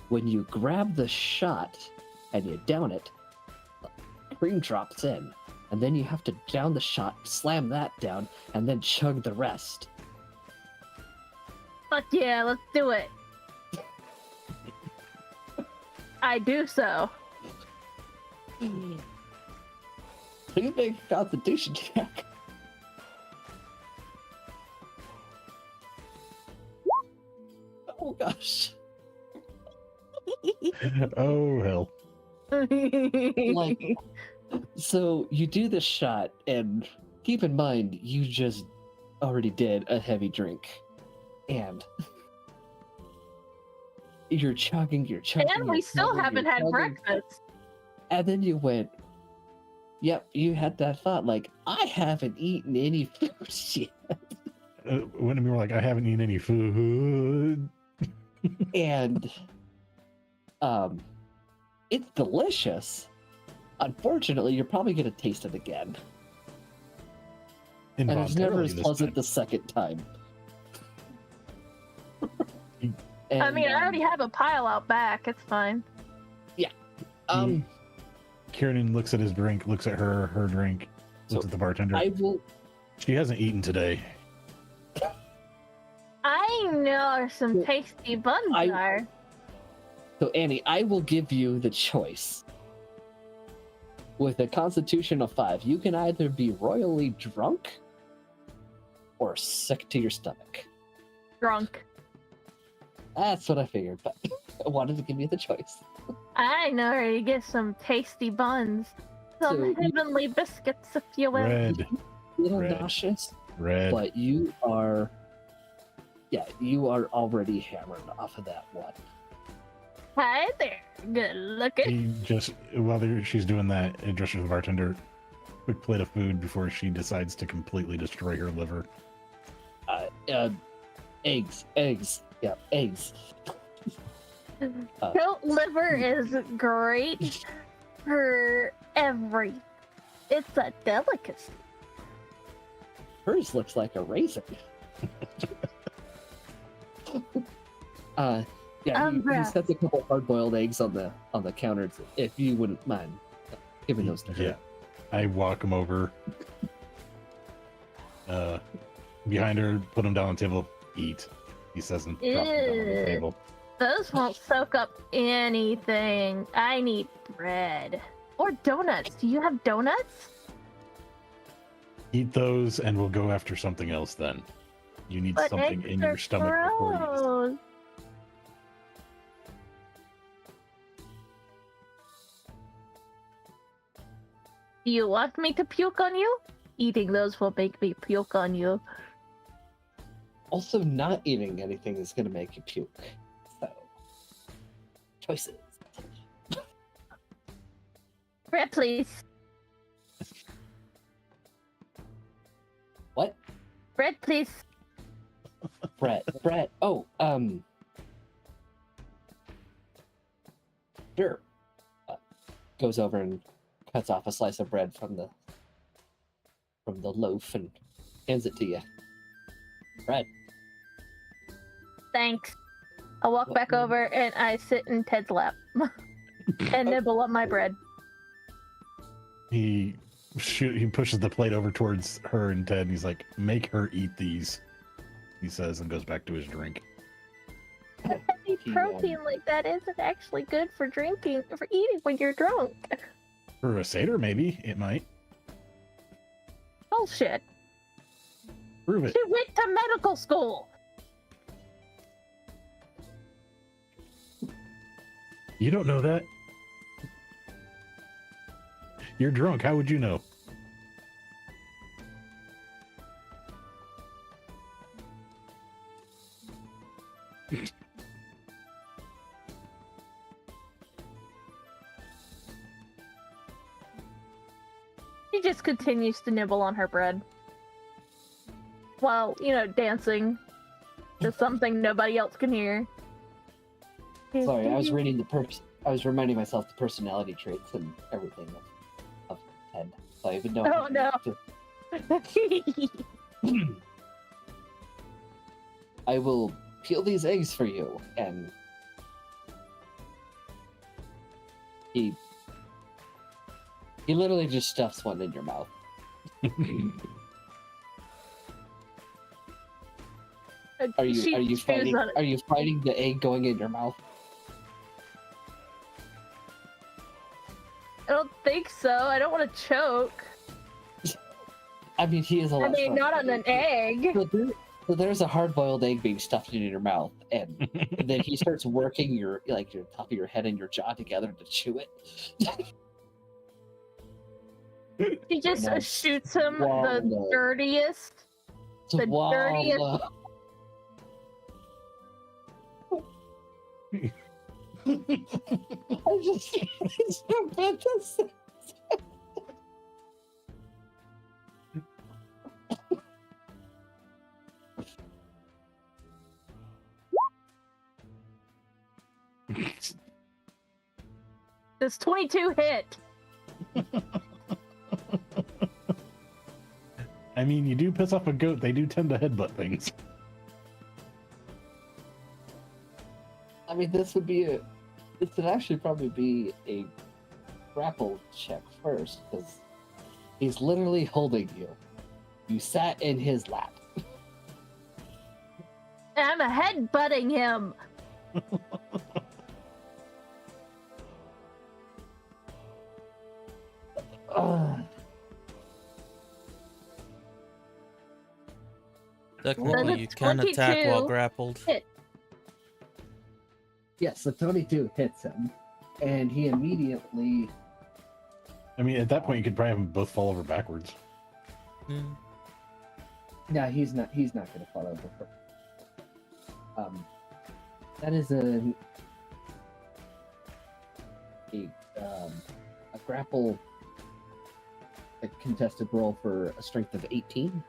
When you grab the shot and you down it, cream drops in, and then you have to down the shot, slam that down, and then chug the rest. Fuck yeah, let's do it. I do so. Please make a Constitution check. Oh gosh. Oh hell. Like, so you do this shot, and keep in mind you just already did a heavy drink, and you're chugging. And we still haven't had breakfast. And then you went, yep, you had that thought, like, I haven't eaten any food yet. When we were like, I haven't eaten any food. And it's delicious. Unfortunately, you're probably going to taste it again. And it's never as Involuntarily this pleasant time. the second time. I And, mean, I already have a pile out back. It's fine. Kieran looks at his drink, looks at her drink, looks So at the bartender. I will. She hasn't eaten today. I know some Well, tasty buns I- are. So Annie, I will give you the choice. With a constitution of 5, you can either be royally drunk or sick to your stomach. Drunk. That's what I figured, but I wanted to give you the choice. I know where to get some tasty buns. Some So you- heavenly biscuits, if you will. Red, A little Red. nauseous, red. but you are already hammered off of that one. Hi there. Good looking. He just, while she's doing that, addresses the bartender. Quick plate of food before she decides to completely destroy her liver. Eggs, yeah, eggs. Goat liver is great for every. It's a delicacy. Hers looks like a raisin. Yeah, he Umbra. sets a couple hard-boiled eggs on the counter. If you wouldn't mind giving those to her. Yeah. I walk him over. Behind her, put him down on the table. Eat. He says and drops him down on the Ew. table. Those won't soak up anything. I need bread. Or donuts. Do you have donuts? Eat those and we'll go after something else then. You need But something eggs in your are stomach before you eat. gross. Do you want me to puke on you? Eating those will make me puke on you. Also, not eating anything is going to make you puke. So, choices. Bread, please. What? Bread, please. Brett. Oh, sure. Goes over and cuts off a slice of bread from the loaf and hands it to you. Bread. Thanks. I walk back over and I sit in Ted's lap and nibble up my bread. He pushes the plate over towards her and Ted, and he's like, "Make her eat these," he says, and goes back to his drink. Heavy protein like that isn't actually good for eating when you're drunk. For a satyr, maybe it might. Bullshit. Prove it. She went to medical school. You don't know that. You're drunk. How would you know? She just continues to nibble on her bread. While, dancing to something nobody else can hear. Sorry, I was reminding myself the personality traits and everything of Ted. So I even know. Oh, no. I will peel these eggs for you, and he literally just stuffs one in your mouth. Are you fighting the egg going in your mouth? I don't think so. I don't want to choke. I mean, he is a lot. I mean, not on an egg. So there's a hard-boiled egg being stuffed in your mouth, and then he starts working your top of your head and your jaw together to chew it. He just Now shoots him swallow. the dirtiest. The dirtiest- Swallow. I just it's so fantastic. This 22 hit. I mean, you do piss off a goat, they do tend to headbutt things. mean, this would actually probably be a grapple check first, because he's literally holding you. You sat in his lap. I'm headbutting him. Technically, That's you can attack while 22. grappled. Yes, the 22 hits him, and he immediately. I mean, at that point, you could probably have them both fall over backwards. Mm. No, he's not going to fall over. That is a grapple, a contested roll for a strength of 18.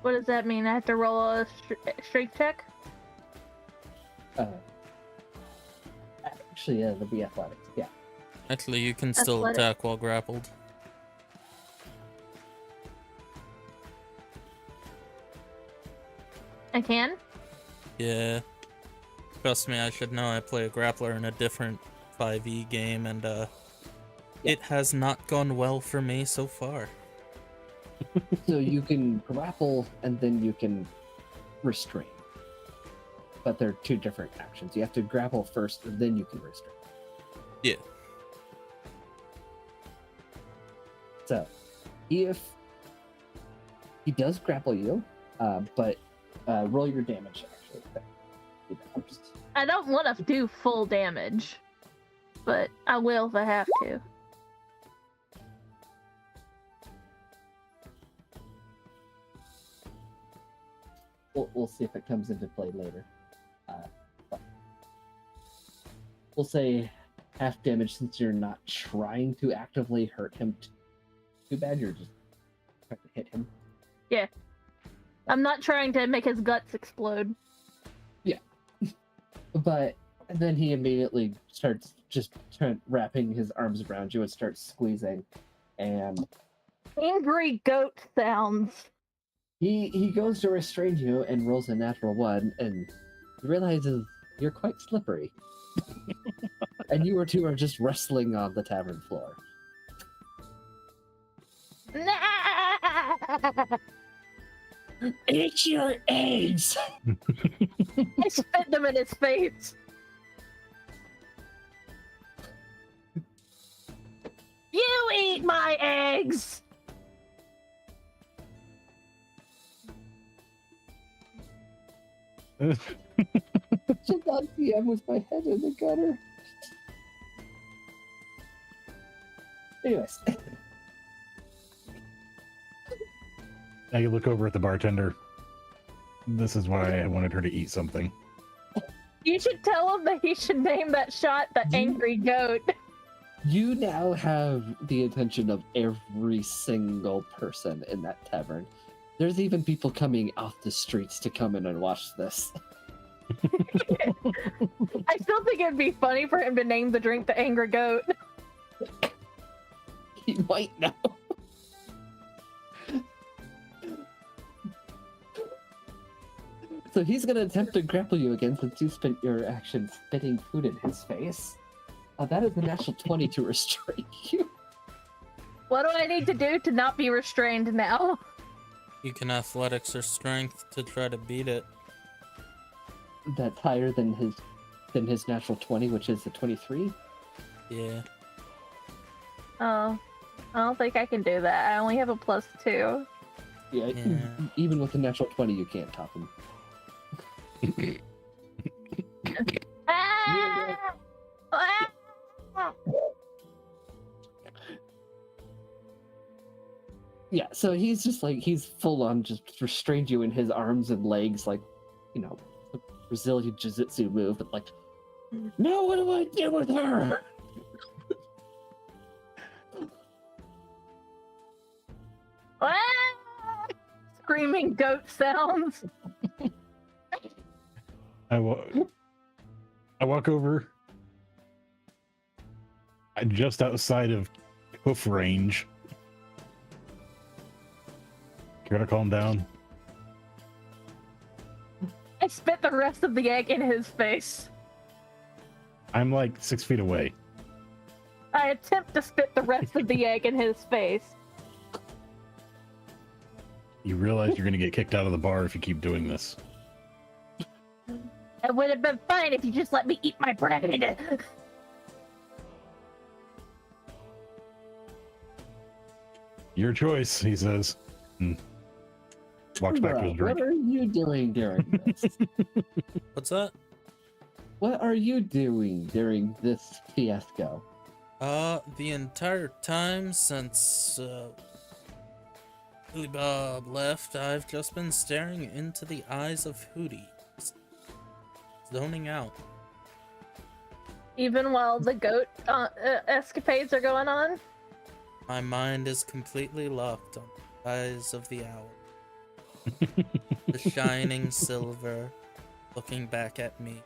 What does that mean? I have to roll a strength check? Actually, it'll be athletics. Yeah. Actually, you can still Athletic. attack while grappled. I can? Yeah. Trust me, I should know. I play a grappler in a different 5e game, and it has not gone well for me so far. So you can grapple and then you can restrain. But they're two different actions. You have to grapple first and then you can restrain. Yeah. So, if he does grapple you, but roll your damage actually. I don't want to do full damage, but I will if I have to. We'll see if it comes into play later. But we'll say half damage since you're not trying to actively hurt him too bad. You're just trying to hit him. Yeah. I'm not trying to make his guts explode. Yeah. But and then he immediately starts just wrapping his arms around you and starts squeezing. And Angry goat sounds. he goes to restrain you and rolls a natural 1 and realizes you're quite slippery. And you two are just wrestling on the tavern floor. Eat your eggs! I spit them in his face. You eat my eggs! Just on PM with my head in the gutter. Anyways. Now you look over at the bartender. This is why I wanted her to eat something. You should tell him that he should name that shot the Angry Goat. You now have the attention of every single person in that tavern. There's even people coming off the streets to come in and watch this. I still think it'd be funny for him to name the drink the Angry Goat. He might know. So he's going to attempt to grapple you again since you spent your action spitting food in his face. That is a natural 20 to restrain you. What do I need to do to not be restrained now? You can athletics or strength to try to beat it. That's higher than his natural 20, which is a 23. Yeah. Oh, I don't think I can do that. I only have a +2. Yeah, Yeah. even with the natural 20, you can't top him. Ah! Ah! Yeah, so he's just like, he's full on just restrained you in his arms and legs, like, you know, a Brazilian jiu-jitsu move, but like, now what do I do with her? Ah! Screaming goat sounds. I walk over. I'm just outside of hoof range. Gotta calm down. I spit the rest of the egg in his face. I'm like 6 feet away. I attempt to spit the rest of the egg in his face. You realize you're gonna get kicked out of the bar if you keep doing this. It would have been fine if you just let me eat my bread. Your choice, he says. Walks back to his drink. What are you doing during this? What's that? What are you doing during this fiasco? The entire time since Billy Bob left, I've just been staring into the eyes of Hootie, zoning out. Even while the goat escapades are going on? My mind is completely locked on the eyes of the owl. The shining silver looking back at me.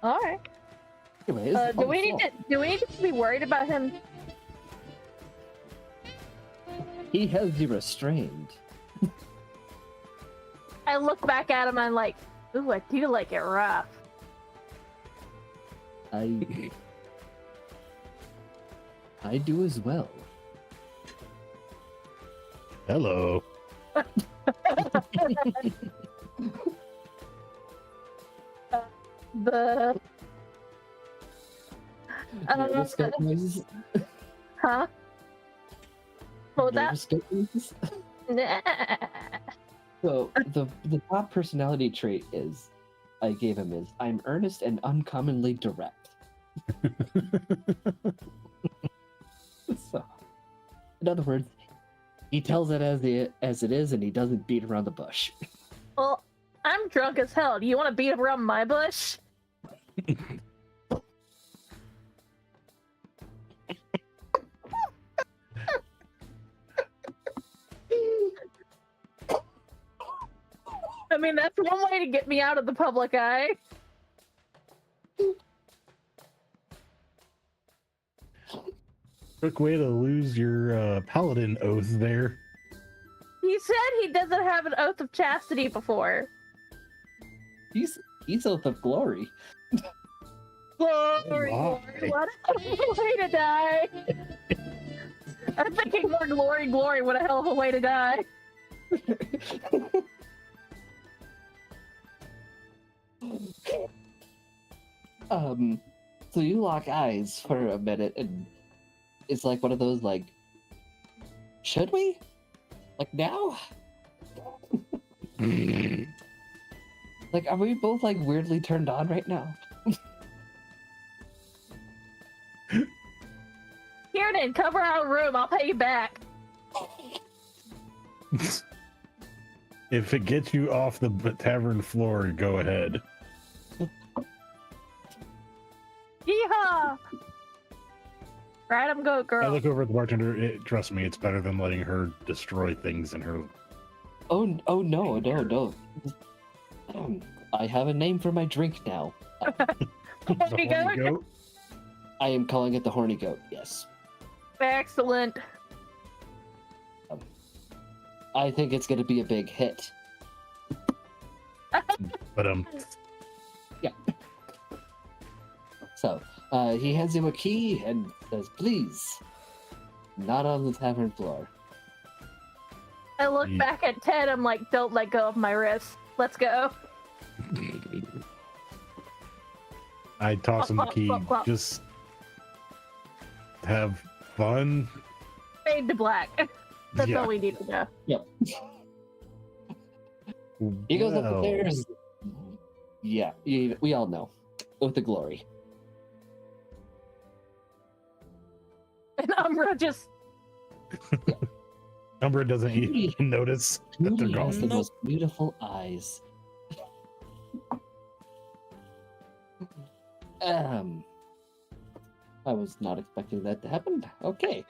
All right. Anyways, Do we need to be worried about him? He has you restrained. I look back at him and I'm like, ooh, I do like it rough. I do as well. Hello. The Nervous goat noises? huh? What was that? Nervous goat noises? Nah. So the top personality trait is I gave him is I'm earnest and uncommonly direct. So, in other words, he tells it as it is, and he doesn't beat around the bush. Well, I'm drunk as hell. Do you want to beat around my bush? I mean, that's one way to get me out of the public eye. Quick way to lose your paladin oath there. He said he doesn't have an oath of chastity before. He's oath of glory. Glory, Oh glory, what a way to die. I'm thinking more glory, glory, what a hell of a way to die. So you lock eyes for a minute, and it's like one of those like, should we? Like now? Like, are we both like weirdly turned on right now? Kieran, cover our room, I'll pay you back. If it gets you off the tavern floor, go ahead. Yeehaw! Right, I'm go, I girl. look over at the bartender. Trust me, it's better than letting her destroy things in her. Oh no. I have a name for my drink now. Horny goat? goat. I am calling it the horny goat, yes. Excellent. I think it's gonna be a big hit. But So, he hands him a key and says, please, not on the tavern floor. I look Yeah. back at Ted, I'm like, don't let go of my wrist. Let's go. I toss him the key. Just have fun. Fade to black. That's Yeah. all we need to know. Yep. He goes up the Well, stairs. Yeah, we all know. With the glory. And Umbra just Umbra doesn't even notice that they're He has the gone. most beautiful eyes. I was not expecting that to happen. Okay.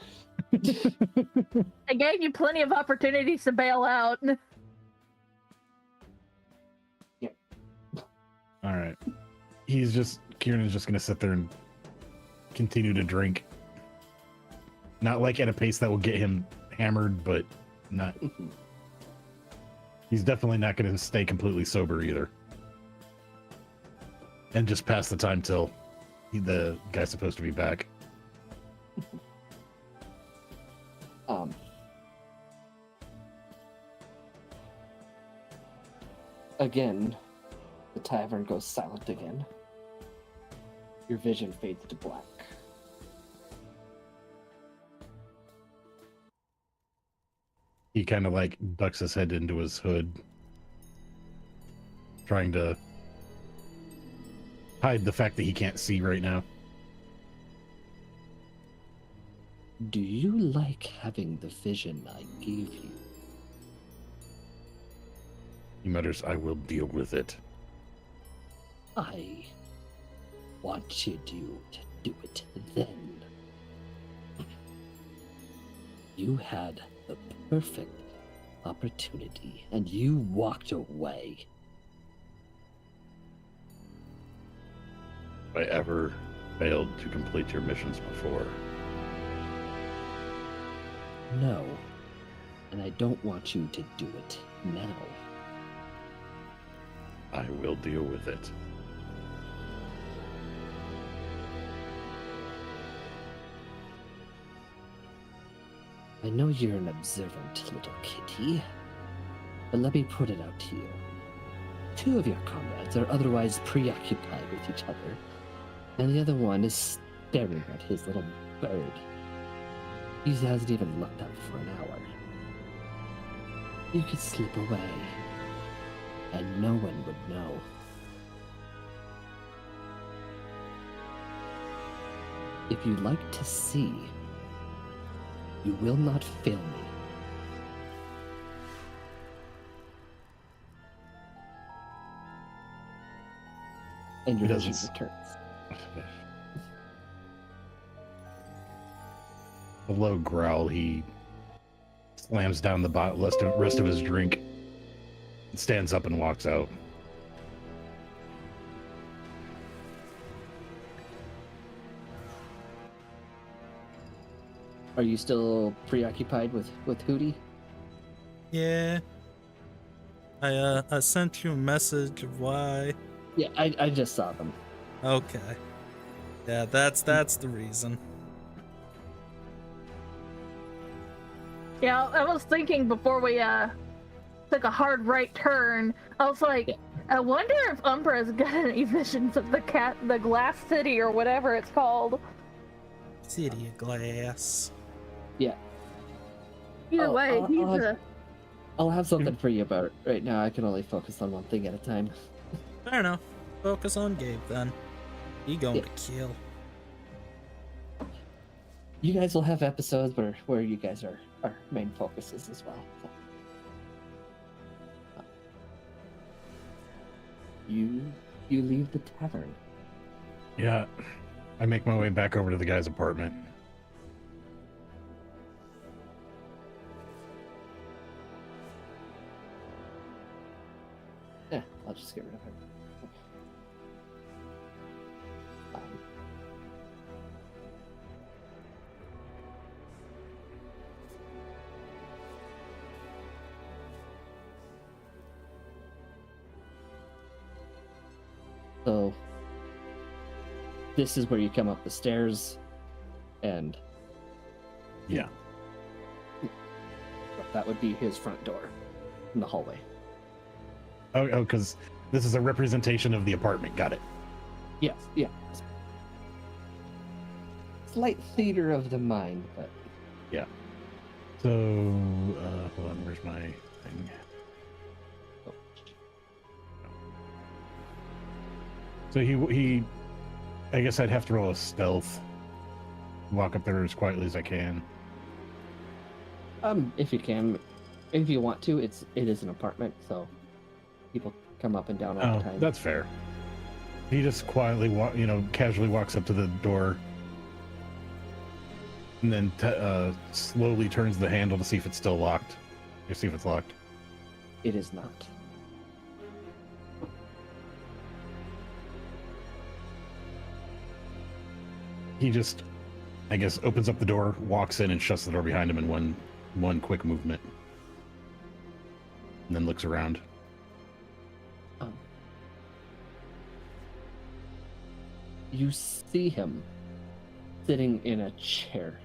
I gave you plenty of opportunities to bail out. All right. Kieran is just gonna sit there and continue to drink. Not like at a pace that will get him hammered, but not. He's definitely not going to stay completely sober either. And just pass the time till the guy's supposed to be back. Again, the tavern goes silent again. Your vision fades to black. He kind of like ducks his head into his hood, trying to hide the fact that he can't see right now. Do you like having the vision I gave you? He mutters, I will deal with it. I want you to do it then. You had the perfect opportunity and you walked away. Have I ever failed to complete your missions before? No, and I don't want you to do it now. I will deal with it. I know you're an observant little kitty, but let me put it out to you. 2 of your comrades are otherwise preoccupied with each other, and the other one is staring at his little bird. He hasn't even looked up for an hour. You could slip away, and no one would know. If you like to see, you will not fail me. And your vision returns. A low growl, he slams down the rest of his drink, stands up and walks out. Are you still preoccupied with Hootie? Yeah. I sent you a message of why. Yeah, I just saw them. Okay. Yeah, that's the reason. Yeah, I was thinking before we took a hard right turn, I was like, Yeah. I wonder if Umbra's got any visions of the Glass City or whatever it's called. City of Glass. Yeah. Either way, I'll have something for you about it. Right now, I can only focus on one thing at a time. Fair enough. Focus on Gabe then. He going to kill. You guys will have episodes where you guys are our main focuses as well. So. You leave the tavern. Yeah, I make my way back over to the guy's apartment. Yeah, I'll just get rid of it. So this is where you come up the stairs, and Yeah. that would be his front door in the hallway. Oh, because this is a representation of the apartment. Got it. Yes, yeah. Slight theater of the mind, but So, hold on. Where's my thing? So he, I guess I'd have to roll a stealth. Walk up there as quietly as I can. if you can, if you want to, it is an apartment, so people come up and down all the time. That's fair. He just quietly casually walks up to the door, and then slowly turns the handle to see if it's still locked. To see if it's locked. It is not. He just, I guess, opens up the door, walks in, and shuts the door behind him in one quick movement. and then looks around. You see him sitting in a chair.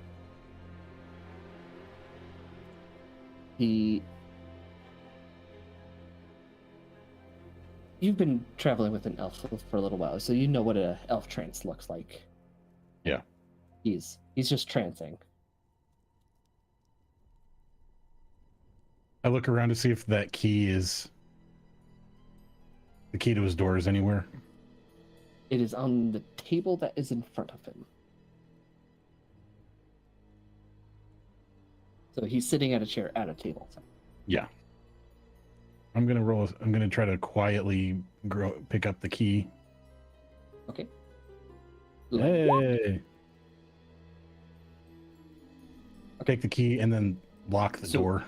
You've been traveling with an elf for a little while, so you know what an elf trance looks like. Yeah. He's just trancing. I look around to see if that key is the key to his door is anywhere. It is on the table that is in front of him. So he's sitting at a chair at a table. Yeah. I'm gonna try to quietly pick up the key. Okay. Hey. Take the key and then lock the door.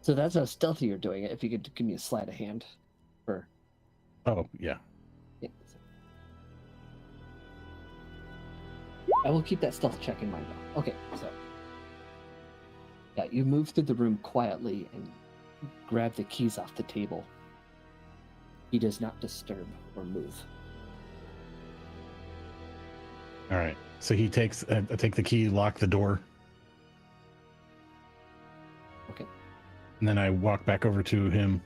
So that's how stealthy you're doing it. If you could give me a sleight of hand for. Oh, yeah. Yeah. I will keep that stealth check in mind though. Okay, so. Yeah, you move through the room quietly and grab the keys off the table. He does not disturb or move. All right. So he takes, I take the key, lock the door. Okay. And then I walk back over to him.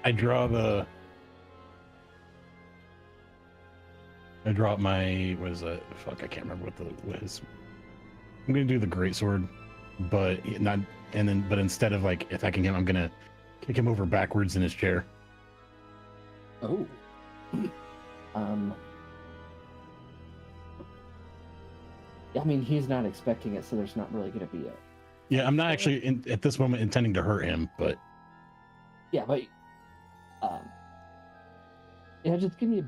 I draw my, what is that? Fuck, I can't remember what his, I'm going to do the greatsword, but not, but instead of like attacking him, I'm going to kick him over backwards in his chair. Oh. I mean, he's not expecting it, so there's not really going to be a... Yeah, I'm not actually at this moment intending to hurt him, but... Yeah, but... yeah, just give me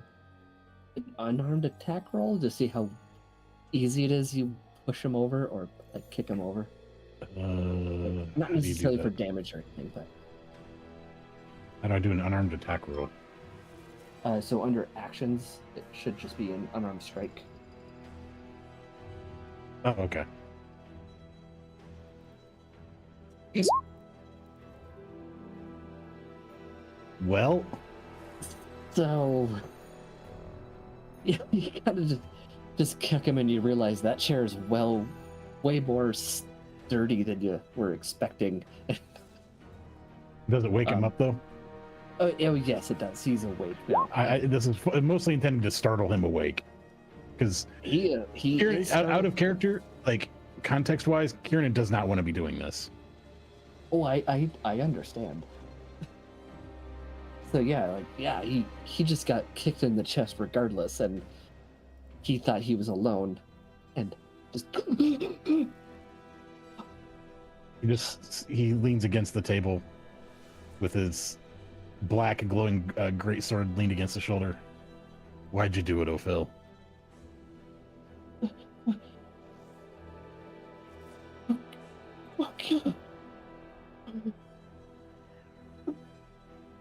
an unarmed attack roll to see how easy it is you push him over or like kick him over. Not necessarily for damage or anything, but... How do I do an unarmed attack roll? So under actions, it should just be an unarmed strike. Oh, okay. Well, so you gotta just kick him, and you realize that chair is way more sturdy than you were expecting. Does it wake him up though? Oh yes, it does. He's awake now. This is mostly intended to startle him awake, because he out of character, like context-wise, Kieran does not want to be doing this. Oh, I understand. So yeah, he just got kicked in the chest regardless, and he thought he was alone, and just he leans against the table with his black glowing great sword leaned against the shoulder. Why'd you do it, Ophil?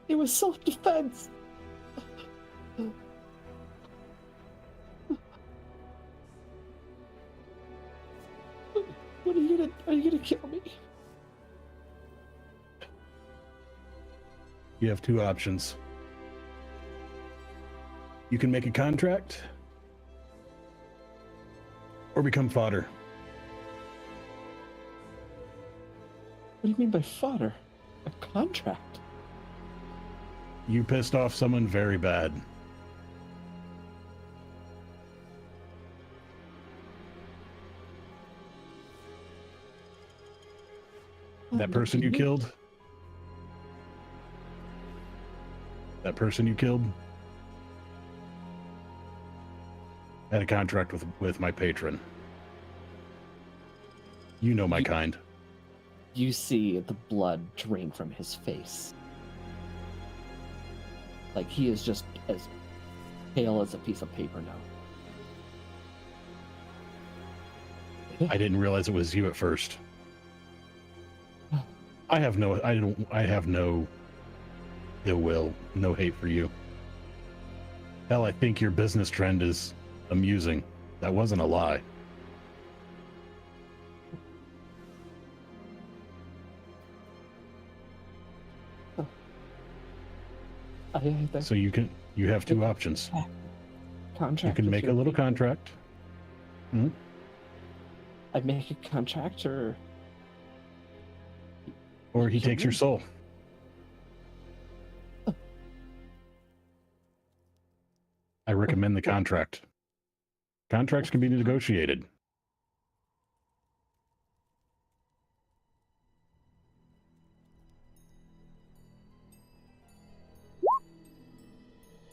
It was self-defense. What are you gonna kill me? You have two options. You can make a contract or become fodder. What do you mean by fodder? A contract? You pissed off someone very bad. That person you killed? That person you killed? Had a contract with my patron. You know my kind. You see the blood drain from his face. Like he is just as pale as a piece of paper now. I didn't realize it was you at first. I have no ill will, no hate for you. Hell, I think your business trend is amusing. That wasn't a lie. So you have two options. Contract. You can make a little contract. Hmm? I make a contract, or He takes your soul. I recommend the contract. Contracts can be negotiated.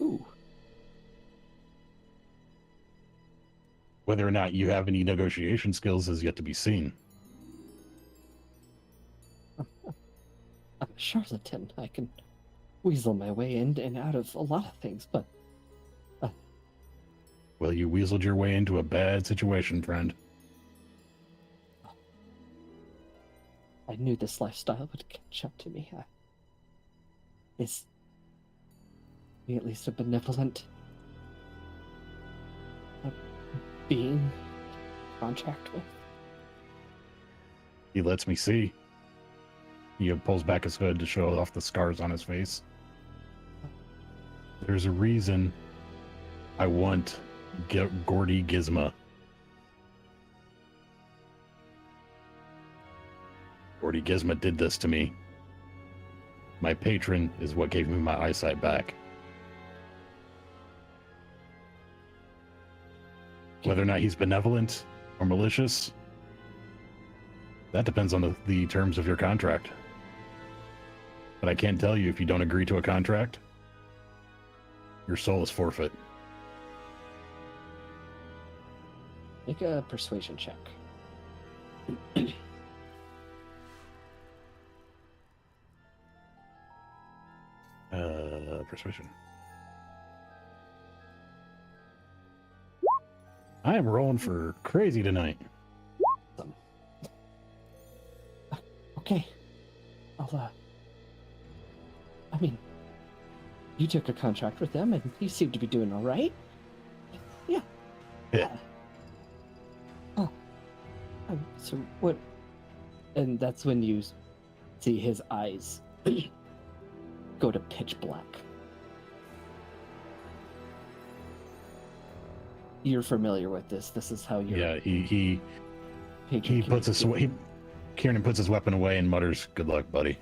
Ooh. Whether or not you have any negotiation skills is yet to be seen. I'm a charlatan. I can weasel my way in and out of a lot of things, but Well, you weaseled your way into a bad situation, friend. I knew this lifestyle would catch up to me. Is he at least a benevolent being contract with? He lets me see. He pulls back his hood to show off the scars on his face. There's a reason I want Gordy Gizma. Gordy Gizma did this to me. My patron is what gave me my eyesight back. Whether or not he's benevolent or malicious, that depends on the terms of your contract. But I can't tell you, if you don't agree to a contract, your soul is forfeit. Make a persuasion check. Persuasion. I am rolling for crazy tonight. Okay. I mean, you took a contract with them, and you seem to be doing all right. Yeah. Yeah. So what? And that's when you see his eyes go to pitch black. You're familiar with this. This is how you're. Yeah, he patron puts his Kieran puts his weapon away and mutters, "Good luck, buddy."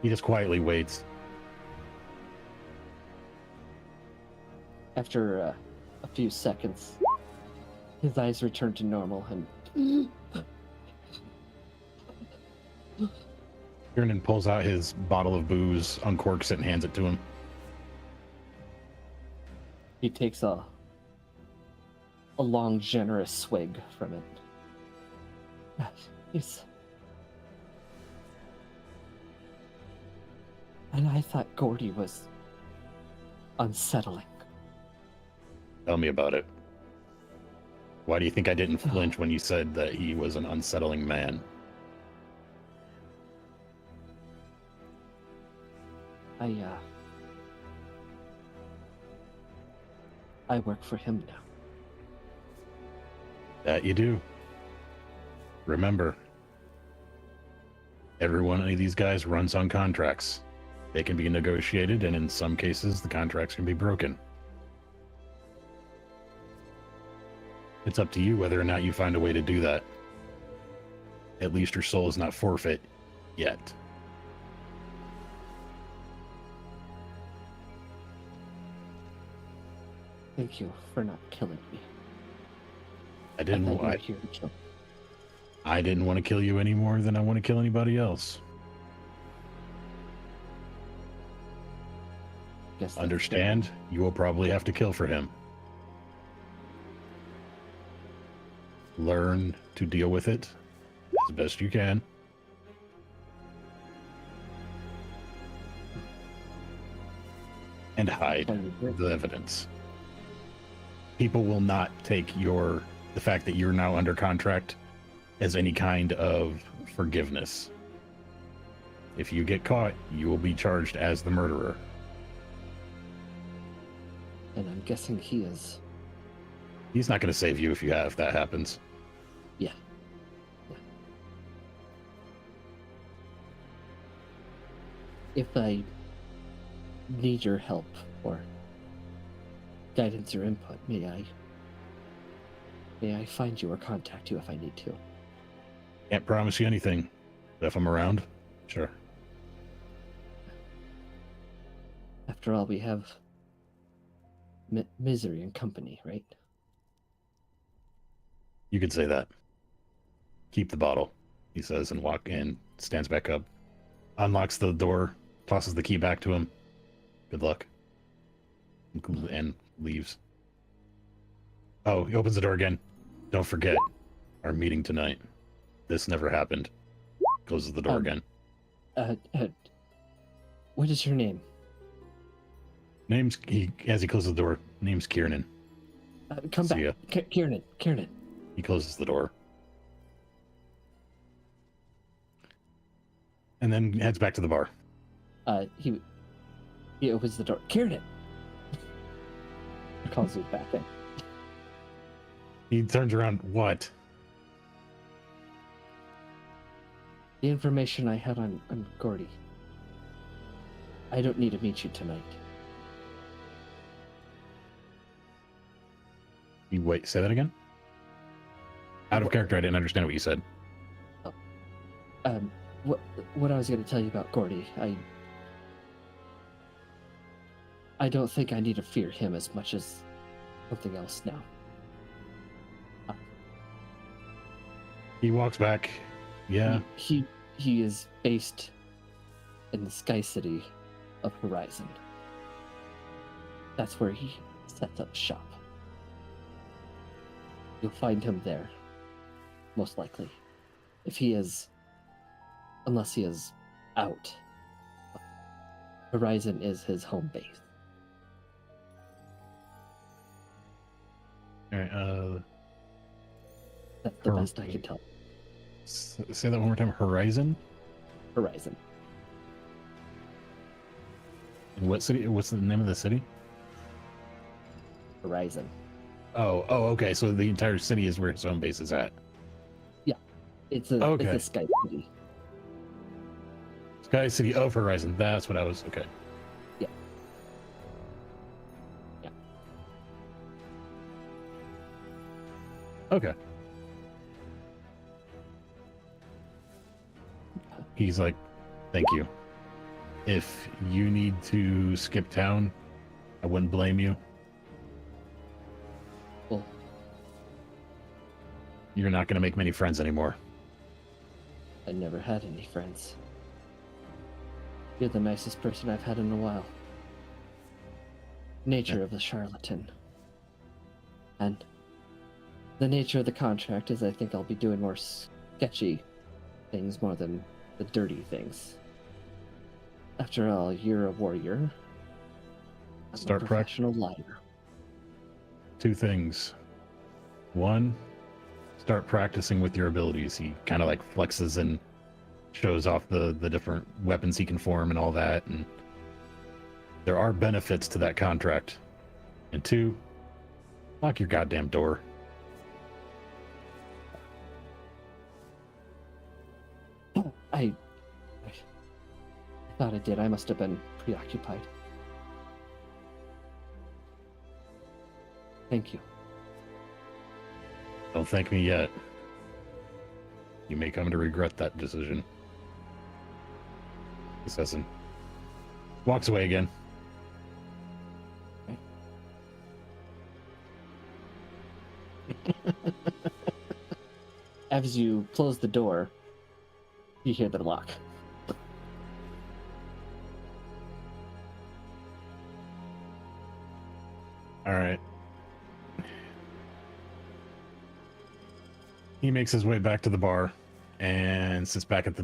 He just quietly waits. After a few seconds, his eyes return to normal, and Kieran pulls out his bottle of booze, uncorks it, and hands it to him. he takes a long, generous swig from it. And I thought Gordy was unsettling. Tell me about it. Why do you think I didn't flinch when you said that he was an unsettling man? I work for him now. That you do. Remember, every one of these guys runs on contracts. They can be negotiated, and in some cases, the contracts can be broken. It's up to you whether or not you find a way to do that. At least your soul is not forfeit yet. Thank you for not killing me. I didn't thought you were want here to kill. I didn't want to kill you any more than I want to kill anybody else. Guess that's Understand? You will probably have to kill for him. Learn to deal with it as best you can. And hide the evidence. People will not take the fact that you're now under contract as any kind of forgiveness. If you get caught, you will be charged as the murderer. And I'm guessing he is. He's not going to save you if that happens. Yeah. if I need your help or guidance or input, may I find you or contact you if I need to? Can't promise you anything, but if I'm around, sure. After all, we have misery and company, right? You could say that. Keep the bottle, he says, and stands back up, unlocks the door, tosses the key back to him. Good luck. And leaves. Oh, he opens the door again. Don't forget our meeting tonight. This never happened. Closes the door again. What is your name? As he closes the door, name's Kiernan. Come See back. ya. Kiernan. He closes the door. And then heads back to the bar. He opens the door. Kiernan! Calls you back in. He turns around. What? The information I had on Gordy. I don't need to meet you tonight. You wait, say that again? Out of character, I didn't understand what you said. What I was going to tell you about Gordy, I don't think I need to fear him as much as something else now. He walks back. Yeah. He is based in the Sky City of Horizon. That's where he sets up shop. You'll find him there, most likely. Unless he is out. Horizon is his home base. All right. That's the best I can tell. Say that one more time. Horizon? Horizon. In what city? What's the name of the city? Horizon. Oh, okay. So the entire city is where his home base is at. Yeah. It's a Sky City. Sky City of Horizon. That's what I was. Okay. Yeah. Yeah. Okay. He's like, thank you. If you need to skip town, I wouldn't blame you. Well, you're not going to make many friends anymore. I never had any friends. You're the nicest person I've had in a while. Nature of the charlatan. And the nature of the contract is I think I'll be doing more sketchy things more than the dirty things. After all, you're a warrior. I'm a professional liar. 2 things. 1, start practicing with your abilities. He kind of like flexes and shows off the different weapons he can form and all that. And there are benefits to that contract. And 2, lock your goddamn door. I thought I did. I must have been preoccupied. Thank you. Don't thank me yet. You may come to regret that decision. He says and walks away again. As you close the door, you hear the lock. All right. He makes his way back to the bar and sits back at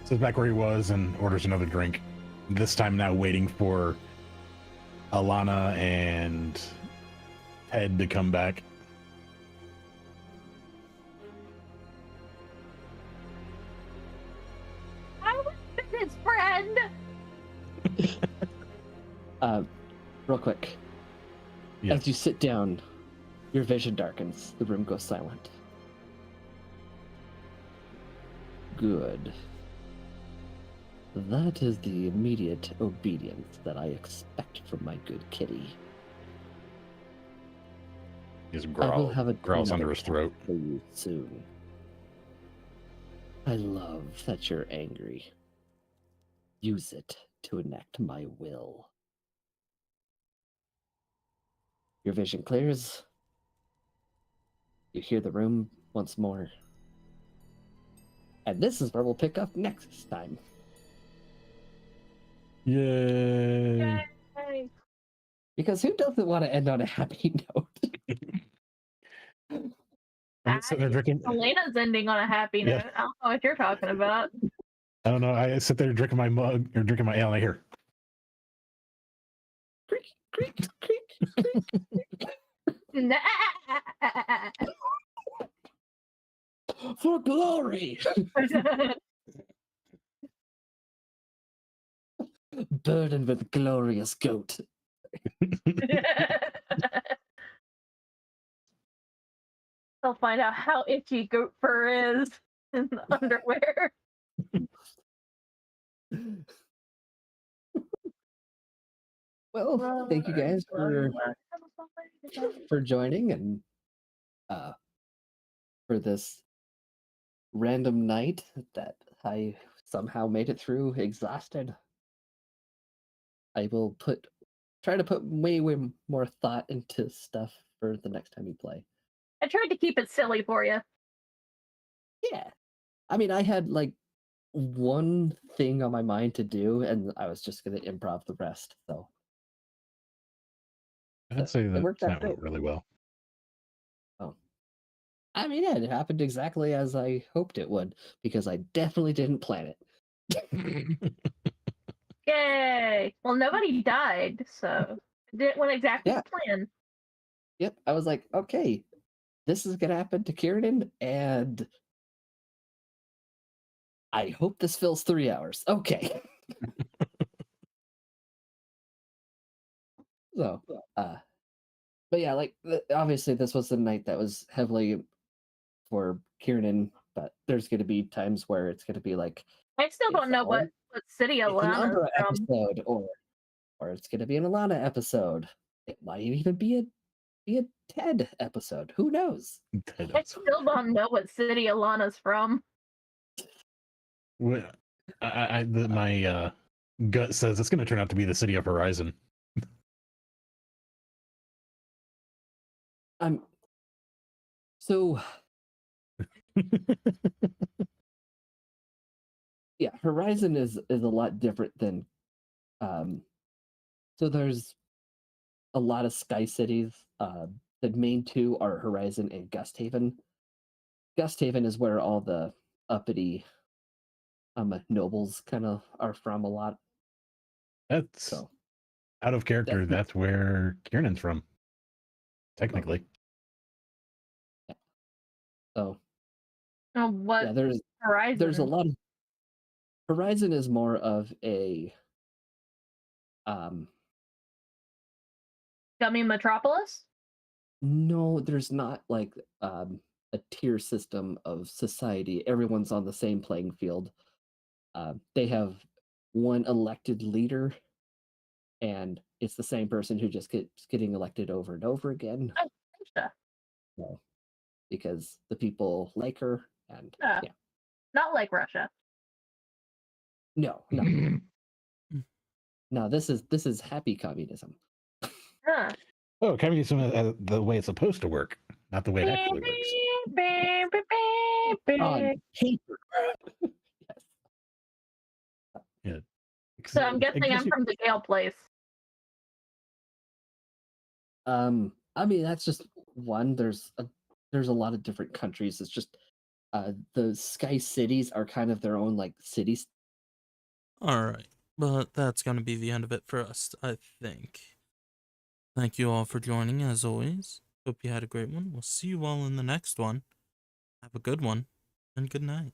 sits back where he was and orders another drink. This time now waiting for Alana and Ted to come back. I was his friend. Real quick. Yeah. As you sit down, your vision darkens. The room goes silent. Good. That is the immediate obedience that I expect from my good kitty. He just I will have a growls under dinner his throat. for you soon. I love that you're angry. Use it to enact my will. Your vision clears. You hear the room once more. And this is where we'll pick up next time. Yay! Yay. Because who doesn't want to end on a happy note? I'm sitting there drinking. Elena's ending on a happy note. Yeah. I don't know what you're talking about. I don't know. I sit there drinking my mug or drinking my ale, and I hear. Creak, creak, creak. For glory! Burdened with glorious goat. They'll find out how itchy goat fur is in the underwear. Well, thank you guys for joining and for this random night that I somehow made it through exhausted. I will try to put way more thought into stuff for the next time you play. I tried to keep it silly for you. Yeah. I mean, I had like one thing on my mind to do, and I was just going to improv the rest. So I'd say that worked out went great. really well. Oh. I mean, yeah, it happened exactly as I hoped it would, because I definitely didn't plan it. Yay! Well, nobody died, so it went exactly as planned. Yep, I was like, okay, this is gonna happen to Kieran, and I hope this fills 3 hours. Okay. So, but yeah, like obviously this was the night that was heavily for Kieran, but there's gonna be times where it's gonna be like I still don't know what city it's an Alana's Umbra from. episode, or it's gonna be an Alana episode. It might even be a Ted episode. Who knows? I still don't know what city Alana's from. Well, my gut says it's going to turn out to be the city of Horizon. So yeah, Horizon is a lot different than so there's a lot of sky cities. The main two are Horizon and Gusthaven. Gusthaven is where all the uppity nobles kind of are from a lot. That's out of character. That's where Kieran's from, technically. So what? Yeah, Horizon? There's a lot of Horizon is more of a Gummy Metropolis? No, there's not like a tier system of society. Everyone's on the same playing field. They have one elected leader, and it's the same person who just keeps getting elected over and over again. Oh, gotcha. So, because the people like her, and yeah. Not like Russia. No. No, this is happy communism. Huh. Oh, communism the way it's supposed to work, not the way it actually works. On paper. Yes. Yeah. So I'm guessing I'm from the Gale place. I mean, that's just one. There's a lot of different countries. It's just the Sky Cities are kind of their own like cities. All right, but that's gonna be the end of it for us, I think. Thank you all for joining, as always. Hope you had a great one. We'll see you all in the next one. Have a good one, and good night.